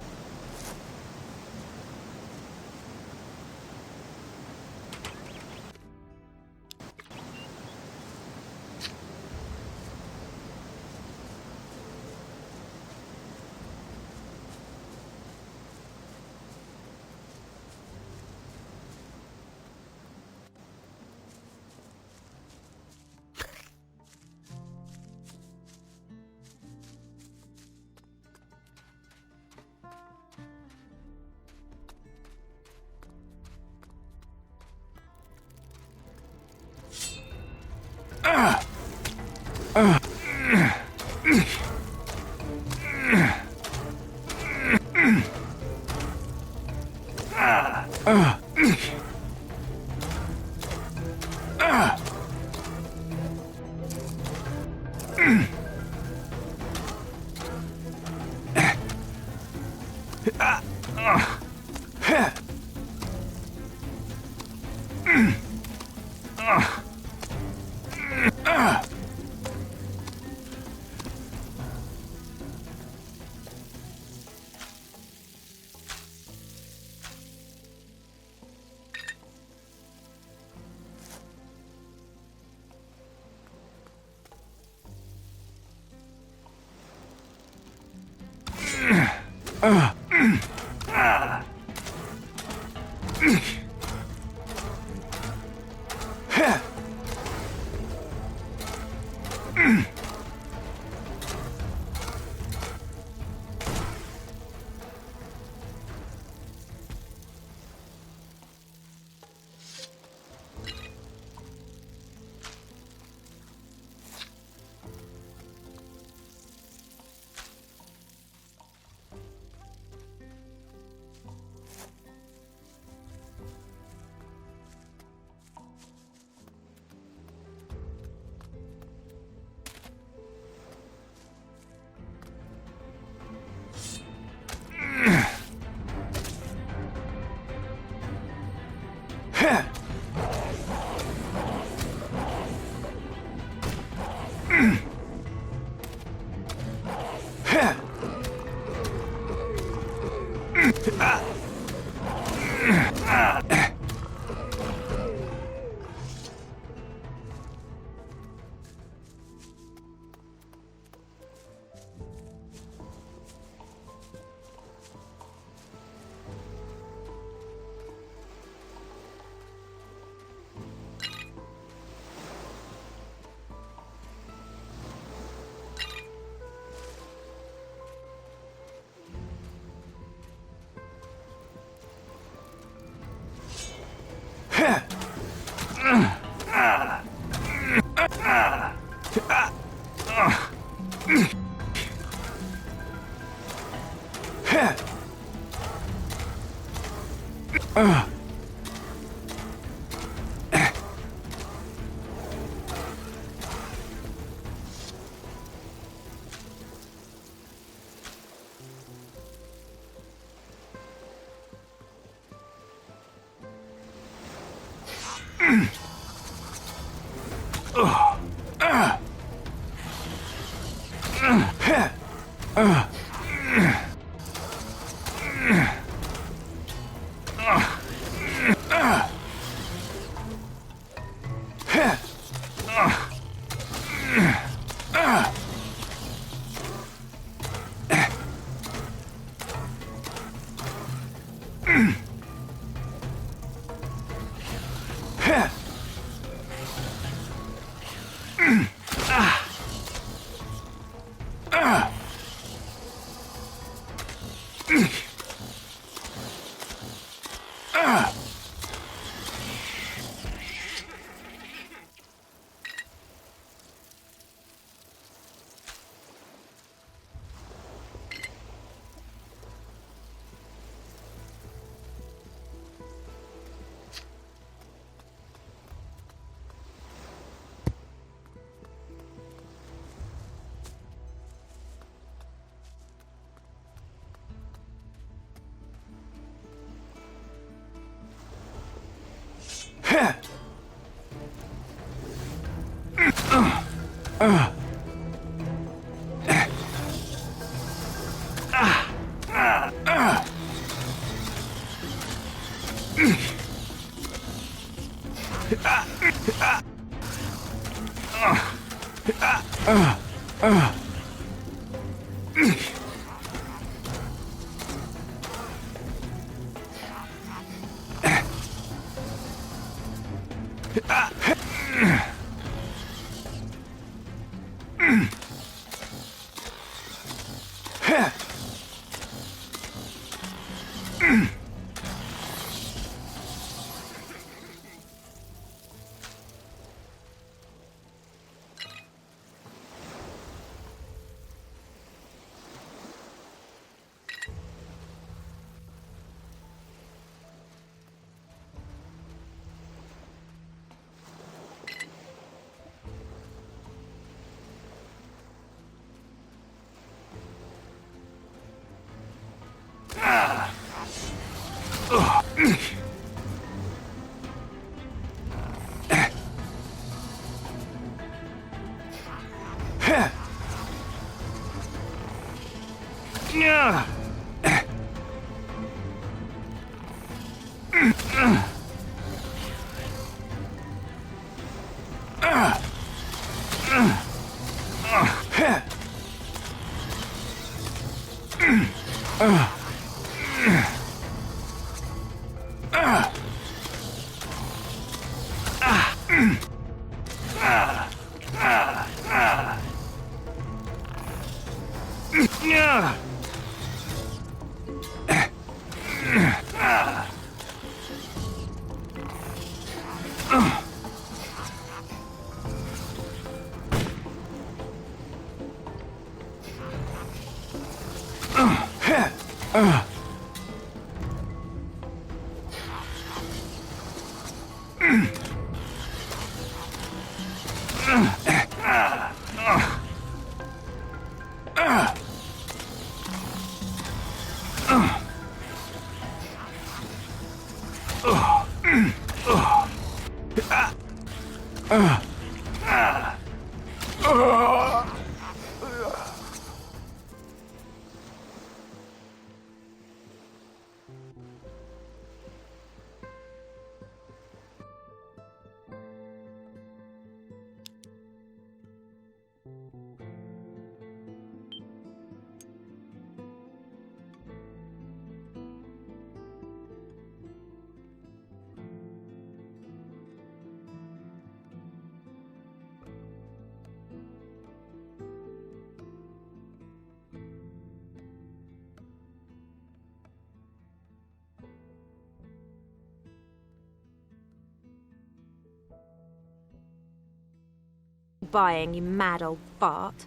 Buying, you mad old fart.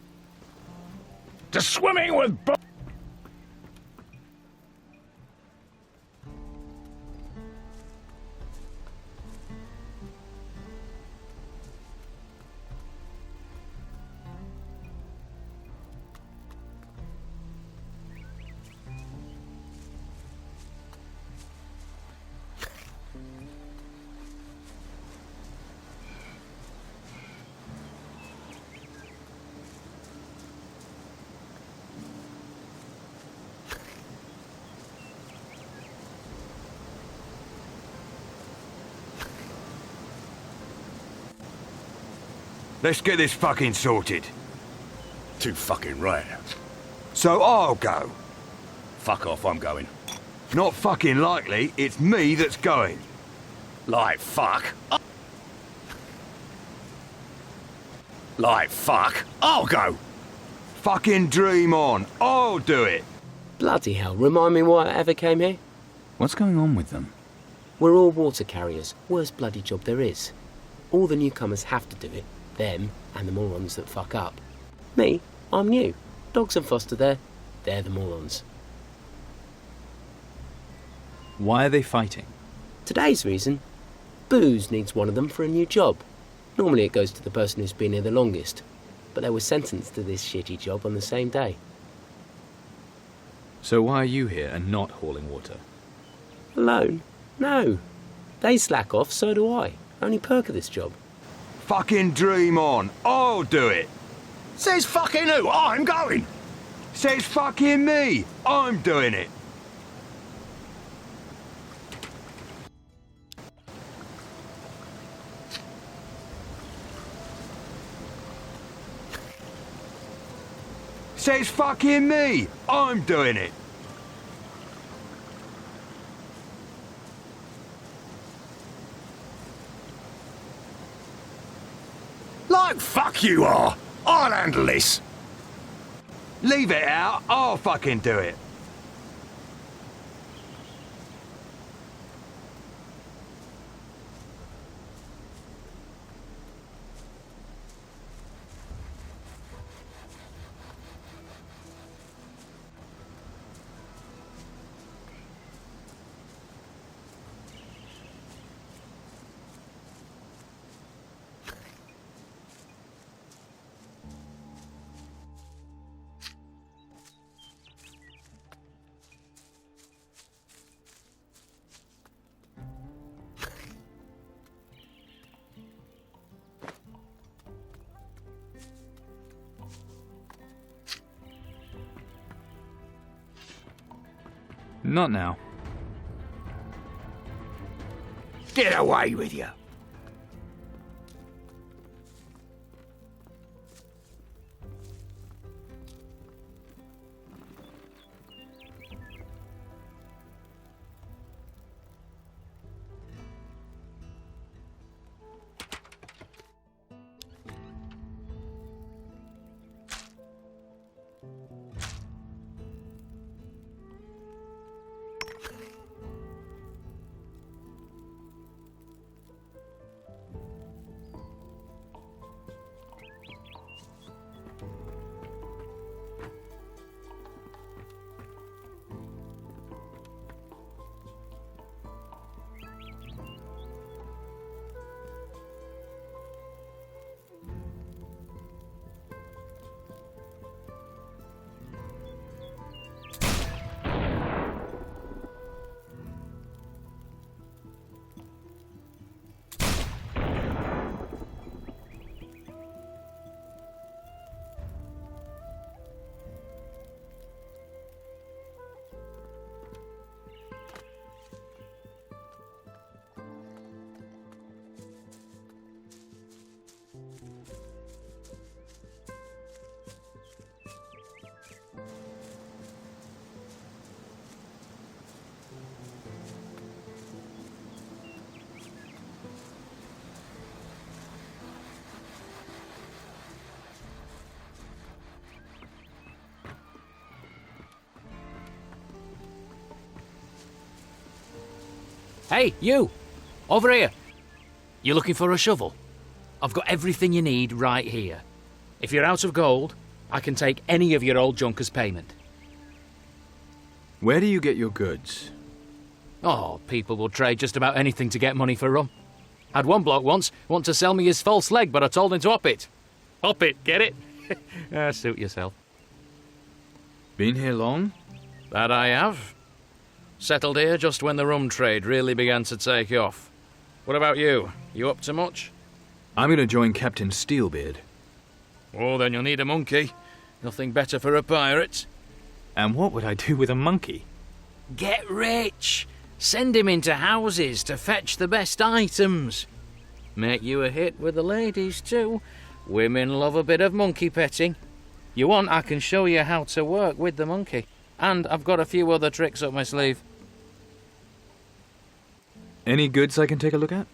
To swimming with Let's get this fucking sorted. Too fucking right. So I'll go. Fuck off, I'm going. Not fucking likely, it's me that's going. Like fuck. Like fuck. I'll go. Fucking dream on. I'll do it. Bloody hell, remind me why I ever came here? What's going on with them? We're all water carriers. Worst bloody job there is. All the newcomers have to do it. Them and the morons that fuck up. Me, I'm new. Dogs and Foster there. They're the morons. Why are they fighting? Today's reason? Booze needs one of them for a new job. Normally it goes to the person who's been here the longest. But they were sentenced to this shitty job on the same day. So why are you here and not hauling water? Alone? No. They slack off, so do I. Only perk of this job. Fucking dream on. I'll do it. Says fucking who? I'm going. Says fucking me. I'm doing it. Says fucking me. I'm doing it. Like fuck you are. I'll handle this. Leave it out. I'll fucking do it. Not now. Get away with you. Hey, you! Over here! You looking for a shovel? I've got everything you need right here. If you're out of gold, I can take any of your old junk as payment. Where do you get your goods? Oh, people will trade just about anything to get money for rum. Had one bloke once want to sell me his false leg, but I told him to hop it. Hop it, get it? Suit yourself. Been here long? That I have. Settled here just when the rum trade really began to take off. What about you? You up to much? I'm going to join Captain Steelbeard. Oh, then you'll need a monkey. Nothing better for a pirate. And what would I do with a monkey? Get rich! Send him into houses to fetch the best items. Make you a hit with the ladies, too. Women love a bit of monkey petting. You want, I can show you how to work with the monkey. And I've got a few other tricks up my sleeve. Any goods I can take a look at?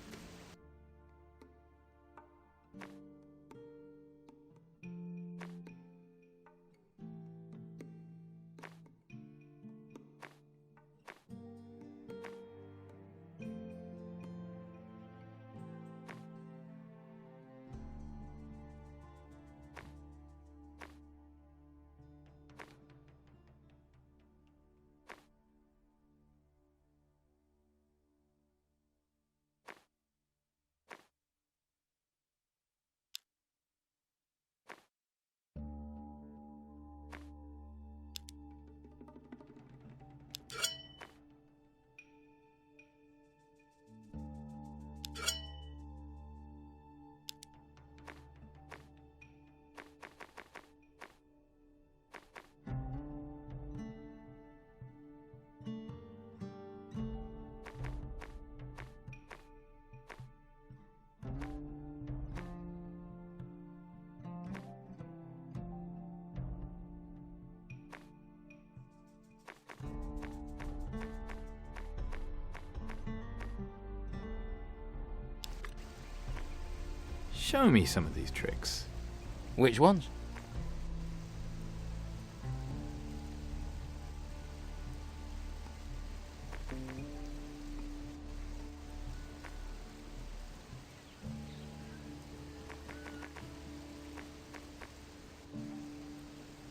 Show me some of these tricks. Which ones?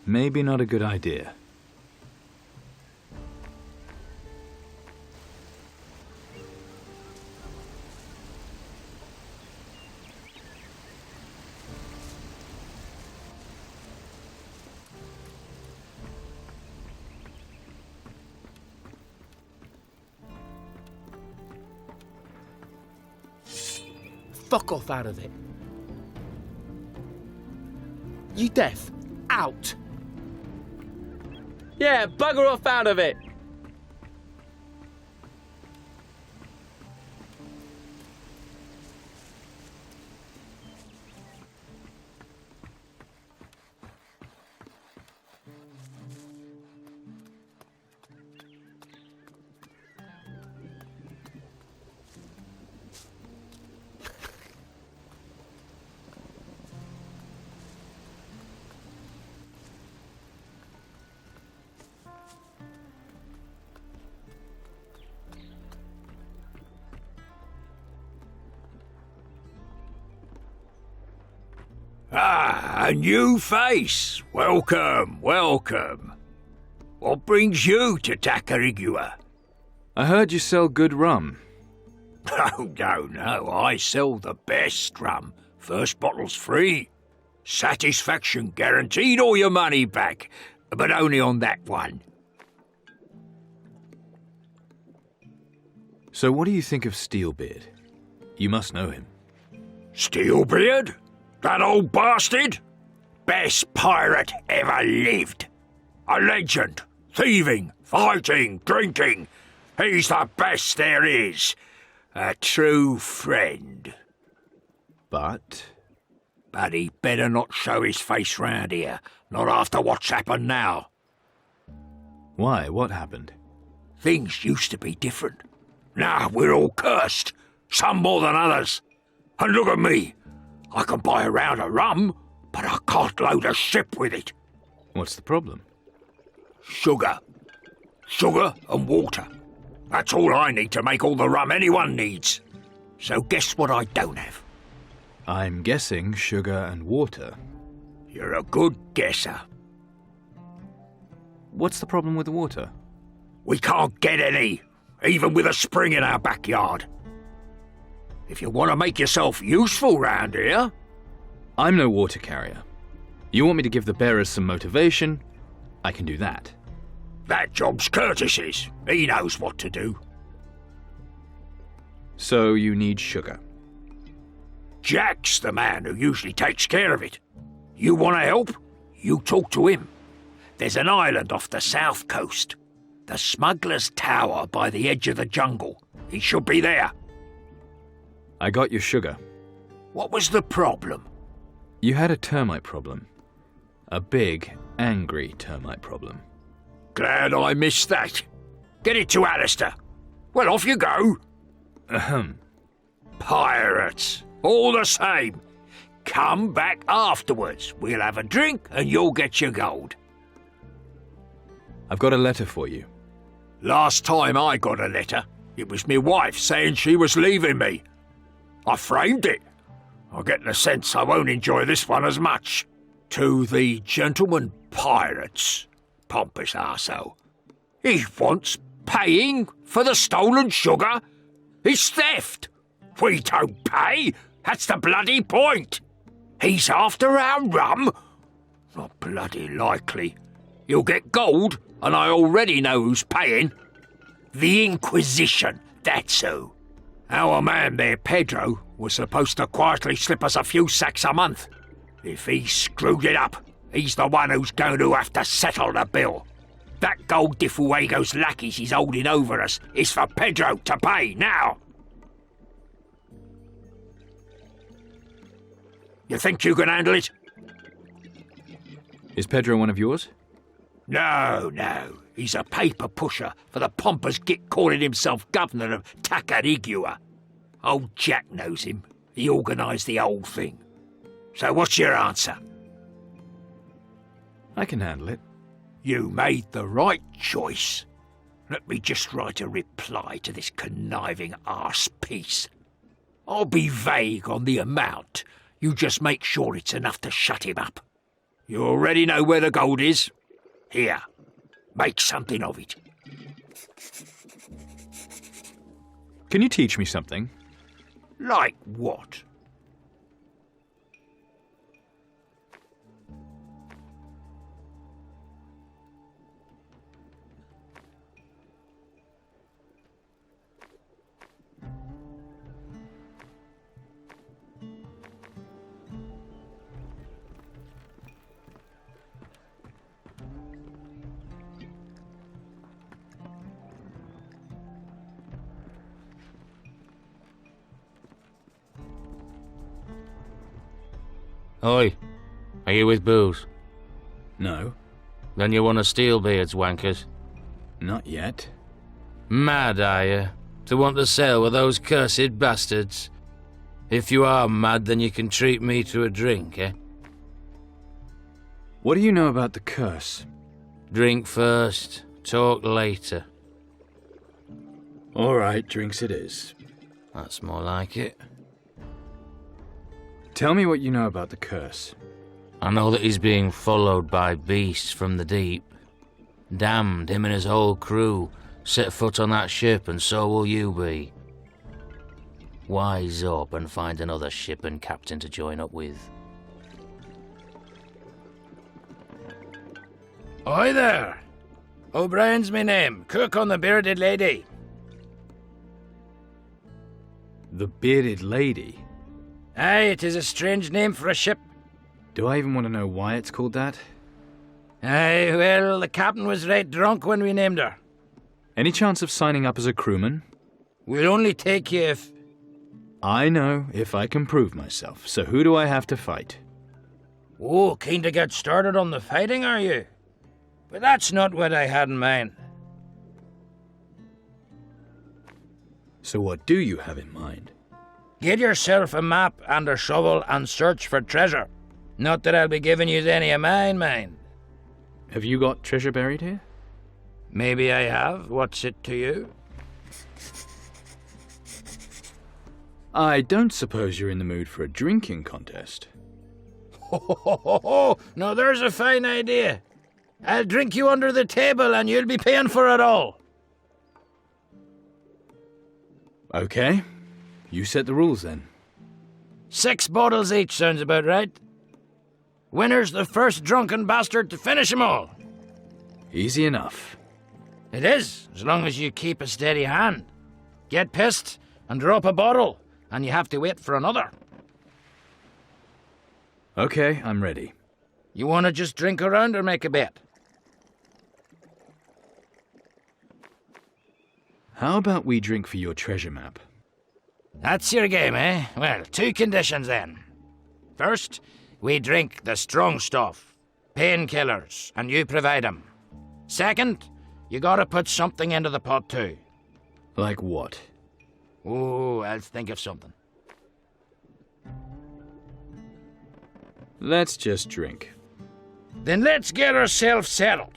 Maybe not a good idea. Fuck off out of it. You deaf? Out. Yeah, bugger off out of it. Ah, a new face. Welcome, welcome. What brings you to Tacarigua? I heard you sell good rum. Oh, no, I sell the best rum. First bottle's free. Satisfaction guaranteed or your money back, but only on that one. So what do you think of Steelbeard? You must know him. Steelbeard? That old bastard? Best pirate ever lived. A legend. Thieving, fighting, drinking. He's the best there is. A true friend. But he better not show his face round here. Not after what's happened now. Why? What happened? Things used to be different. Now we're all cursed. Some more than others. And look at me. I can buy a round of rum, but I can't load a ship with it. What's the problem? Sugar. Sugar and water. That's all I need to make all the rum anyone needs. So guess what I don't have? I'm guessing sugar and water. You're a good guesser. What's the problem with the water? We can't get any, even with a spring in our backyard. If you want to make yourself useful round here... I'm no water carrier. You want me to give the bearers some motivation? I can do that. That job's Curtis's. He knows what to do. So you need sugar? Jack's the man who usually takes care of it. You want to help? You talk to him. There's an island off the south coast. The Smuggler's Tower by the edge of the jungle. He should be there. I got your sugar. What was the problem? You had a termite problem. A big, angry termite problem. Glad I missed that. Get it to Alistair. Well, off you go. Ahem. Pirates. All the same. Come back afterwards. We'll have a drink and you'll get your gold. I've got a letter for you. Last time I got a letter, it was me wife saying she was leaving me. I framed it. I get the sense I won't enjoy this one as much. To the gentleman pirates, pompous arsehole. He wants paying for the stolen sugar. It's theft. We don't pay. That's the bloody point. He's after our rum. Not bloody likely. He'll get gold, and I already know who's paying. The Inquisition, that's who. Our man there, Pedro, was supposed to quietly slip us a few sacks a month. If he screwed it up, he's the one who's going to have to settle the bill. That gold de Fuego's lackeys he's holding over us is for Pedro to pay now. You think you can handle it? Is Pedro one of yours? No. He's a paper pusher for the pompous git calling himself governor of Tacarigua. Old Jack knows him. He organised the whole thing. So what's your answer? I can handle it. You made the right choice. Let me just write a reply to this conniving arse-piece. I'll be vague on the amount. You just make sure it's enough to shut him up. You already know where the gold is. Here, make something of it. Can you teach me something? Like what? Oi, are you with booze? No. Then you want to steal beards, wankers? Not yet. Mad, are you? To want to sell with those cursed bastards? If you are mad, then you can treat me to a drink, eh? What do you know about the curse? Drink first, talk later. All right, drinks it is. That's more like it. Tell me what you know about the curse. I know that he's being followed by beasts from the deep. Damned, him and his whole crew. Set foot on that ship and so will you be. Wise up and find another ship and captain to join up with. Hi there. O'Brien's me name. Cook on the Bearded Lady. The Bearded Lady? Aye, it is a strange name for a ship. Do I even want to know why it's called that? Aye, well, the captain was right drunk when we named her. Any chance of signing up as a crewman? We'll only take you if... I know, if I can prove myself. So who do I have to fight? Oh, keen to get started on the fighting, are you? But that's not what I had in mind. So what do you have in mind? Get yourself a map and a shovel and search for treasure. Not that I'll be giving you any of mine, mind. Have you got treasure buried here? Maybe I have. What's it to you? I don't suppose you're in the mood for a drinking contest. Ho, now there's a fine idea. I'll drink you under the table and you'll be paying for it all. Okay. You set the rules then. 6 bottles each sounds about right. Winner's the first drunken bastard to finish 'em all. Easy enough. It is, as long as you keep a steady hand. Get pissed and drop a bottle, and you have to wait for another. Okay, I'm ready. You want to just drink around or make a bet? How about we drink for your treasure map? That's your game, eh? Well, 2 conditions then. First, we drink the strong stuff, painkillers, and you provide 'em. Second, you gotta put something into the pot too. Like what? Oh, I'll think of something. Let's just drink. Then let's get ourselves settled.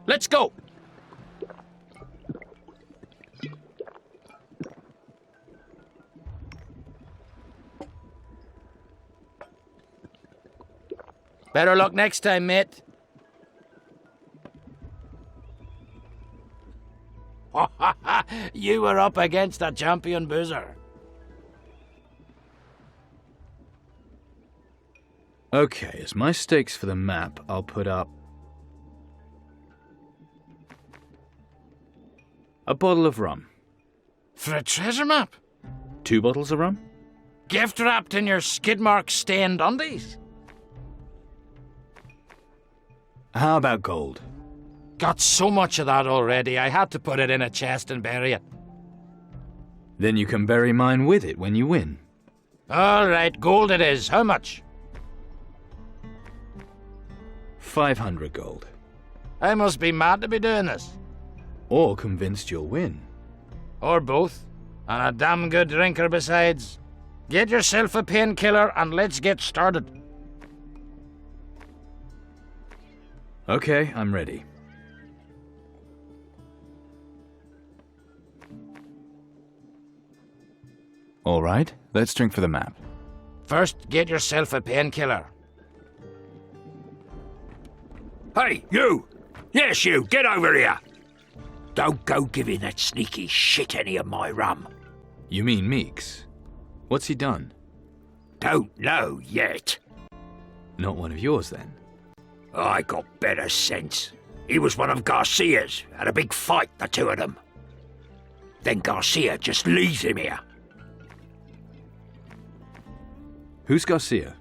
Let's go. Better luck next time, mate. You were up against a champion boozer. Okay, as my stakes for the map, I'll put up a bottle of rum. For a treasure map? 2 bottles of rum? Gift wrapped in your skid mark stained undies? How about gold? Got so much of that already, I had to put it in a chest and bury it. Then you can bury mine with it when you win. All right, gold it is. How much? 500 gold. I must be mad to be doing this. Or convinced you'll win. Or both. And a damn good drinker besides. Get yourself a painkiller and let's get started. Okay, I'm ready. All right, let's drink for the map. First, get yourself a painkiller. Hey, you! Yes, you! Get over here! Don't go giving that sneaky shit any of my rum. You mean Meeks? What's he done? Don't know yet. Not one of yours, then? I got better sense. He was one of Garcia's. Had a big fight, the two of them. Then Garcia just leaves him here. Who's Garcia?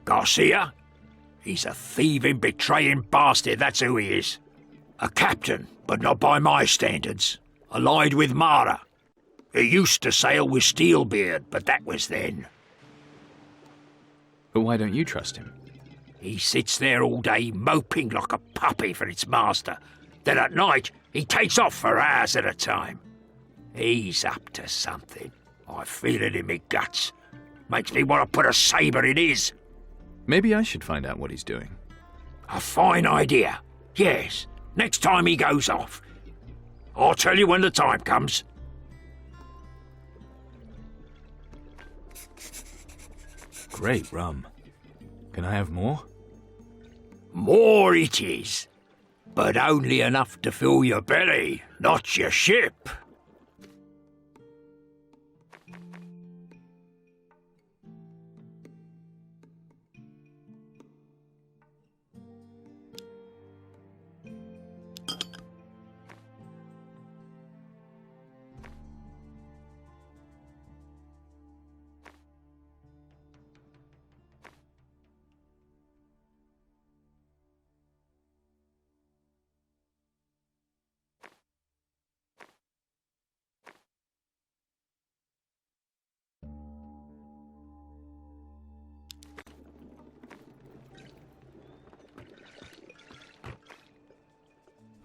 Garcia? He's a thieving, betraying bastard, that's who he is. A captain, but not by my standards. Allied with Mara. He used to sail with Steelbeard, but that was then. But why don't you trust him? He sits there all day moping like a puppy for its master. Then at night, he takes off for hours at a time. He's up to something. I feel it in me guts. Makes me want to put a sabre in his. Maybe I should find out what he's doing. A fine idea. Yes, next time he goes off. I'll tell you when the time comes. Great rum. Can I have more? More it is. But only enough to fill your belly, not your ship.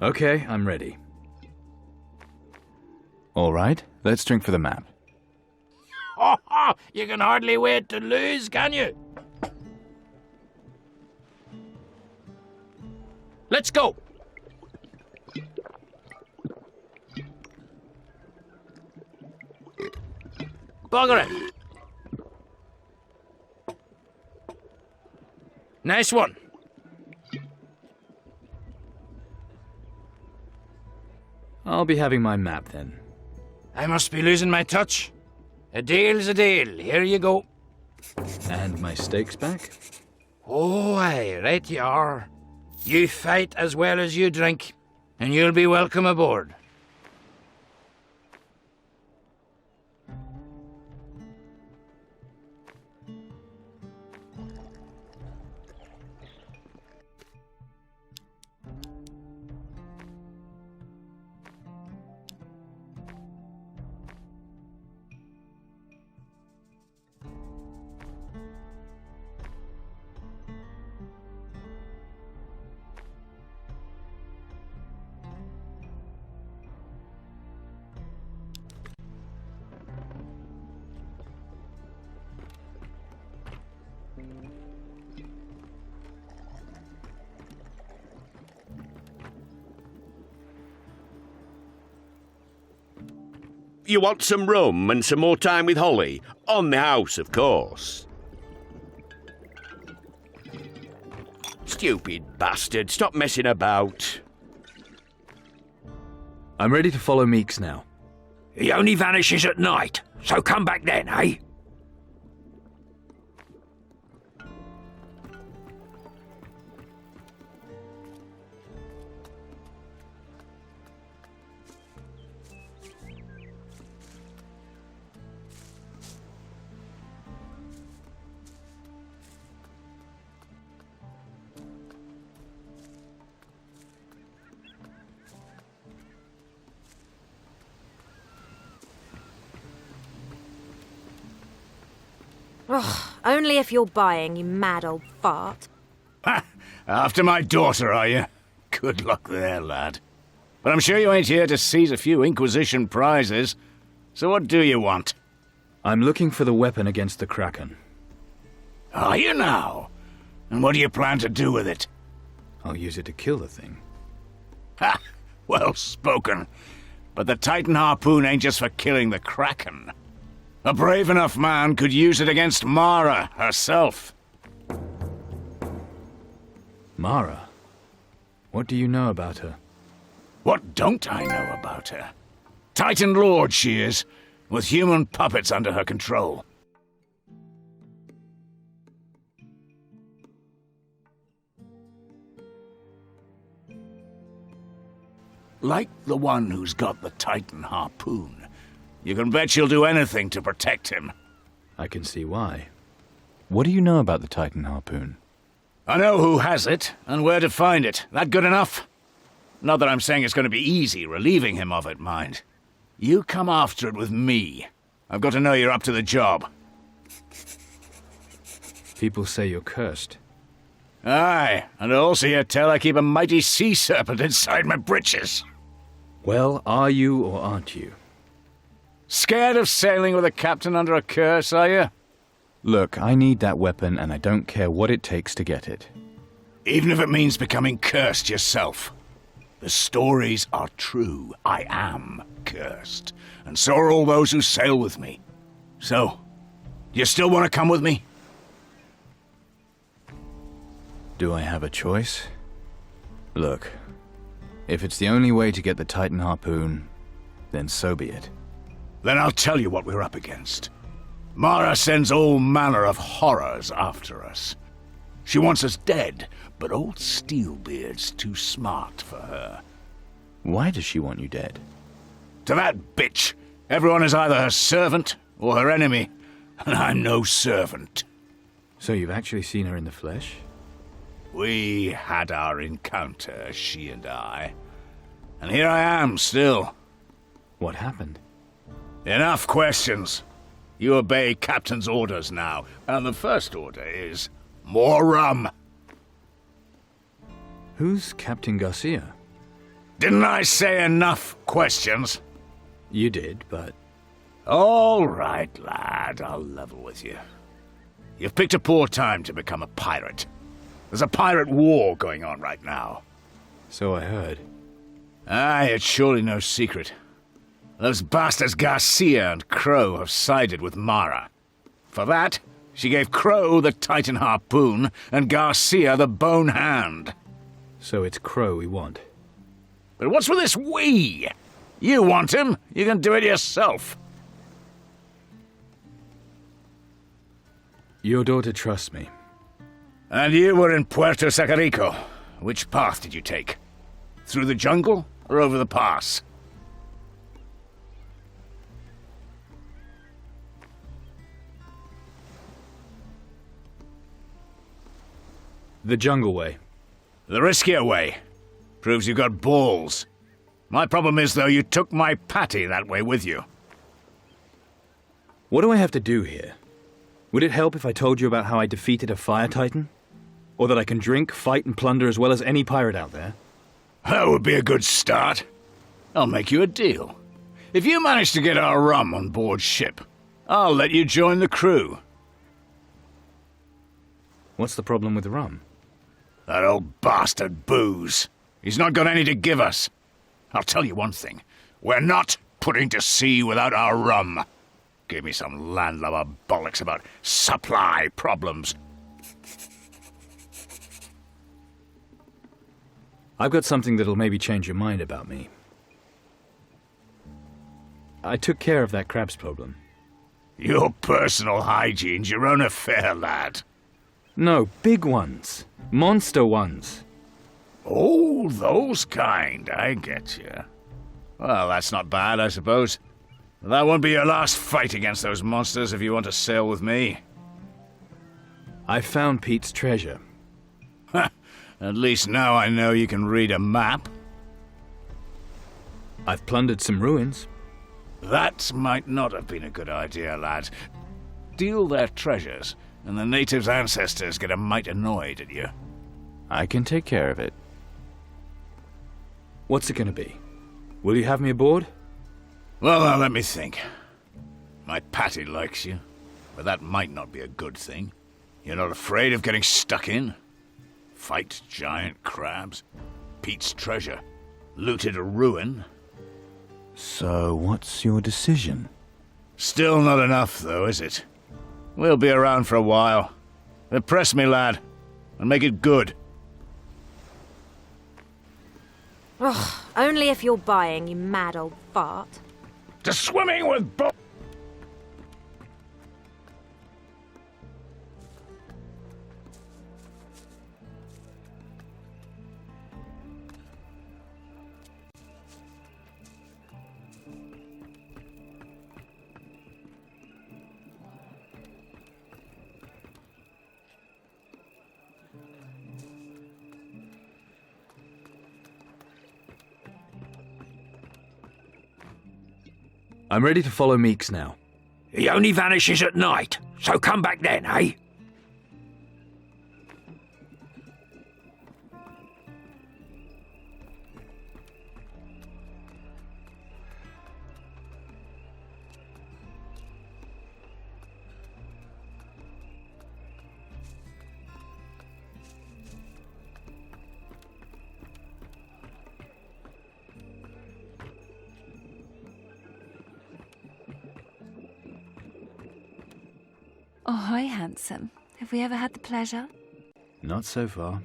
Okay, I'm ready. All right, let's drink for the map. You can hardly wait to lose, can you? Let's go. Bugger it. Nice one. I'll be having my map then. I must be losing my touch. A deal's a deal. Here you go. And my stakes back? Oh, aye, right you are. You fight as well as you drink, and you'll be welcome aboard. You want some rum and some more time with Holly? On the house, of course. Stupid bastard, stop messing about. I'm ready to follow Meeks now. He only vanishes at night, so come back then, eh? Ugh, only if you're buying, you mad old fart. Ha! After my daughter, are you? Good luck there, lad. But I'm sure you ain't here to seize a few Inquisition prizes. So what do you want? I'm looking for the weapon against the Kraken. Are you now? And what do you plan to do with it? I'll use it to kill the thing. Ha! Well spoken. But the Titan harpoon ain't just for killing the Kraken. A brave enough man could use it against Mara herself. Mara? What do you know about her? What don't I know about her? Titan Lord she is, with human puppets under her control. Like the one who's got the Titan harpoon. You can bet she'll do anything to protect him. I can see why. What do you know about the Titan harpoon? I know who has it, and where to find it. That good enough? Not that I'm saying it's going to be easy relieving him of it, mind. You come after it with me. I've got to know you're up to the job. People say you're cursed. Aye, and I also hear tell I keep a mighty sea serpent inside my breeches. Well, are you or aren't you? Scared of sailing with a captain under a curse, are you? Look, I need that weapon, and I don't care what it takes to get it. Even if it means becoming cursed yourself. The stories are true. I am cursed. And so are all those who sail with me. So, you still want to come with me? Do I have a choice? Look, if it's the only way to get the Titan harpoon, then so be it. Then I'll tell you what we're up against. Mara sends all manner of horrors after us. She wants us dead, but old Steelbeard's too smart for her. Why does she want you dead? To that bitch, everyone is either her servant or her enemy, and I'm no servant. So you've actually seen her in the flesh? We had our encounter, she and I. And here I am, still. What happened? Enough questions. You obey Captain's orders now, and the first order is more rum. Who's Captain Garcia? Didn't I say enough questions? You did, but... All right, lad, I'll level with you. You've picked a poor time to become a pirate. There's a pirate war going on right now. So I heard. Aye, it's surely no secret. Those bastards Garcia and Crow have sided with Mara. For that, she gave Crow the Titan harpoon and Garcia the bone hand. So it's Crow we want. But what's with this we? You want him, you can do it yourself. Your daughter trusts me. And you were in Puerto Sacarico. Which path did you take? Through the jungle or over the pass? The jungle way. The riskier way. Proves you've got balls. My problem is, though, you took my patty that way with you. What do I have to do here? Would it help if I told you about how I defeated a fire titan? Or that I can drink, fight, and plunder as well as any pirate out there? That would be a good start. I'll make you a deal. If you manage to get our rum on board ship, I'll let you join the crew. What's the problem with the rum? That old bastard booze. He's not got any to give us. I'll tell you one thing. We're not putting to sea without our rum. Give me some landlubber bollocks about supply problems. I've got something that'll maybe change your mind about me. I took care of that crab's problem. Your personal hygiene's your own affair, lad. No, big ones. Monster ones. Oh, those kind, I get you. Well, that's not bad, I suppose. That won't be your last fight against those monsters if you want to sail with me. I found Pete's treasure. At least now I know you can read a map. I've plundered some ruins. That might not have been a good idea, lad. Steal their treasures, and the natives' ancestors get a mite annoyed at you. I can take care of it. What's it gonna be? Will you have me aboard? Well, now let me think. My Patty likes you, but that might not be a good thing. You're not afraid of getting stuck in? Fight giant crabs, Pete's treasure, looted a ruin. So, what's your decision? Still not enough, though, is it? We'll be around for a while. Impress me, lad, and make it good. Ugh, only if you're buying, you mad old fart. To swimming with I'm ready to follow Meeks now. He only vanishes at night, so come back then, eh? Oh, hi, handsome. Have we ever had the pleasure? Not so far.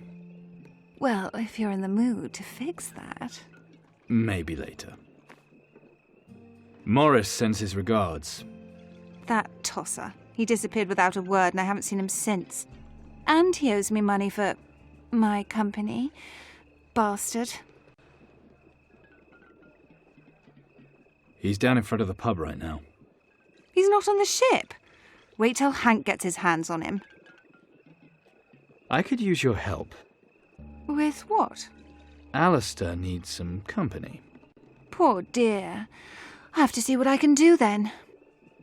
Well, if you're in the mood to fix that. Maybe later. Morris sends his regards. That tosser. He disappeared without a word and I haven't seen him since. And he owes me money for my company. Bastard. He's down in front of the pub right now. He's not on the ship. Wait till Hank gets his hands on him. I could use your help. With what? Alistair needs some company. Poor dear. I have to see what I can do then.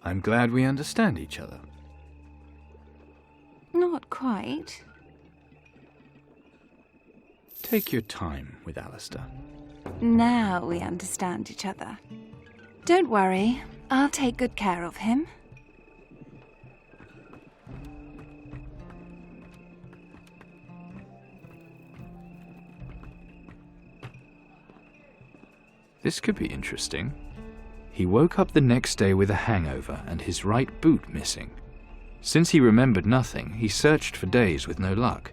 I'm glad we understand each other. Not quite. Take your time with Alistair. Now we understand each other. Don't worry. I'll take good care of him. This could be interesting. He woke up the next day with a hangover and his right boot missing. Since he remembered nothing, he searched for days with no luck.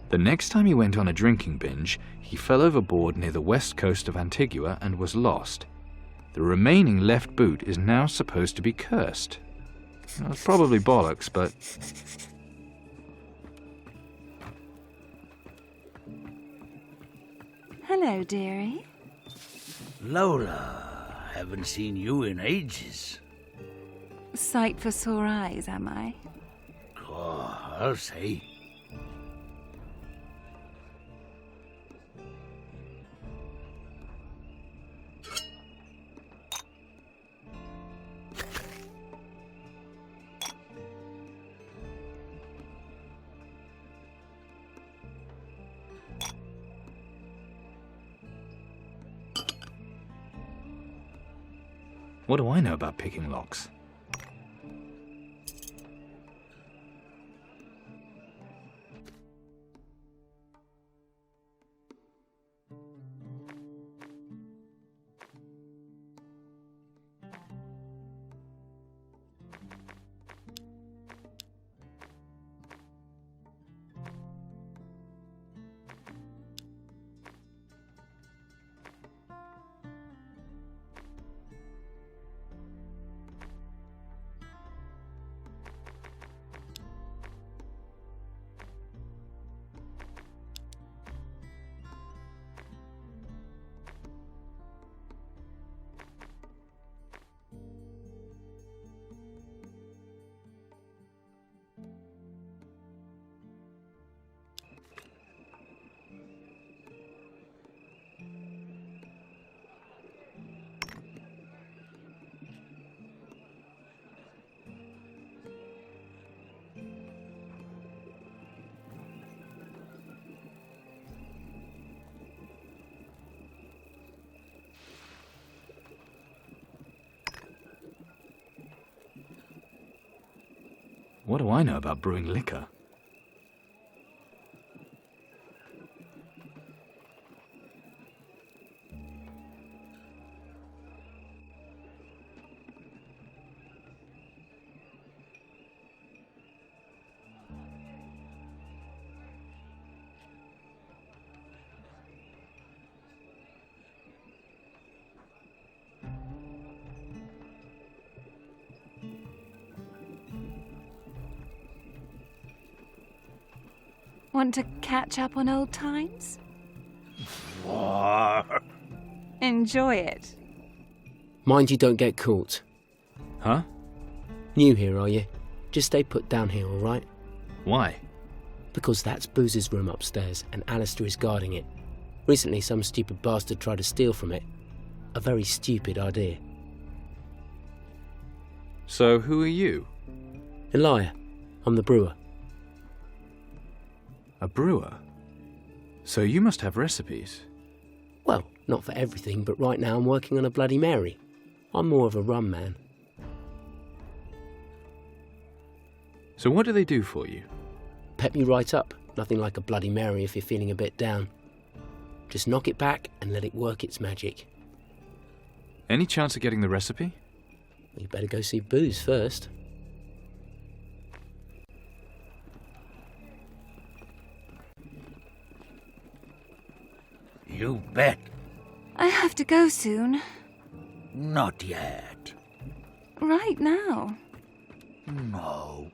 The next time he went on a drinking binge, he fell overboard near the west coast of Antigua and was lost. The remaining left boot is now supposed to be cursed. That's probably bollocks, but... Hello, dearie. Lola, haven't seen you in ages. Sight for sore eyes, am I? Oh, I'll say. What do I know about picking locks? do I know about brewing liquor? Want to catch up on old times? Enjoy it. Mind you don't get caught. Huh? New here, are you? Just stay put down here, all right? Why? Because that's Booz's room upstairs, and Alistair is guarding it. Recently, some stupid bastard tried to steal from it. A very stupid idea. So, who are you? Elia. I'm the brewer. A brewer? So you must have recipes. Well, not for everything, but right now I'm working on a Bloody Mary. I'm more of a rum man. So what do they do for you? Pep you right up. Nothing like a Bloody Mary if you're feeling a bit down. Just knock it back and let it work its magic. Any chance of getting the recipe? You better go see Booz first. You bet. I have to go soon. Not yet. Right now. No.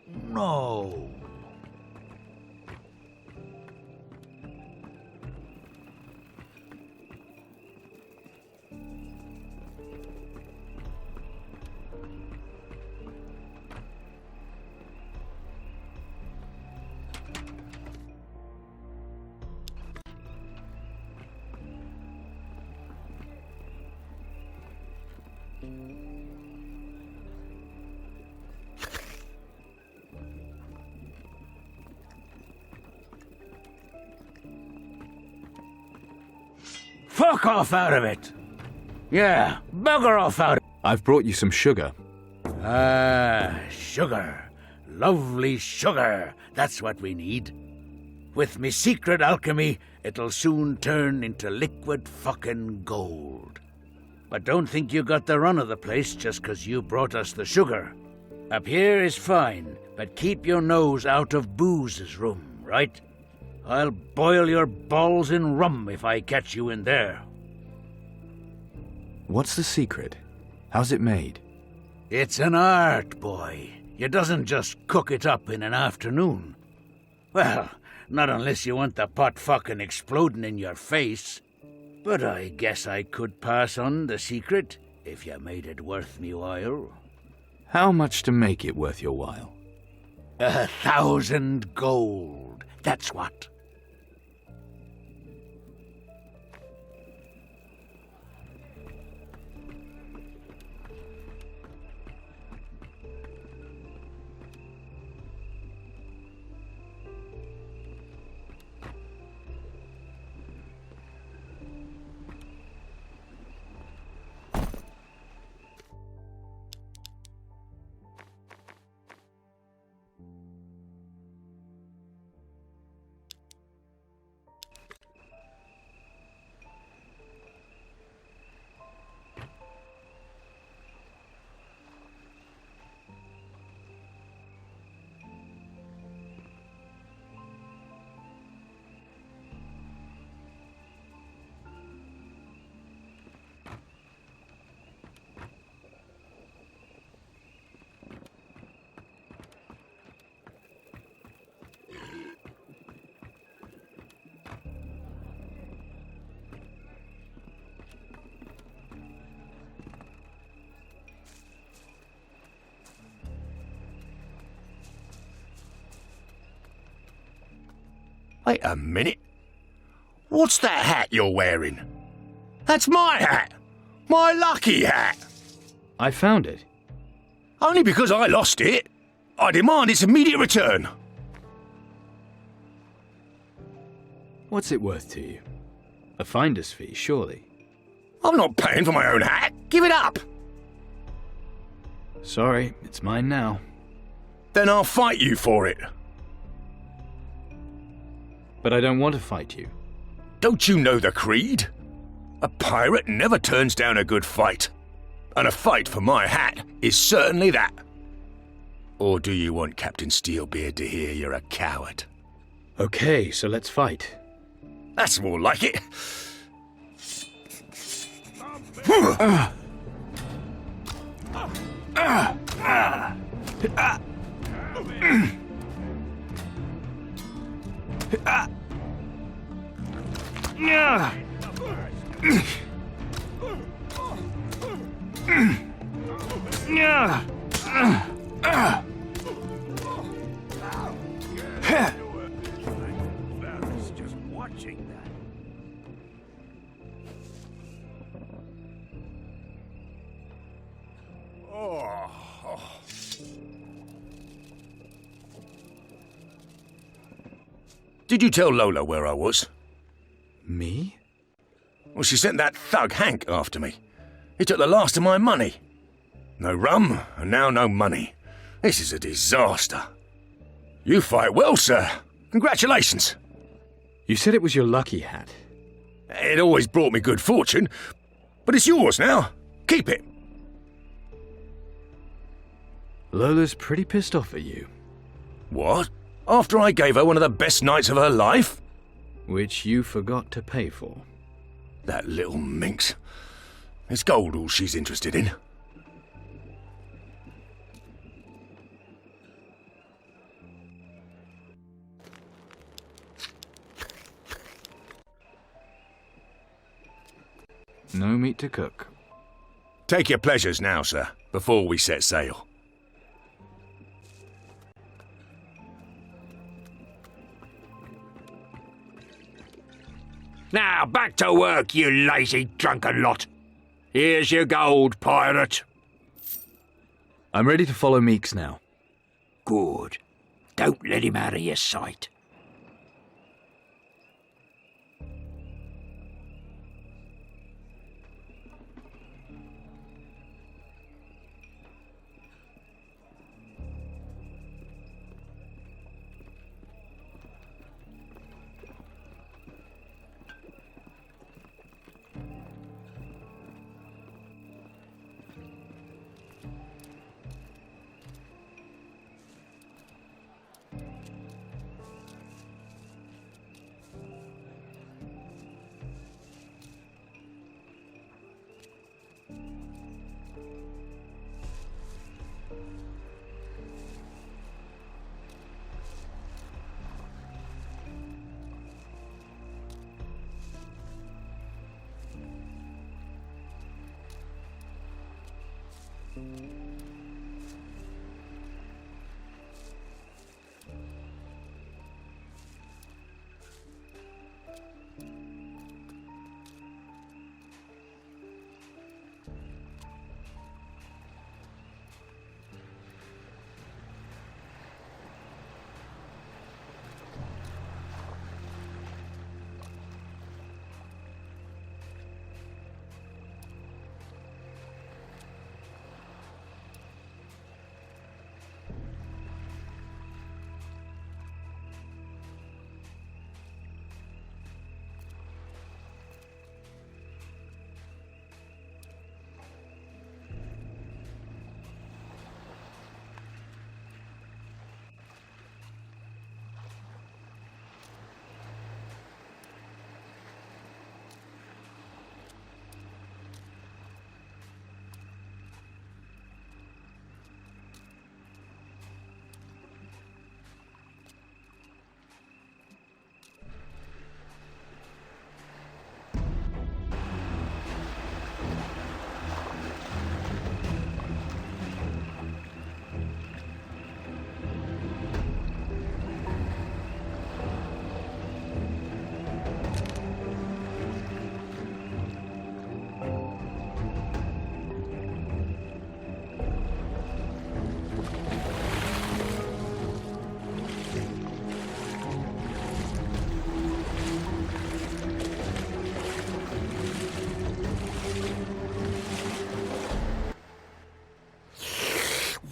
Fuck off out of it! Yeah, bugger off out of it! I've brought you some sugar. Ah, sugar. Lovely sugar. That's what we need. With me secret alchemy, it'll soon turn into liquid fucking gold. But don't think you got the run of the place just 'cause you brought us the sugar. Up here is fine, but keep your nose out of Booz's room, right? I'll boil your balls in rum if I catch you in there. What's the secret? How's it made? It's an art, boy. You doesn't just cook it up in an afternoon. Well, not unless you want the pot fucking exploding in your face. But I guess I could pass on the secret if you made it worth me while. How much to make it worth your while? 1,000 gold. That's what. Wait a minute. What's that hat you're wearing? That's my hat! My lucky hat! I found it. Only because I lost it. I demand its immediate return. What's it worth to you? A finder's fee, surely. I'm not paying for my own hat. Give it up! Sorry, it's mine now. Then I'll fight you for it. But I don't want to fight you. Don't you know the creed? A pirate never turns down a good fight. And a fight for my hat is certainly that. Or do you want Captain Steelbeard to hear you're a coward? Okay, so let's fight. That's more like it. Just watching that. Did you tell Lola where I was? Me? Well, she sent that thug Hank after me. He took the last of my money. No rum, and now no money. This is a disaster. You fight well, sir. Congratulations. You said it was your lucky hat. It always brought me good fortune, but it's yours now. Keep it. Lola's pretty pissed off at you. What? After I gave her one of the best nights of her life? Which you forgot to pay for. That little minx. It's gold all she's interested in. No meat to cook. Take your pleasures now, sir, before we set sail. Now, back to work, you lazy, drunken lot. Here's your gold, pirate. I'm ready to follow Meeks now. Good. Don't let him out of your sight.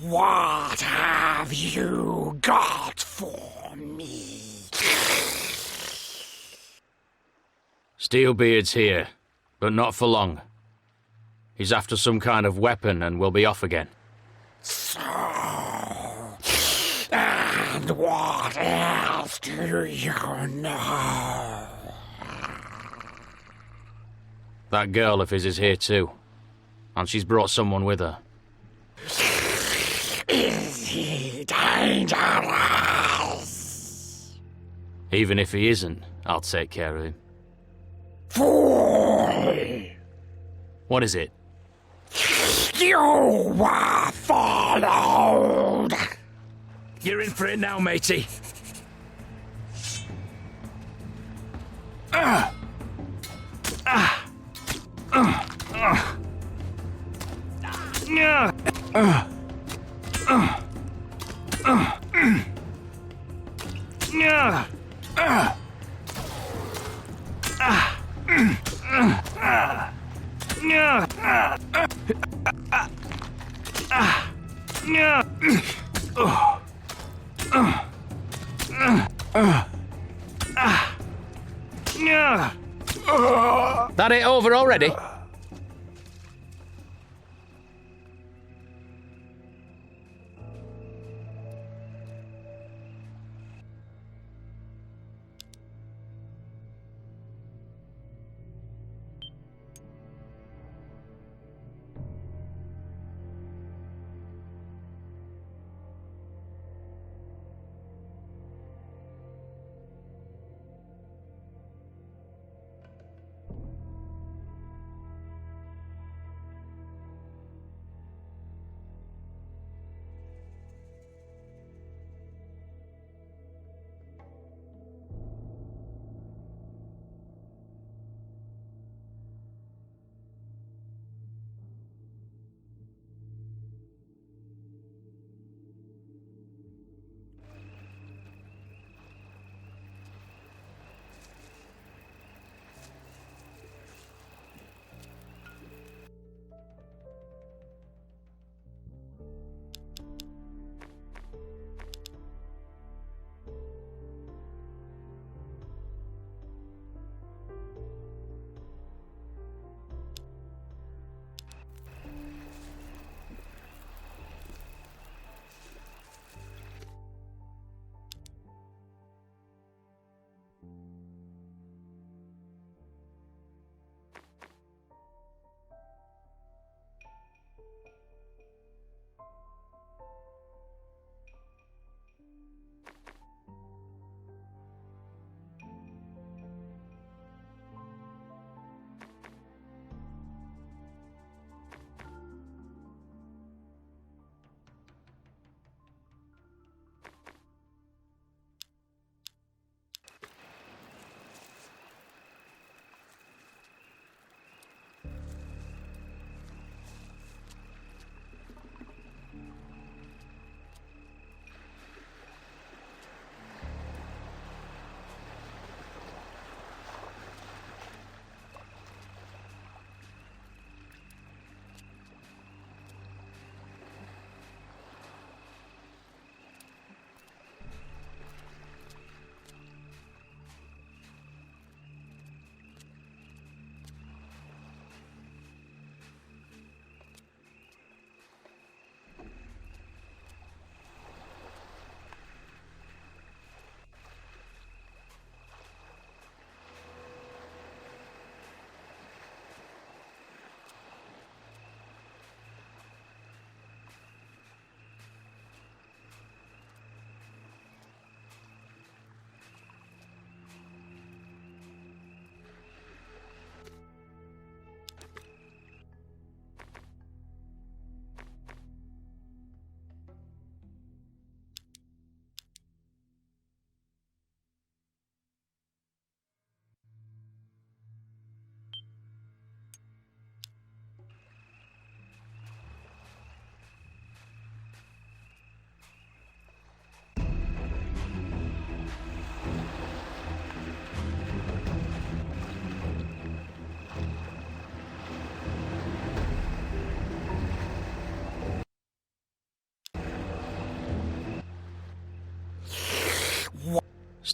What have you got for me? Steelbeard's here, but not for long. He's after some kind of weapon and will be off again. So, and what else do you know? That girl of his is here too, and she's brought someone with her. Is he dangerous? Even if he isn't, I'll take care of him. Fool! What is it? You were followed! You're in for it now, matey. That it over already?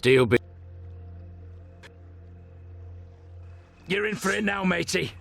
Steelbeard. You're in for it now, matey.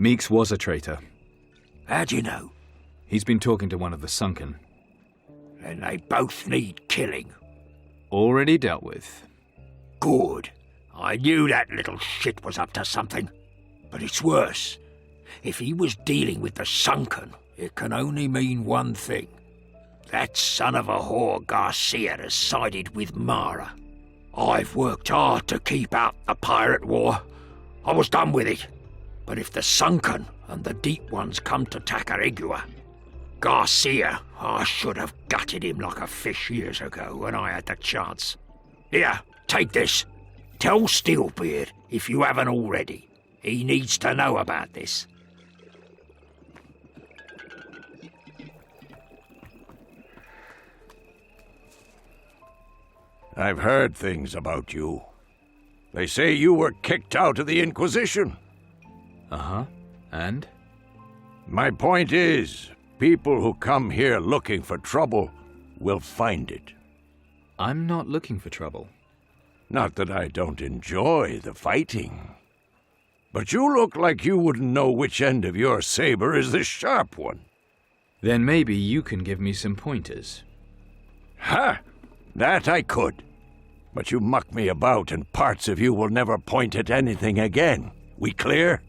Meeks was a traitor. How'd you know? He's been talking to one of the Sunken. Then they both need killing. Already dealt with. Good. I knew that little shit was up to something. But it's worse. If he was dealing with the Sunken, it can only mean one thing. That son of a whore Garcia has sided with Mara. I've worked hard to keep out the pirate war. I was done with it. But if the Sunken and the Deep Ones come to Tacarigua, Garcia, I should have gutted him like a fish years ago when I had the chance. Here, take this. Tell Steelbeard, if you haven't already. He needs to know about this. I've heard things about you. They say you were kicked out of the Inquisition. Uh-huh. And? My point is, people who come here looking for trouble will find it. I'm not looking for trouble. Not that I don't enjoy the fighting. But you look like you wouldn't know which end of your saber is the sharp one. Then maybe you can give me some pointers. Ha! That I could. But you muck me about and parts of you will never point at anything again. We clear?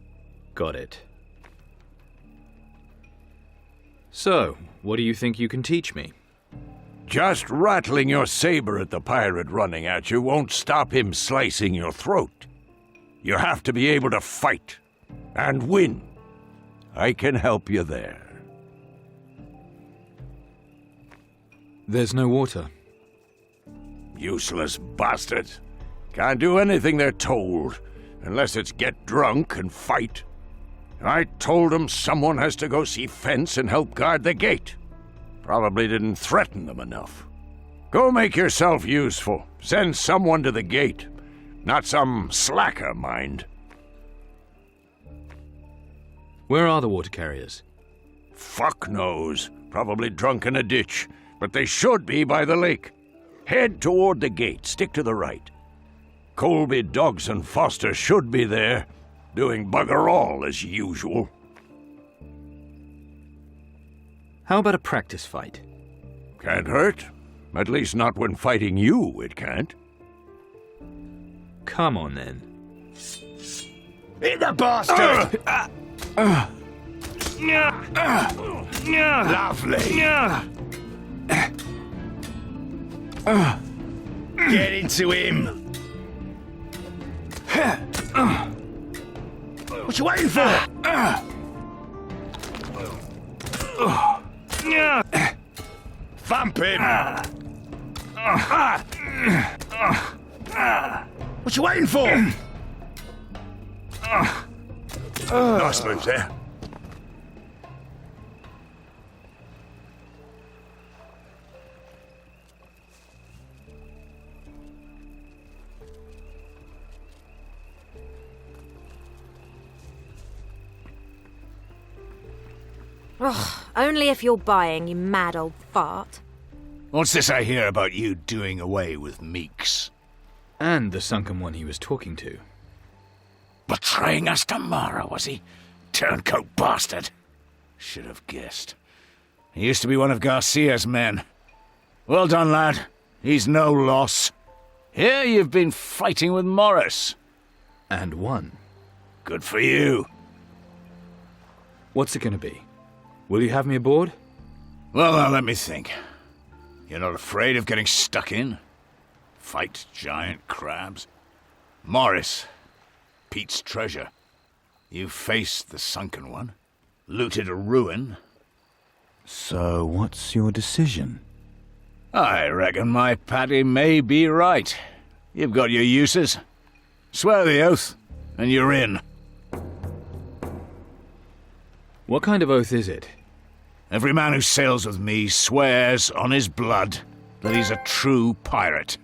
Got it. So, what do you think you can teach me? Just rattling your saber at the pirate running at you won't stop him slicing your throat. You have to be able to fight and win. I can help you there. There's no water. Useless bastards. Can't do anything they're told, unless it's get drunk and fight. I told them someone has to go see Fence and help guard the gate. Probably didn't threaten them enough. Go make yourself useful. Send someone to the gate. Not some slacker, mind. Where are the water carriers? Fuck knows. Probably drunk in a ditch. But they should be by the lake. Head toward the gate. Stick to the right. Colby, Doggs, and Foster should be there, doing bugger all as usual. How about a practice fight? Can't hurt. At least not when fighting you, it can't. Come on, then. Hit the bastard! Lovely. Get into him. What you waiting for? Thump him. What you waiting for? Nice moves there. Ugh, only if you're buying, you mad old fart. What's this I hear about you doing away with Meeks? And the sunken one he was talking to. Betraying us to Mara, was he? Turncoat bastard. Should have guessed. He used to be one of Garcia's men. Well done, lad. He's no loss. Here you've been fighting with Morris. And won. Good for you. What's it gonna be? Will you have me aboard? Well, now let me think. You're not afraid of getting stuck in? Fight giant crabs? Morris, Pete's treasure. You faced the sunken one, looted a ruin. So, what's your decision? I reckon my Paddy may be right. You've got your uses. Swear the oath, and you're in. What kind of oath is it? Every man who sails with me swears on his blood that he's a true pirate.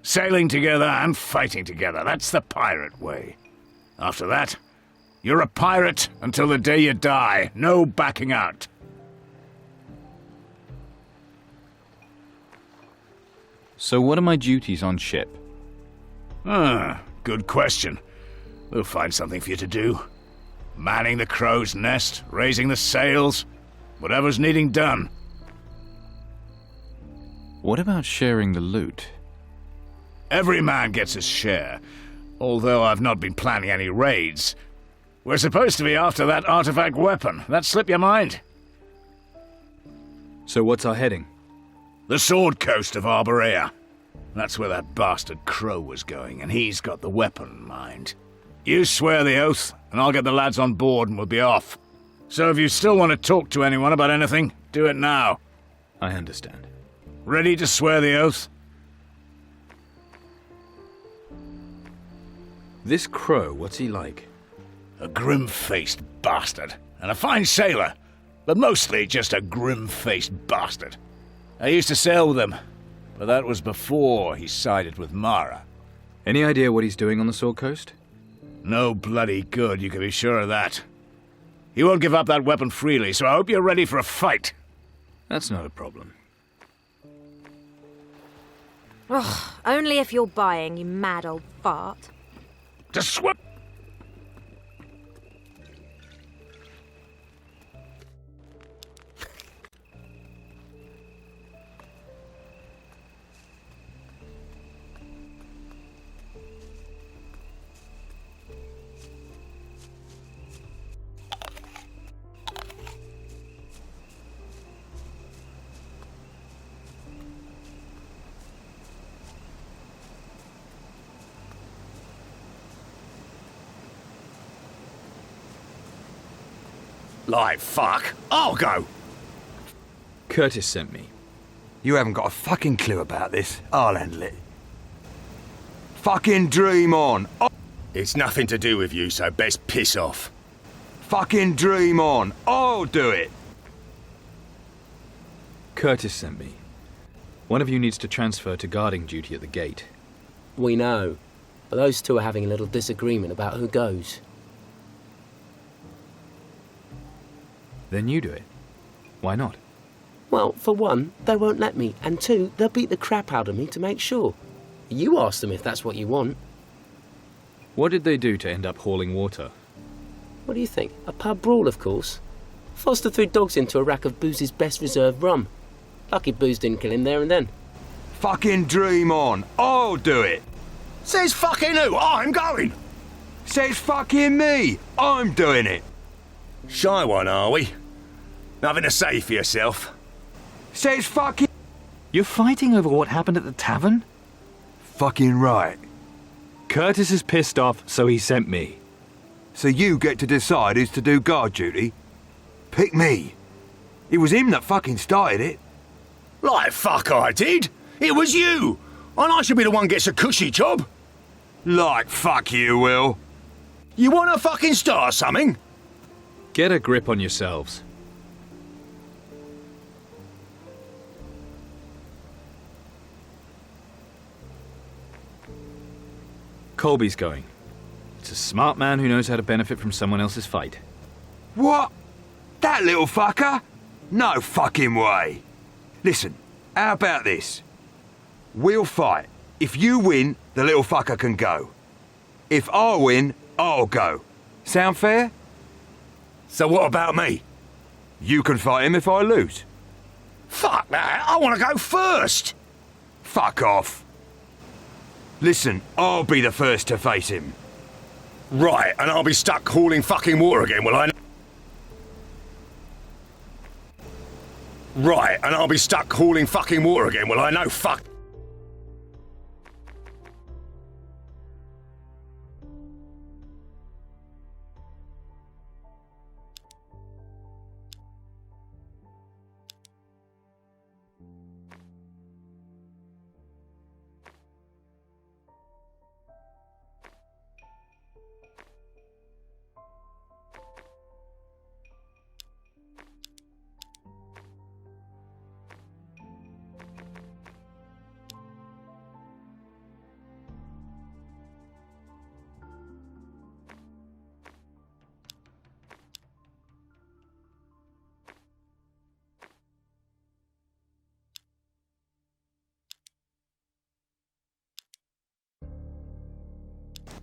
Sailing together and fighting together, that's the pirate way. After that, you're a pirate until the day you die. No backing out. So what are my duties on ship? Good question. We'll find something for you to do. Manning the crow's nest, raising the sails, whatever's needing done. What about sharing the loot? Every man gets his share, although I've not been planning any raids. We're supposed to be after that artifact weapon. That slip your mind? So what's our heading? The Sword Coast of Arborea. That's where that bastard Crow was going, and he's got the weapon in mind. You swear the oath, and I'll get the lads on board and we'll be off. So if you still want to talk to anyone about anything, do it now. I understand. Ready to swear the oath? This Crow, what's he like? A grim-faced bastard, and a fine sailor, but mostly just a grim-faced bastard. I used to sail with him, but that was before he sided with Mara. Any idea what he's doing on the Sword Coast? No bloody good, you can be sure of that. He won't give up that weapon freely, so I hope you're ready for a fight. That's not a problem. Ugh, only if you're buying, you mad old fart. To swim! Like fuck. I'll go. Curtis sent me. You haven't got a fucking clue about this. I'll handle it. Fucking dream on. It's nothing to do with you, so best piss off. Fucking dream on. I'll do it. Curtis sent me. One of you needs to transfer to guarding duty at the gate. We know, but those two are having a little disagreement about who goes. Then you do it. Why not? Well, for one, they won't let me, and two, they'll beat the crap out of me to make sure. You ask them if that's what you want. What did they do to end up hauling water? What do you think? A pub brawl, of course. Foster threw dogs into a rack of Booze's best reserve rum. Lucky Booze didn't kill him there and then. Fucking dream on. I'll do it. Says fucking who? I'm going. Says fucking me. I'm doing it. Shy one, are we? Nothing to say for yourself. Says fucking... You're fighting over what happened at the tavern? Fucking right. Curtis is pissed off, so he sent me. So you get to decide who's to do guard duty? Pick me. It was him that fucking started it. Like fuck I did. It was you. And I should be the one gets a cushy job. Like fuck you, Will. You want to fucking start something? Get a grip on yourselves. Colby's going. It's a smart man who knows how to benefit from someone else's fight. What? That little fucker? No fucking way. Listen, how about this? We'll fight. If you win, the little fucker can go. If I win, I'll go. Sound fair? So what about me? You can fight him if I lose. Fuck that. I want to go first. Fuck off. Listen, I'll be the first to face him. Right, and I'll be stuck hauling fucking water again, will I? Right, and I'll be stuck hauling fucking water again, will I? No, fuck.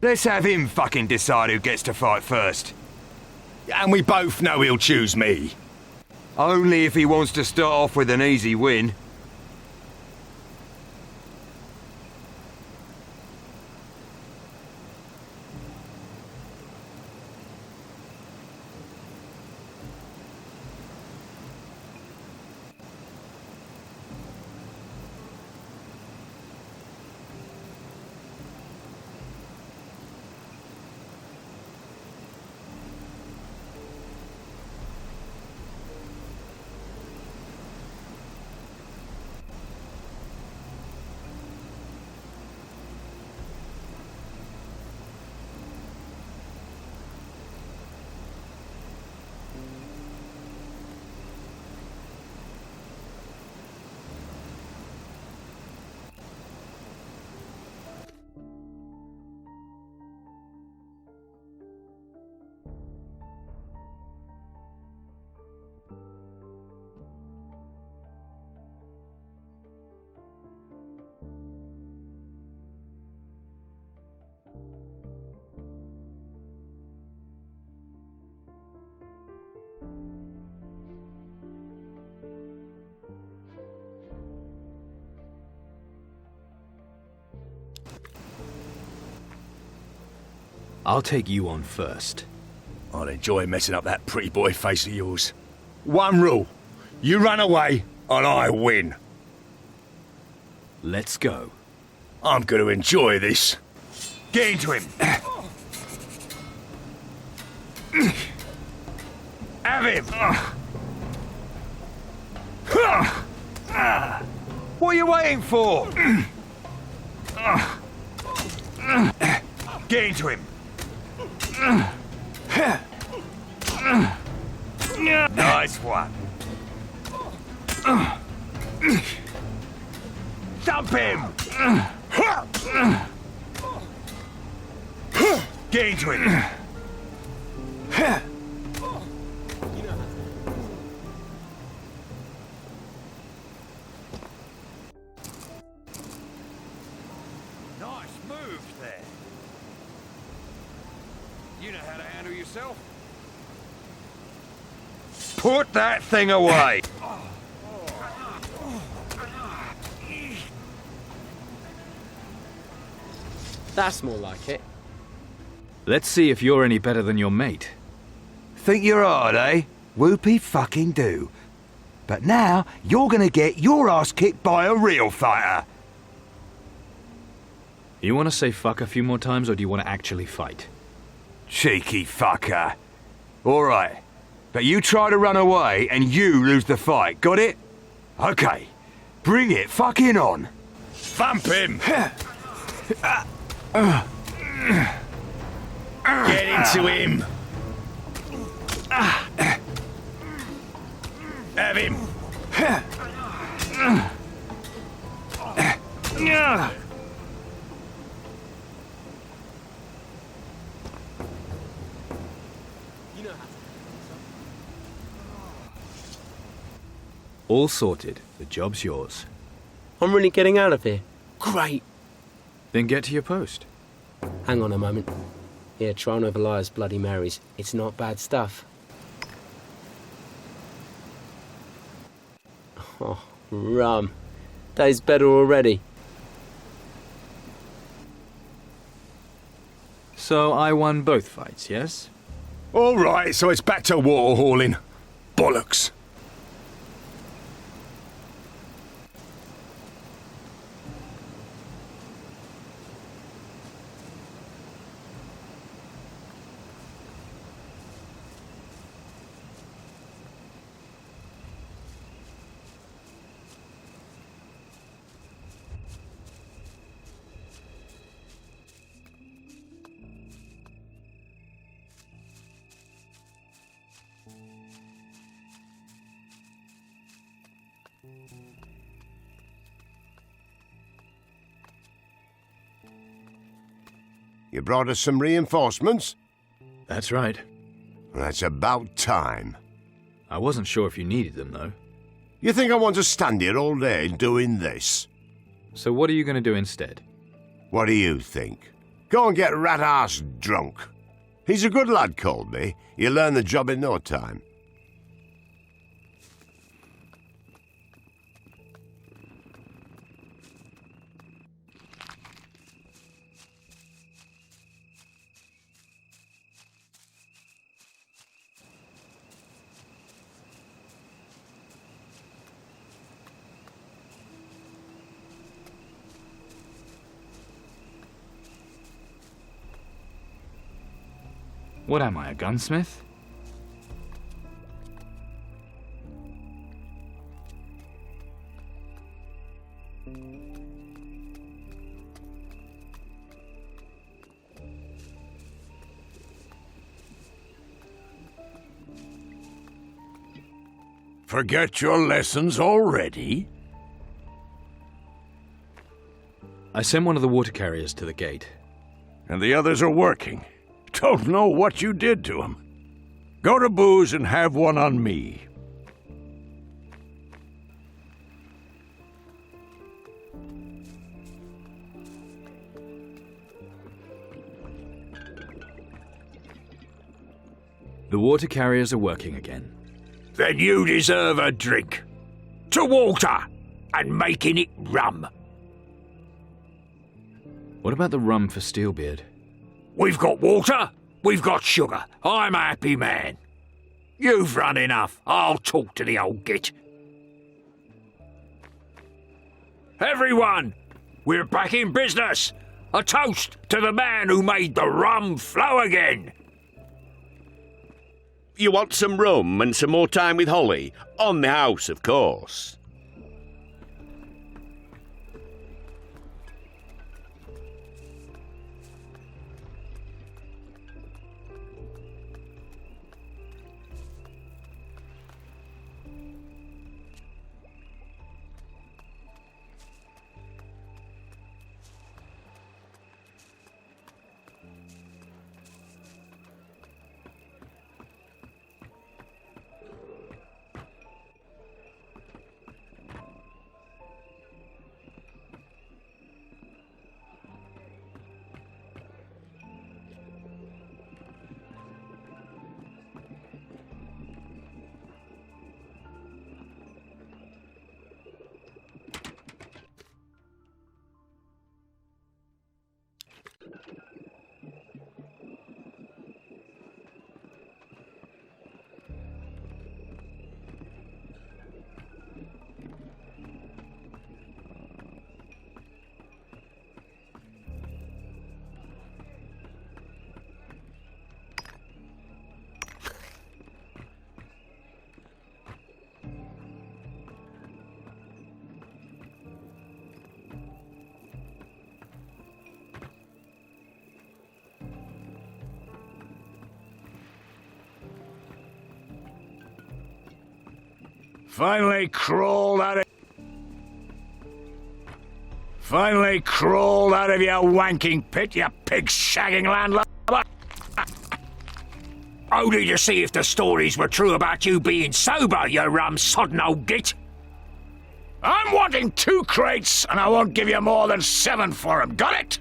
Let's have him fucking decide who gets to fight first. And we both know he'll choose me. Only if he wants to start off with an easy win. I'll take you on first. I'd enjoy messing up that pretty boy face of yours. One rule. You run away, and I win. Let's go. I'm going to enjoy this. Get into him. Have him. What are you waiting for? Get into him. Nice one. Dump him. Get into him. You know how to handle yourself. Put that thing away! That's more like it. Let's see if you're any better than your mate. Think you're hard, eh? Whoopie fucking do. But now, you're gonna get your ass kicked by a real fighter. You want to say fuck a few more times, or do you want to actually fight? Cheeky fucker. Alright. But you try to run away, and you lose the fight, got it? Okay. Bring it fucking on. Thump him! Get into him! Have him! All sorted. The job's yours. I'm really getting out of here. Great. Then get to your post. Hang on a moment. Yeah, try and overlie as Bloody Marys. It's not bad stuff. Oh, rum. Day's better already. So I won both fights, yes? All right, so it's back to water hauling. Bollocks. You brought us some reinforcements? That's right. That's about time. I wasn't sure if you needed them, though. You think I want to stand here all day doing this? So what are you going to do instead? What do you think? Go and get rat-ass drunk. He's a good lad, Colby. You'll learn the job in no time. What am I, a gunsmith? Forget your lessons already? I sent one of the water carriers to the gate. And the others are working. Don't know what you did to him. Go to Booze and have one on me. The water carriers are working again. Then you deserve a drink. To water, and making it rum. What about the rum for Steelbeard? We've got water, we've got sugar. I'm a happy man. You've run enough. I'll talk to the old git. Everyone, we're back in business. A toast to the man who made the rum flow again. You want some rum and some more time with Holly? On the house, of course. Finally crawled out of your wanking pit, you pig-shagging landlubber! Only to see if the stories were true about you being sober, you rum-sodden old git. I'm wanting 2 crates, and I won't give you more than 7 for 'em. Got it?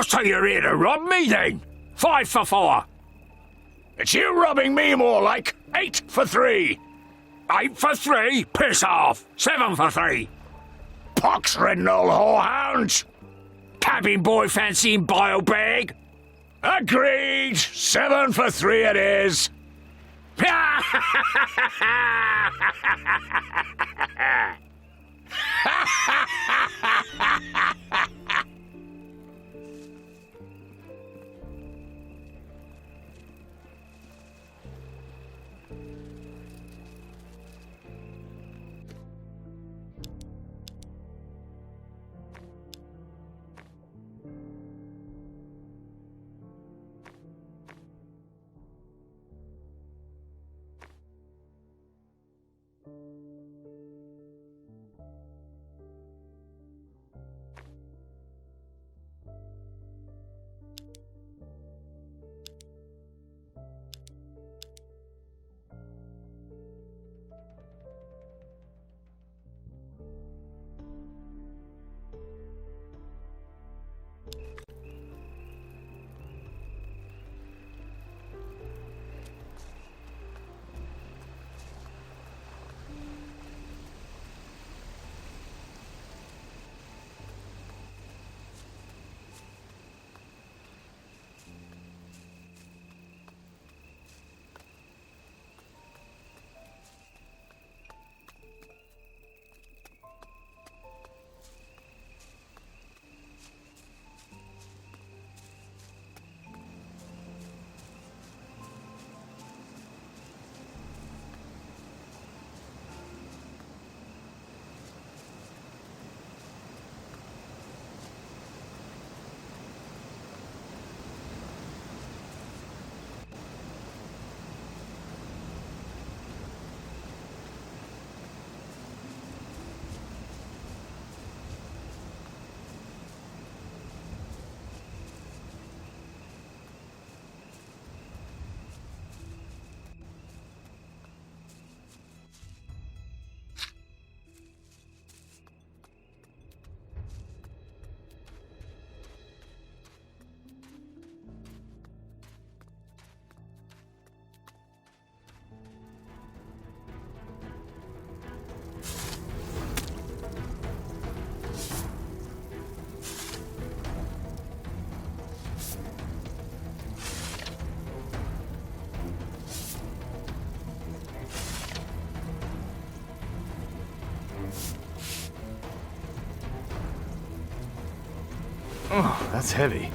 So you're here to rob me, then? 5 for 4. It's you robbing me more like. 8 for 3. 8 for 3? Piss off. 7 for 3. Pox-ridden old whorehounds. Cabin boy fancying bile bag? Agreed. 7 for 3 it is. Oh, that's heavy.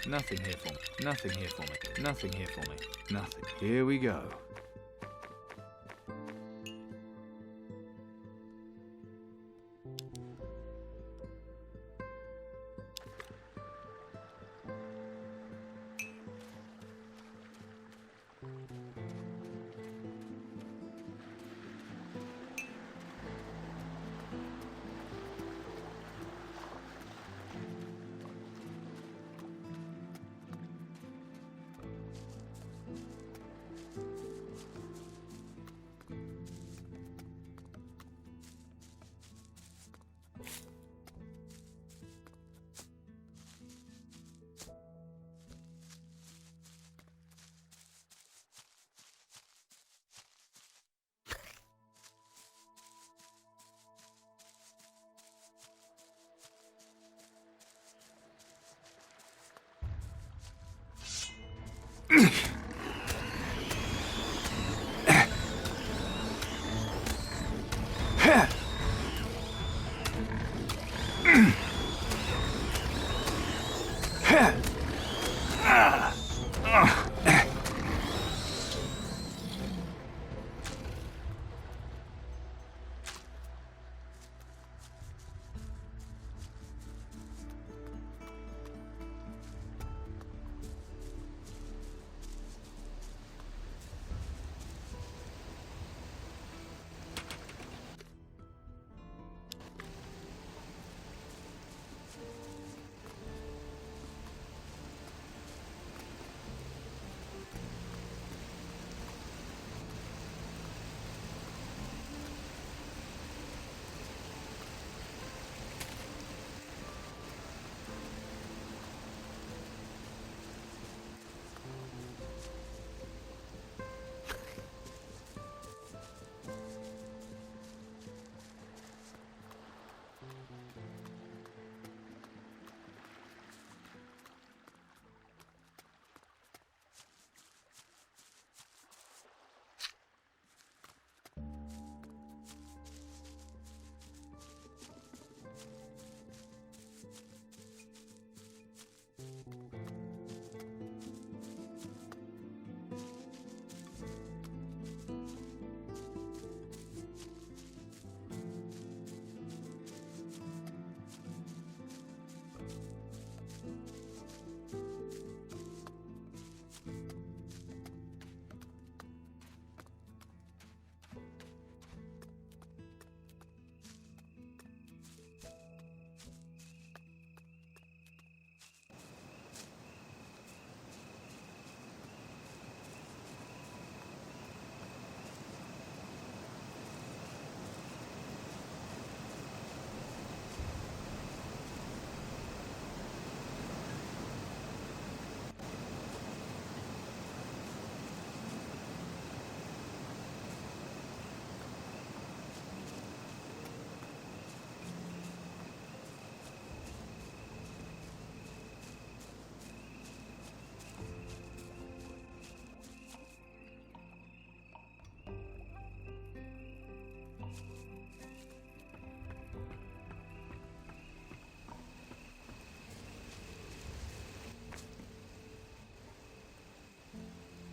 Nothing here for me. Nothing here for me. Nothing here for me. Nothing. Here we go.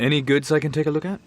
Any goods I can take a look at?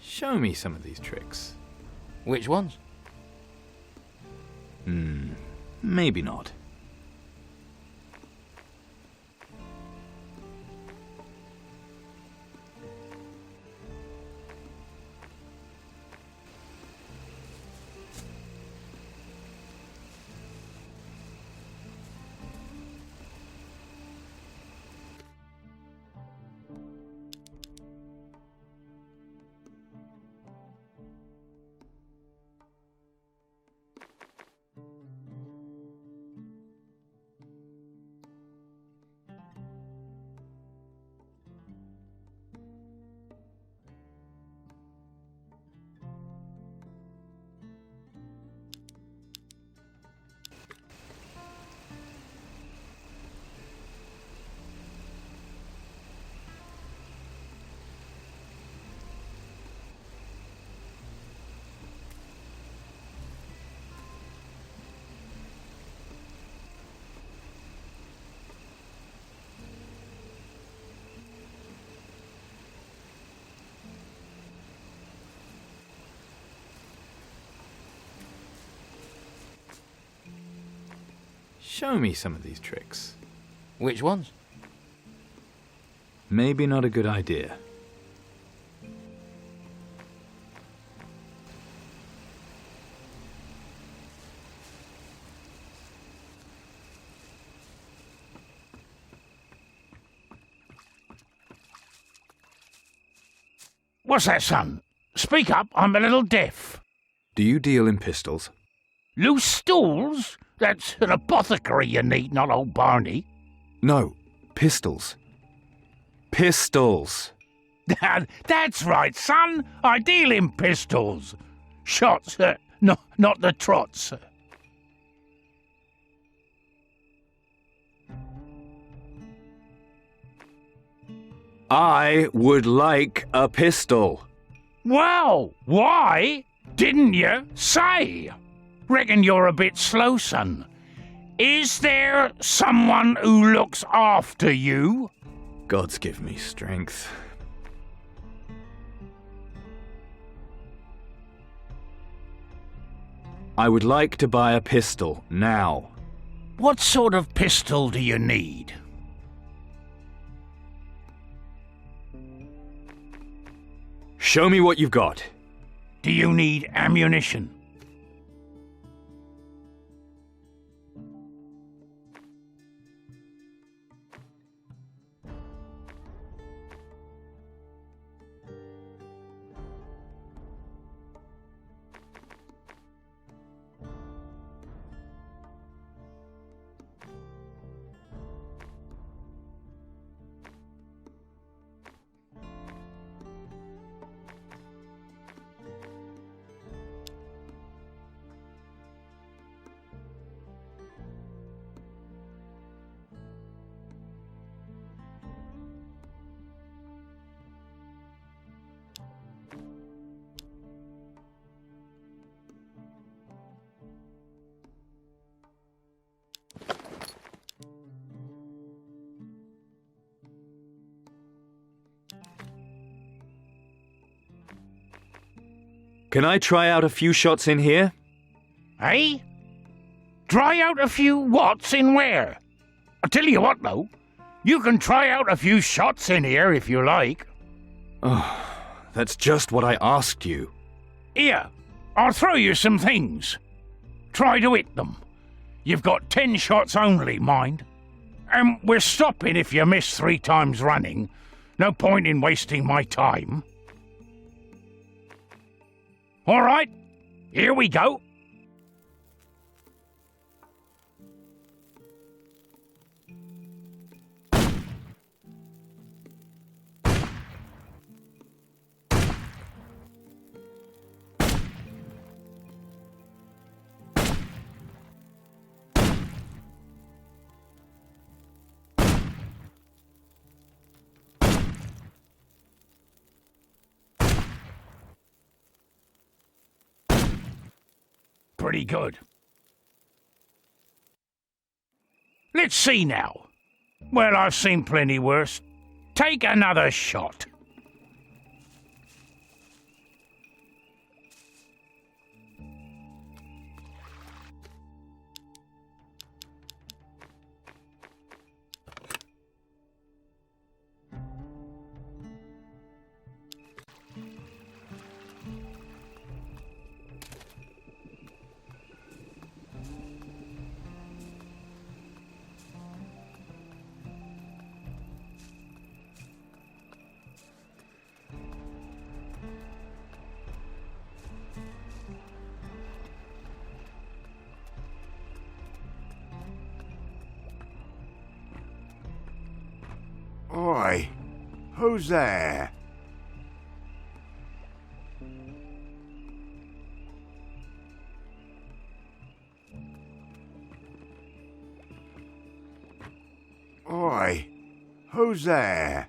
Show me some of these tricks. Which ones? Maybe not. Show me some of these tricks. Which ones? Maybe not a good idea. What's that, son? Speak up, I'm a little deaf. Do you deal in pistols? Loose stools? That's an apothecary you need, not old Barney. No, pistols. Pistols. That's right, son. I deal in pistols. Shots, not the trots. I would like a pistol. Well, why didn't you say? Reckon you're a bit slow, son. Is there someone who looks after you? Gods give me strength. I would like to buy a pistol, now. What sort of pistol do you need? Show me what you've got. Do you need ammunition? Can I try out a few shots in here? Eh? Try out a few whats in where? I tell you what, though. You can try out a few shots in here if you like. Oh, that's just what I asked you. Here, I'll throw you some things. Try to hit them. You've got 10 shots only, mind. And we're stopping if you miss 3 times running. No point in wasting my time. All right, here we go. Pretty good. Let's see now. Well, I've seen plenty worse. Take another shot. Oi, who's there? Oi, who's there?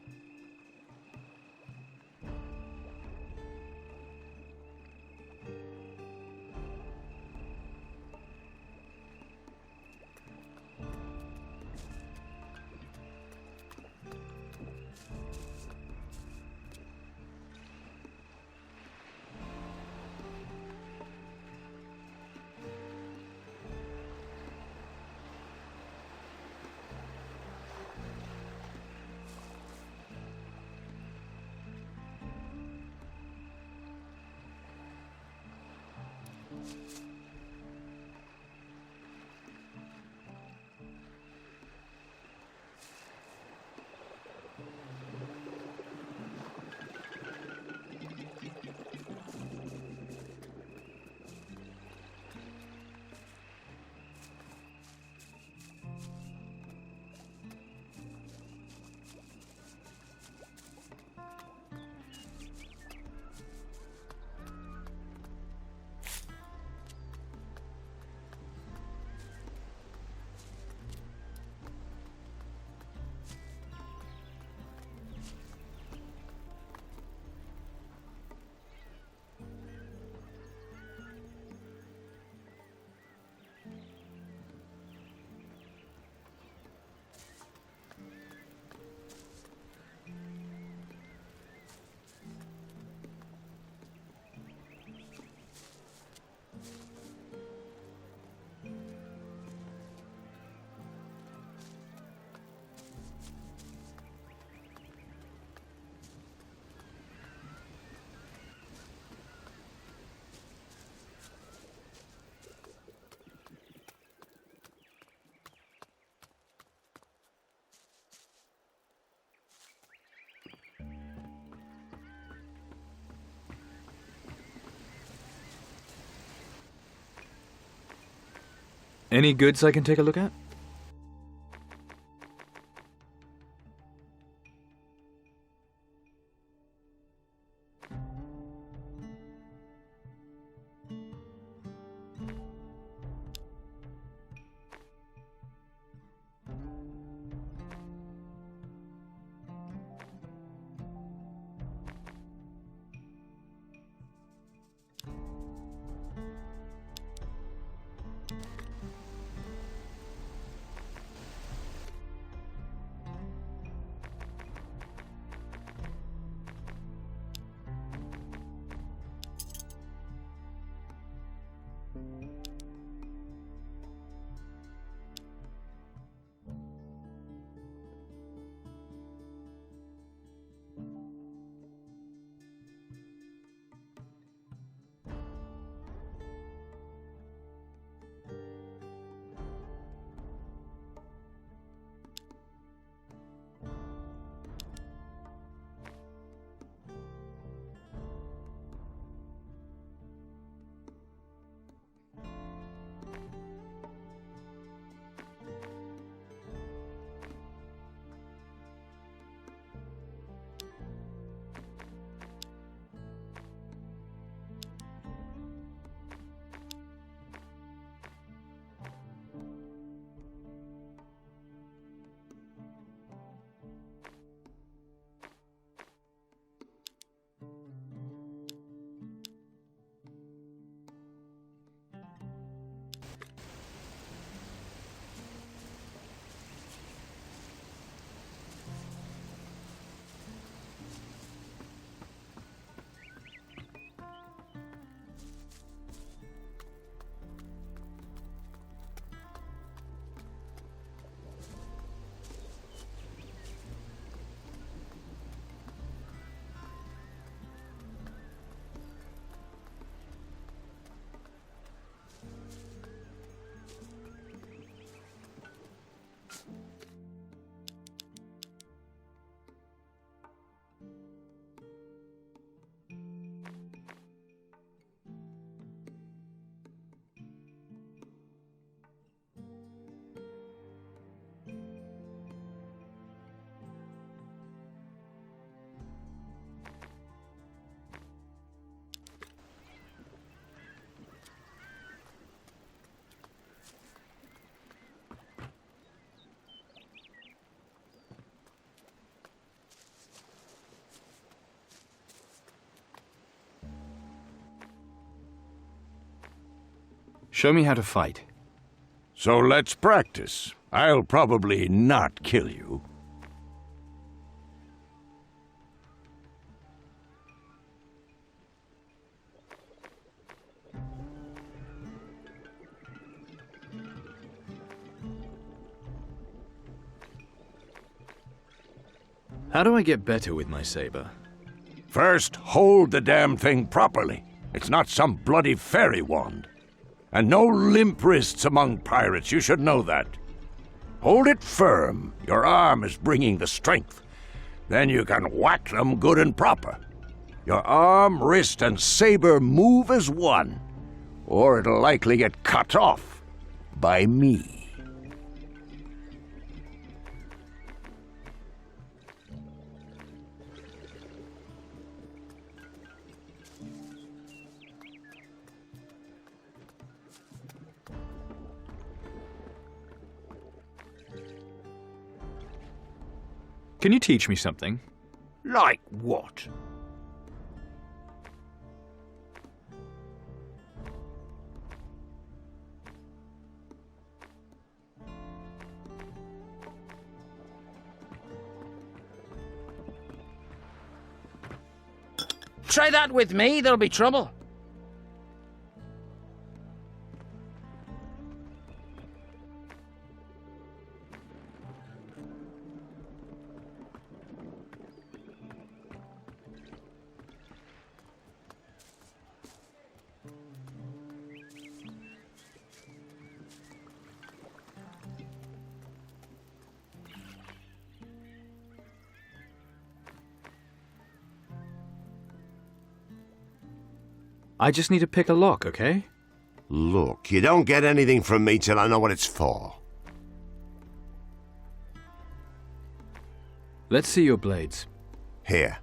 Any goods I can take a look at? Show me how to fight. So let's practice. I'll probably not kill you. How do I get better with my saber? First, hold the damn thing properly. It's not some bloody fairy wand. And no limp wrists among pirates, you should know that. Hold it firm. Your arm is bringing the strength. Then you can whack them good and proper. Your arm, wrist, and saber move as one, or it'll likely get cut off by me. Can you teach me something? Like what? Try that with me, there'll be trouble. I just need to pick a lock, okay? Look, you don't get anything from me till I know what it's for. Let's see your blades. Here.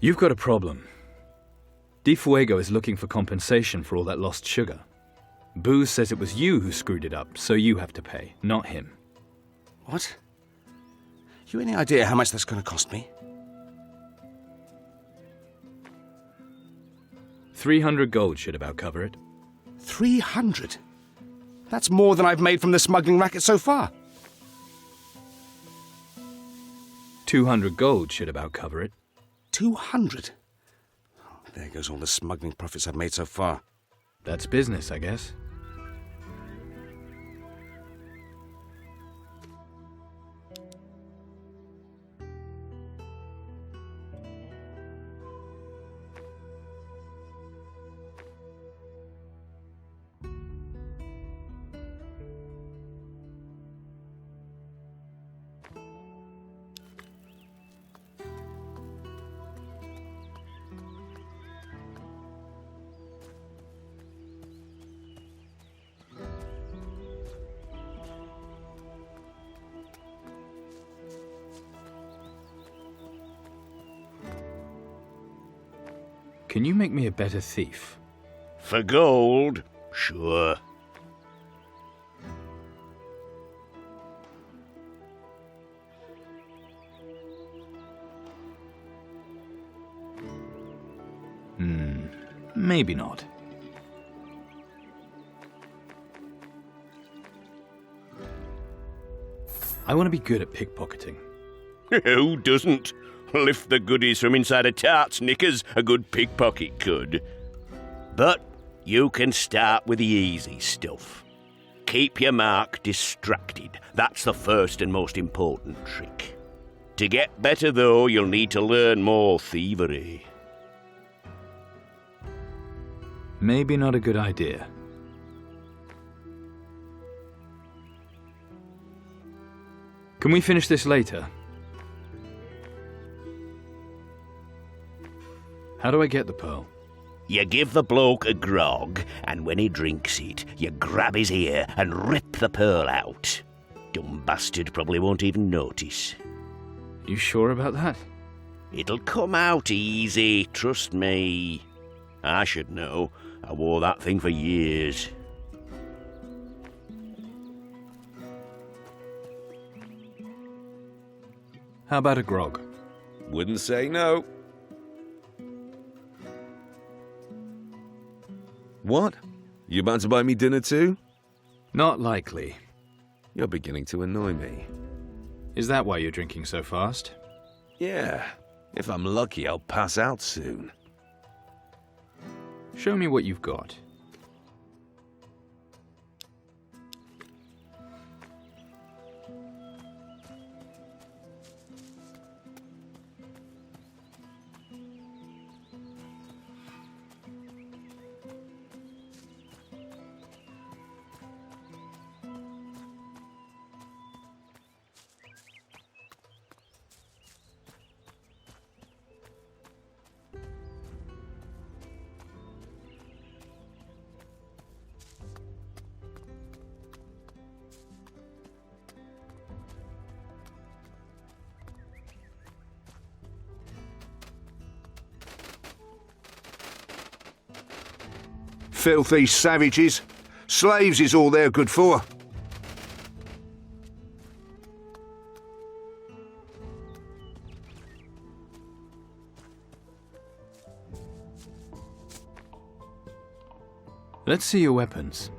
You've got a problem. Di Fuego is looking for compensation for all that lost sugar. Booze says it was you who screwed it up, so you have to pay, not him. What? You any idea how much that's going to cost me? 300 gold should about cover it. 300? That's more than I've made from the smuggling racket so far. 200 gold should about cover it. 200? There goes all the smuggling profits I've made so far. That's business, I guess. Can you make me a better thief? For gold? Sure. Maybe not. I want to be good at pickpocketing. Who doesn't? Lift the goodies from inside a tart's knickers, a good pickpocket could. But you can start with the easy stuff. Keep your mark distracted. That's the first and most important trick. To get better, though, you'll need to learn more thievery. Maybe not a good idea. Can we finish this later? How do I get the pearl? You give the bloke a grog, and when he drinks it, you grab his ear and rip the pearl out. Dumb bastard probably won't even notice. You sure about that? It'll come out easy, trust me. I should know. I wore that thing for years. How about a grog? Wouldn't say no. What? You about to buy me dinner too? Not likely. You're beginning to annoy me. Is that why you're drinking so fast? Yeah. If I'm lucky, I'll pass out soon. Show me what you've got. Filthy savages. Slaves is all they're good for. Let's see your weapons.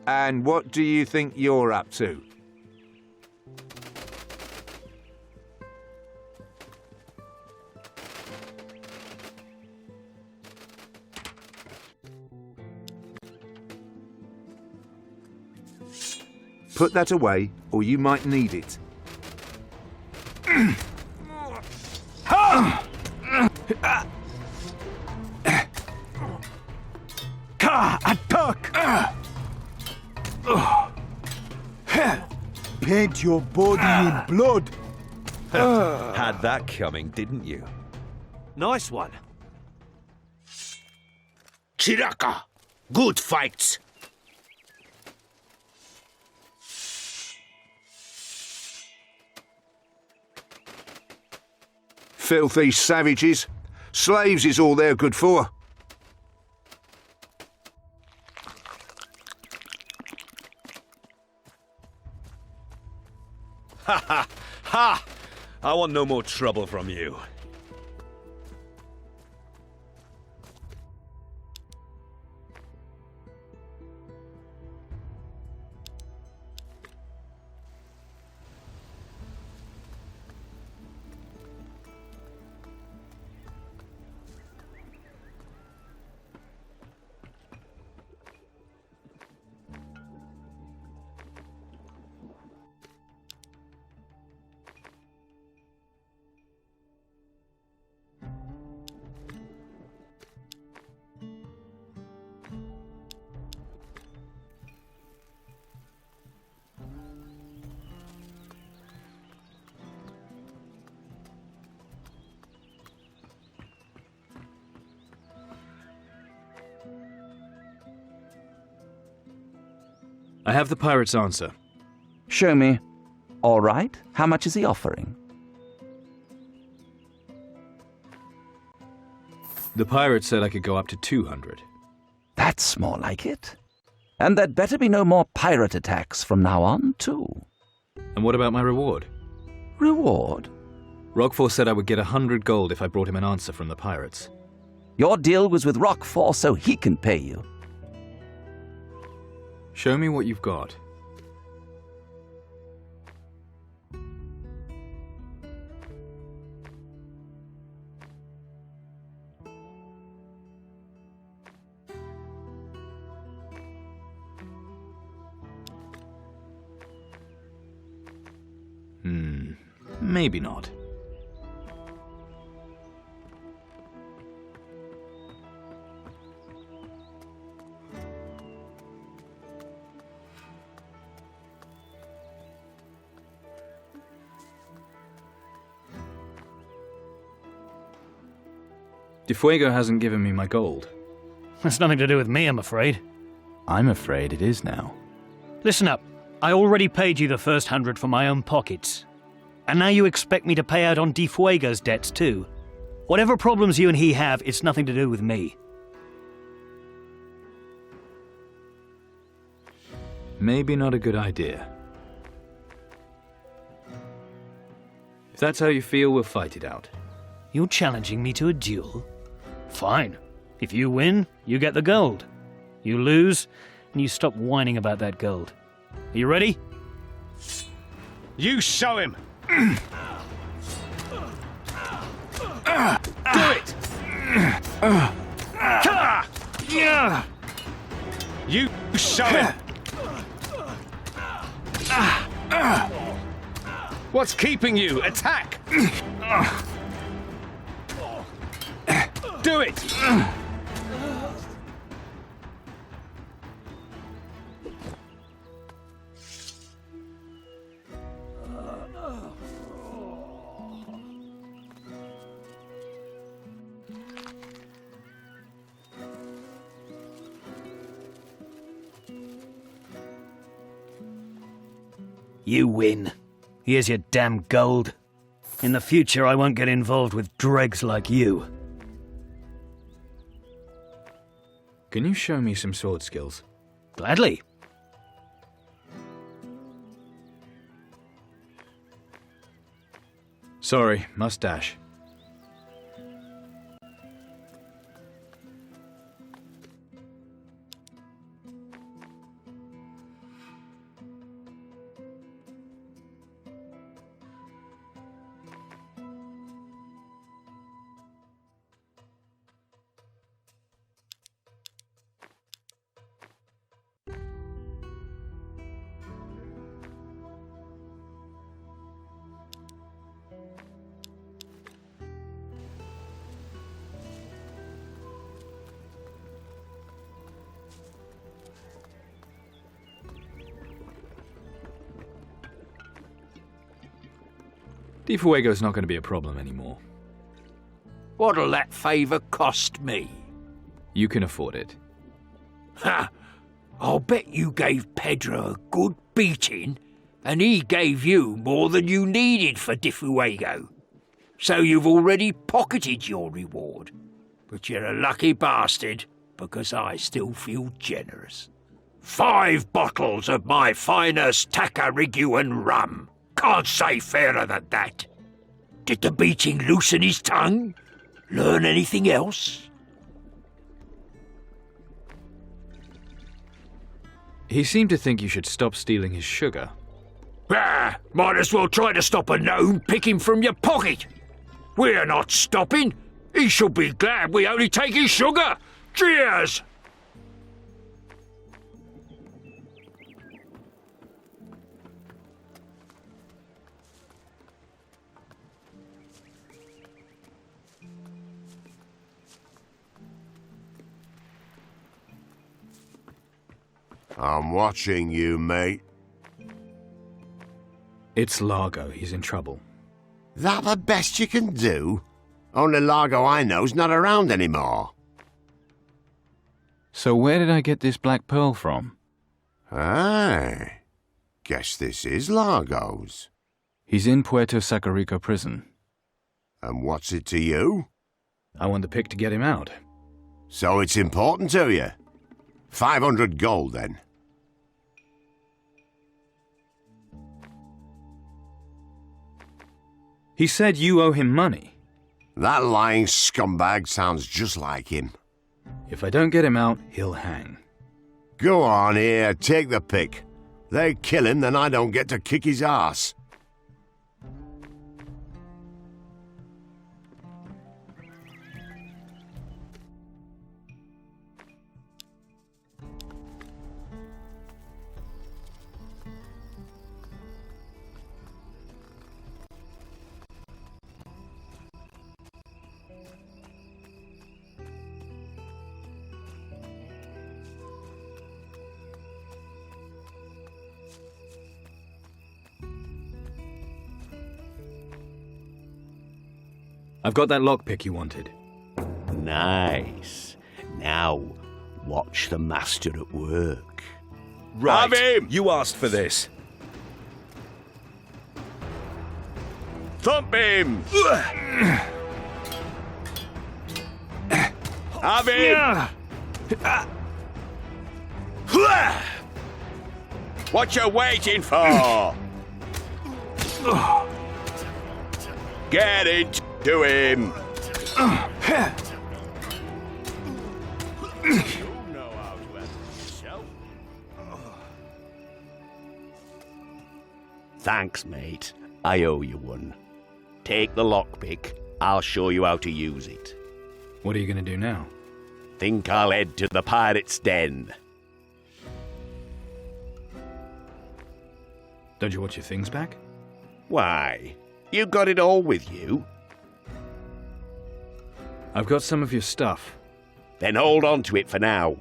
And what do you think you're up to? Put that away, or you might need it. Paint your body in blood. Had that coming, didn't you? Nice one. Chiraka! Good fights. Filthy savages. Slaves is all they're good for. Ha ha ha! I want no more trouble from you. I have the pirate's answer. Show me. All right. How much is he offering? The pirate said I could go up to 200. That's more like it. And there'd better be no more pirate attacks from now on, too. And what about my reward? Reward? Roquefort said I would get 100 gold if I brought him an answer from the pirates. Your deal was with Roquefort so he can pay you. Show me what you've got. Maybe not. DeFuego hasn't given me my gold. That's nothing to do with me, I'm afraid. I'm afraid it is now. Listen up. I already paid you the first 100 from my own pockets. And now you expect me to pay out on DeFuego's debts too. Whatever problems you and he have, it's nothing to do with me. Maybe not a good idea. If that's how you feel, we'll fight it out. You're challenging me to a duel? Fine. If you win, you get the gold. You lose, and you stop whining about that gold. Are you ready? You show him! Do it! You show him! What's keeping you? Attack! Do it! You win. Here's your damn gold. In the future, I won't get involved with dregs like you. Can you show me some sword skills? Gladly. Sorry, must dash. DeFuego's not going to be a problem anymore. What'll that favour cost me? You can afford it. Ha! I'll bet you gave Pedro a good beating, and he gave you more than you needed for Difuego. So you've already pocketed your reward. But you're a lucky bastard, because I still feel generous. 5 bottles of my finest Tacariguan rum. Can't say fairer than that. Did the beating loosen his tongue? Learn anything else? He seemed to think you should stop stealing his sugar. Ah, might as well try to stop a gnome picking from your pocket. We're not stopping. He should be glad we only take his sugar. Cheers! I'm watching you, mate. It's Largo. He's in trouble. That the best you can do? Only Largo I know's not around anymore. So where did I get this black pearl from? Aye. Guess this is Largo's. He's in Puerto Sacarico prison. And what's it to you? I want the pick to get him out. So it's important to you? 500 gold, then. He said you owe him money. That lying scumbag sounds just like him. If I don't get him out, he'll hang. Go on here, take the pick. They kill him, then I don't get to kick his ass. I've got that lockpick you wanted. Nice. Now, watch the master at work. Right. Have him! You asked for this. Thump him! Have him! What you waiting for? Get into him! Thanks, mate. I owe you one. Take the lockpick. I'll show you how to use it. What are you going to do now? Think I'll head to the pirate's den. Don't you want your things back? Why? You got it all with you? I've got some of your stuff. Then hold on to it for now.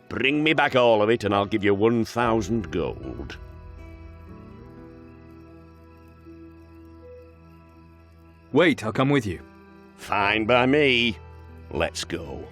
Bring me back all of it and I'll give you 1,000 gold. Wait, I'll come with you. Fine by me. Let's go.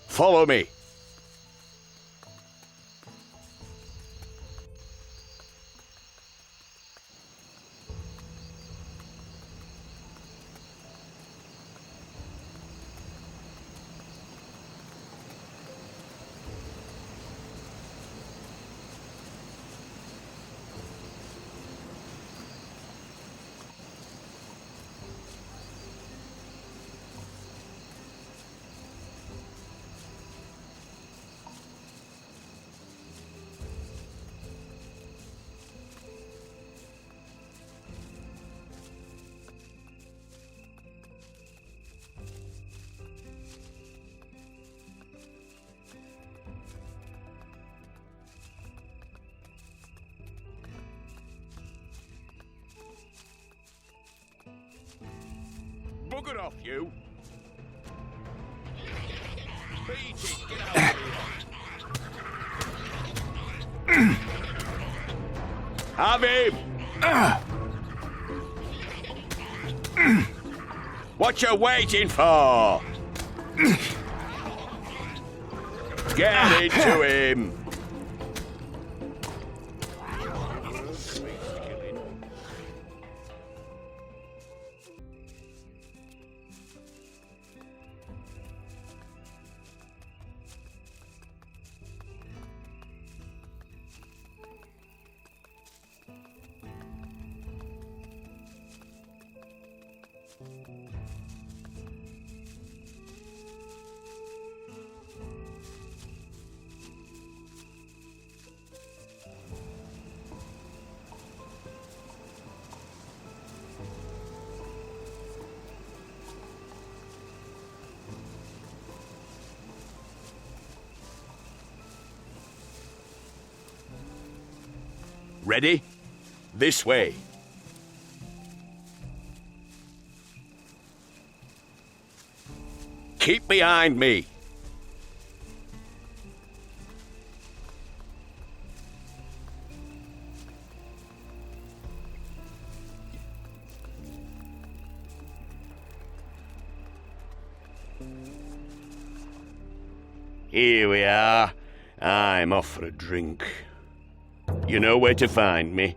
Follow me. Bugger off, you! Beat it, get out of here! Have him! What you waiting for? Get into him! Ready? This way. Keep behind me. Here we are. I'm off for a drink. You know where to find me.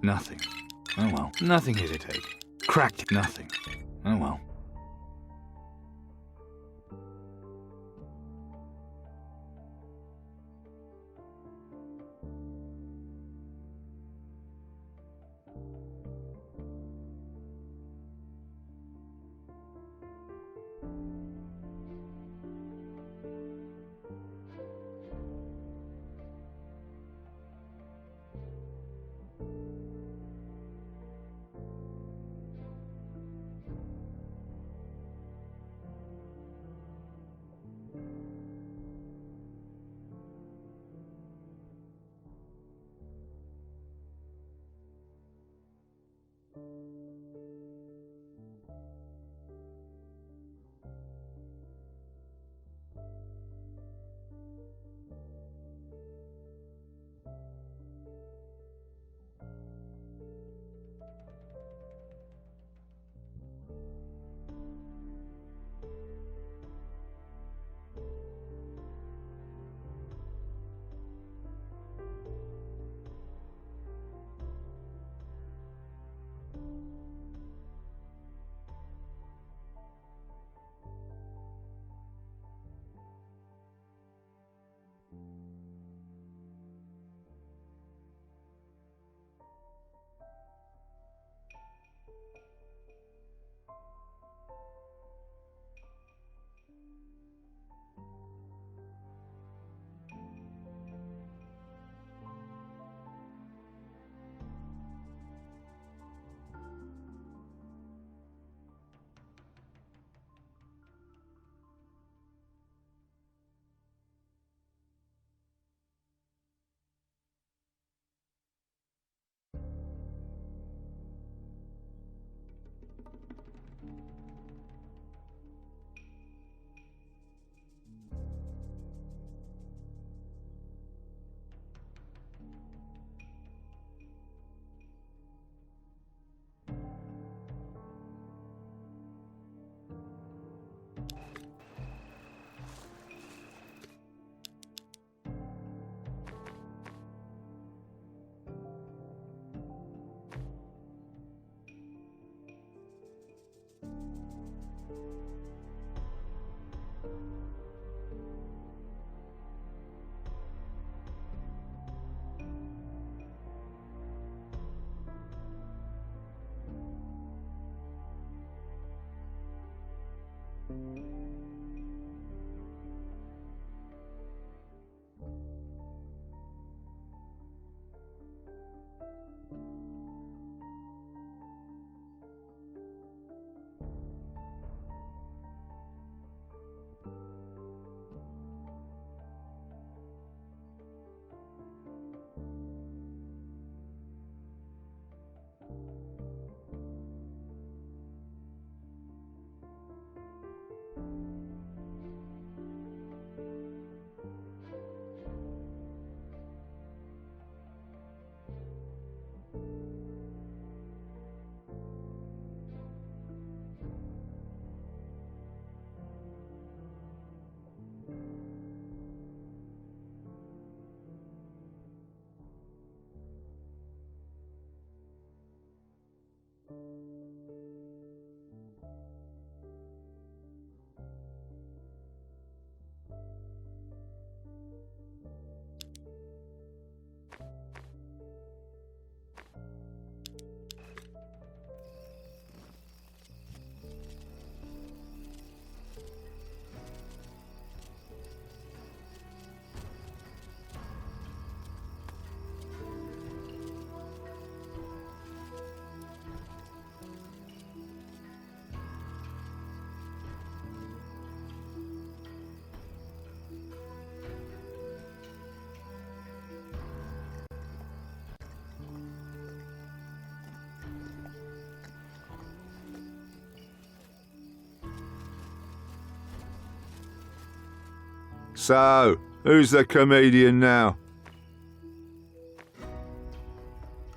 Nothing. Oh well. Nothing here to take. Cracked. Nothing. Oh well. So, who's the comedian now?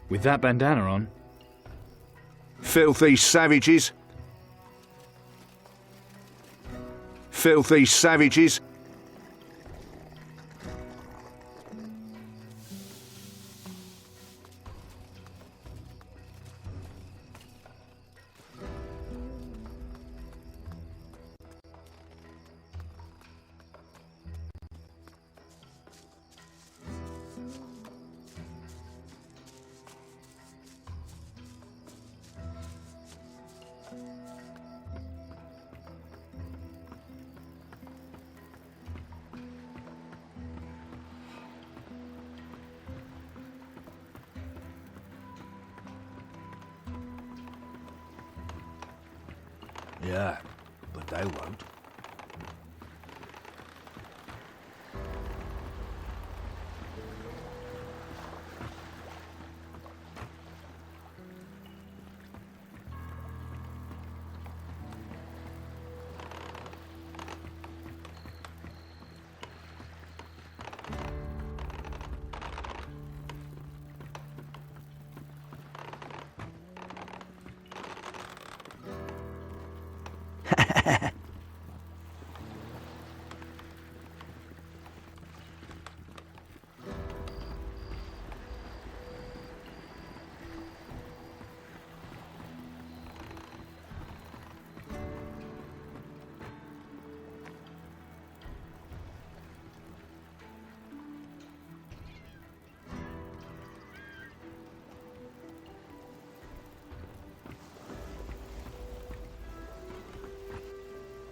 With that bandana on? Filthy savages. Filthy savages. Yeah, but they won't.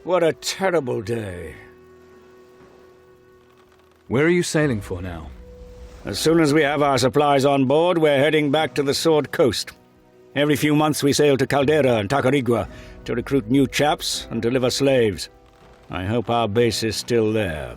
What a terrible day. Where are you sailing for now? As soon as we have our supplies on board, we're heading back to the Sword Coast. Every few months we sail to Caldera and Tacarigua to recruit new chaps and deliver slaves. I hope our base is still there.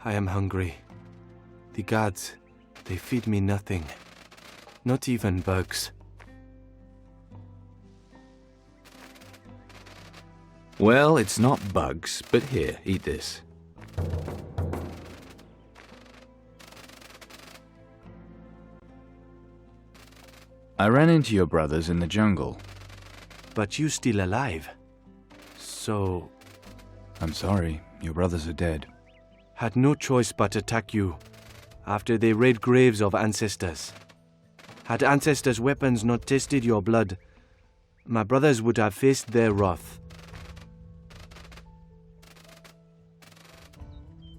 I am hungry. The gods, they feed me nothing. Not even bugs. Well, it's not bugs, but here, eat this. I ran into your brothers in the jungle. But you still alive. So... I'm sorry, your brothers are dead. Had no choice but attack you, after they raid graves of ancestors. Had ancestors' weapons not tasted your blood, my brothers would have faced their wrath.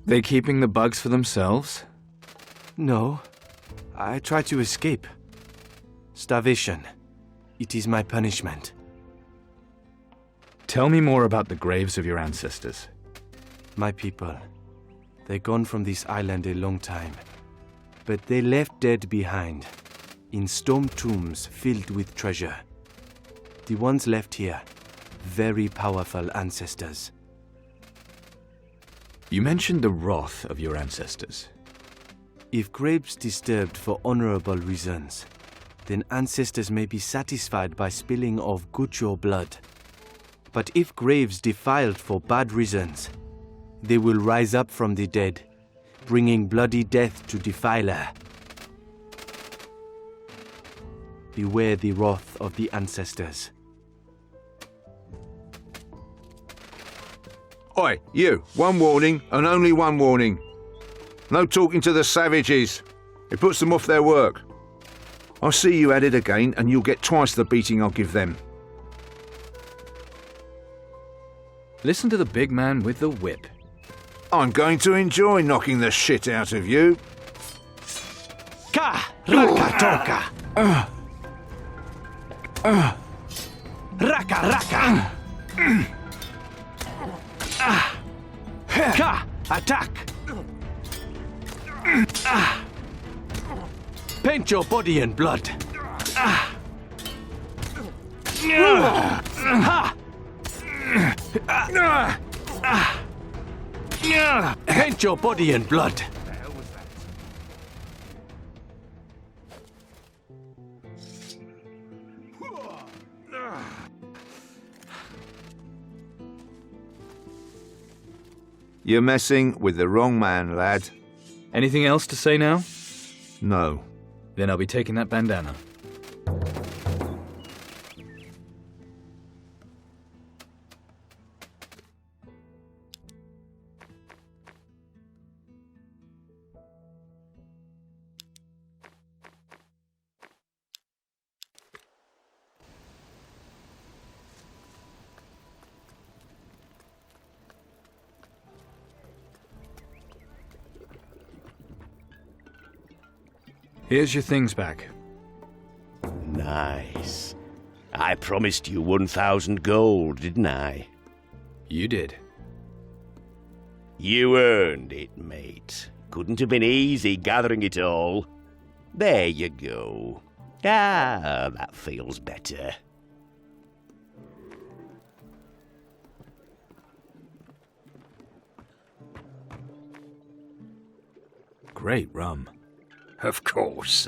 They keeping the bugs for themselves? No. I try to escape. Starvation. It is my punishment. Tell me more about the graves of your ancestors. My people. They gone from this island a long time. But they left dead behind, in stone tombs filled with treasure. The ones left here, very powerful ancestors. You mentioned the wrath of your ancestors. If graves disturbed for honorable reasons, then ancestors may be satisfied by spilling of Gucho blood. But if graves defiled for bad reasons, they will rise up from the dead, bringing bloody death to defiler. Beware the wrath of the ancestors. Oi, you, one warning and only one warning. No talking to the savages. It puts them off their work. I'll see you at it again and you'll get twice the beating I'll give them. Listen to the big man with the whip. I'm going to enjoy knocking the shit out of you. Ka! Raka toka! Raka raka! Ka! Attack! Paint your body in blood! Ha! Paint your body in blood! You're messing with the wrong man, lad. Anything else to say now? No. Then I'll be taking that bandana. Here's your things back. Nice. I promised you 1,000 gold, didn't I? You did. You earned it, mate. Couldn't have been easy gathering it all. There you go. Ah, that feels better. Great rum. Of course.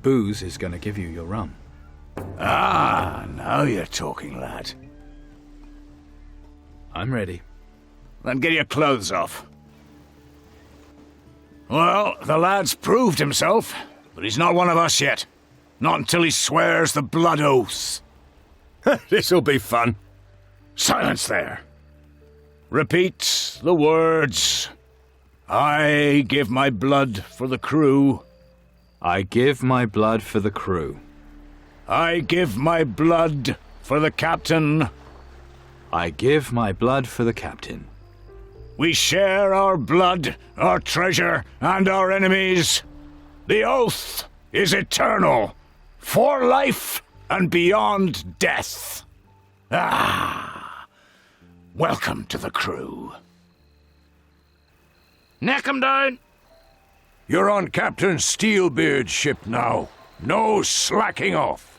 Booze is going to give you your rum. Ah, now you're talking, lad. I'm ready. Then get your clothes off. Well, the lad's proved himself, but he's not one of us yet. Not until he swears the blood oath. This'll be fun. Silence there. Repeat the words. I give my blood for the crew. I give my blood for the crew. I give my blood for the captain. I give my blood for the captain. We share our blood, our treasure, and our enemies. The oath is eternal, for life and beyond death. Ah, welcome to the crew. Neck 'em down! You're on Captain Steelbeard's ship now. No slacking off.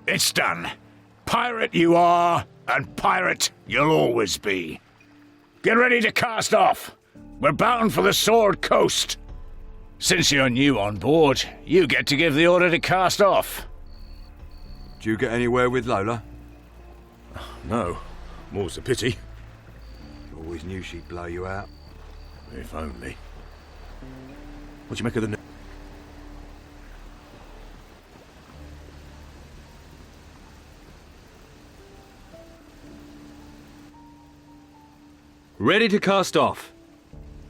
It's done. Pirate you are, and pirate you'll always be. Get ready to cast off. We're bound for the Sword Coast. Since you're new on board, you get to give the order to cast off. Do you get anywhere with Lola? No. More's the pity. Always knew she'd blow you out. If only. What do you make of the... Ready to cast off.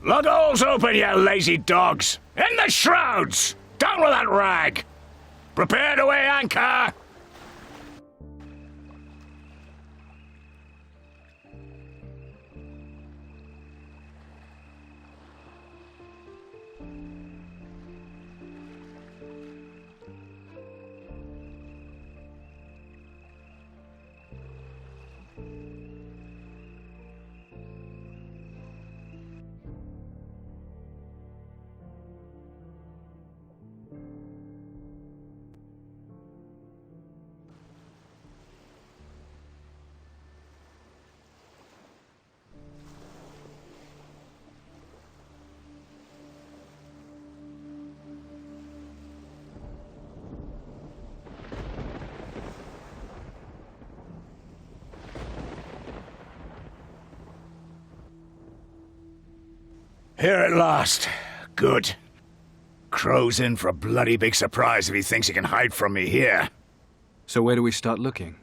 Lug all's open, you lazy dogs! In the shrouds! Down with that rag! Prepare to weigh anchor! Here at last. Good. Crow's in for a bloody big surprise if he thinks he can hide from me here. So where do we start looking?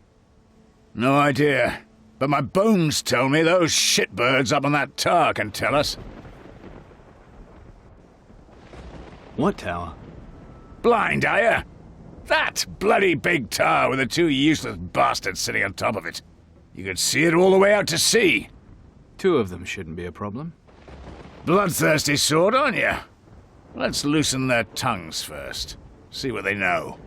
No idea. But my bones tell me those shitbirds up on that tower can tell us. What tower? Blind, are ya? That bloody big tower with the two useless bastards sitting on top of it. You could see it all the way out to sea. Two of them shouldn't be a problem. Bloodthirsty sort, aren't you? Let's loosen their tongues first. See what they know.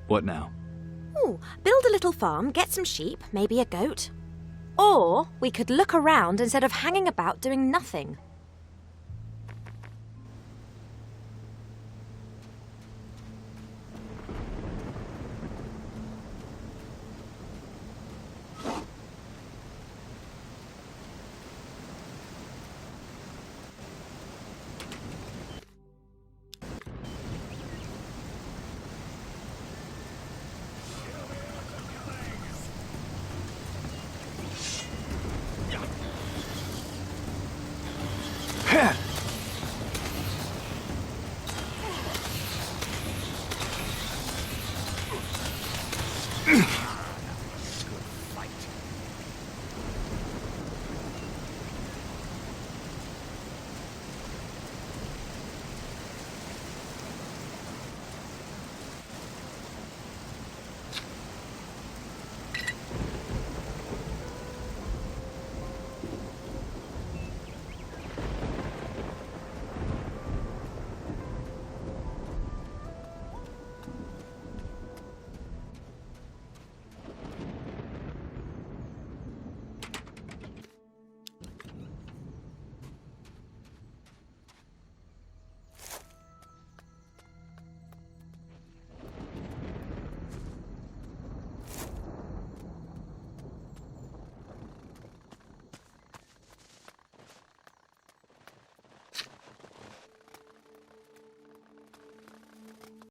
What now? Ooh, build a little farm, get some sheep, maybe a goat. Or we could look around instead of hanging about doing nothing.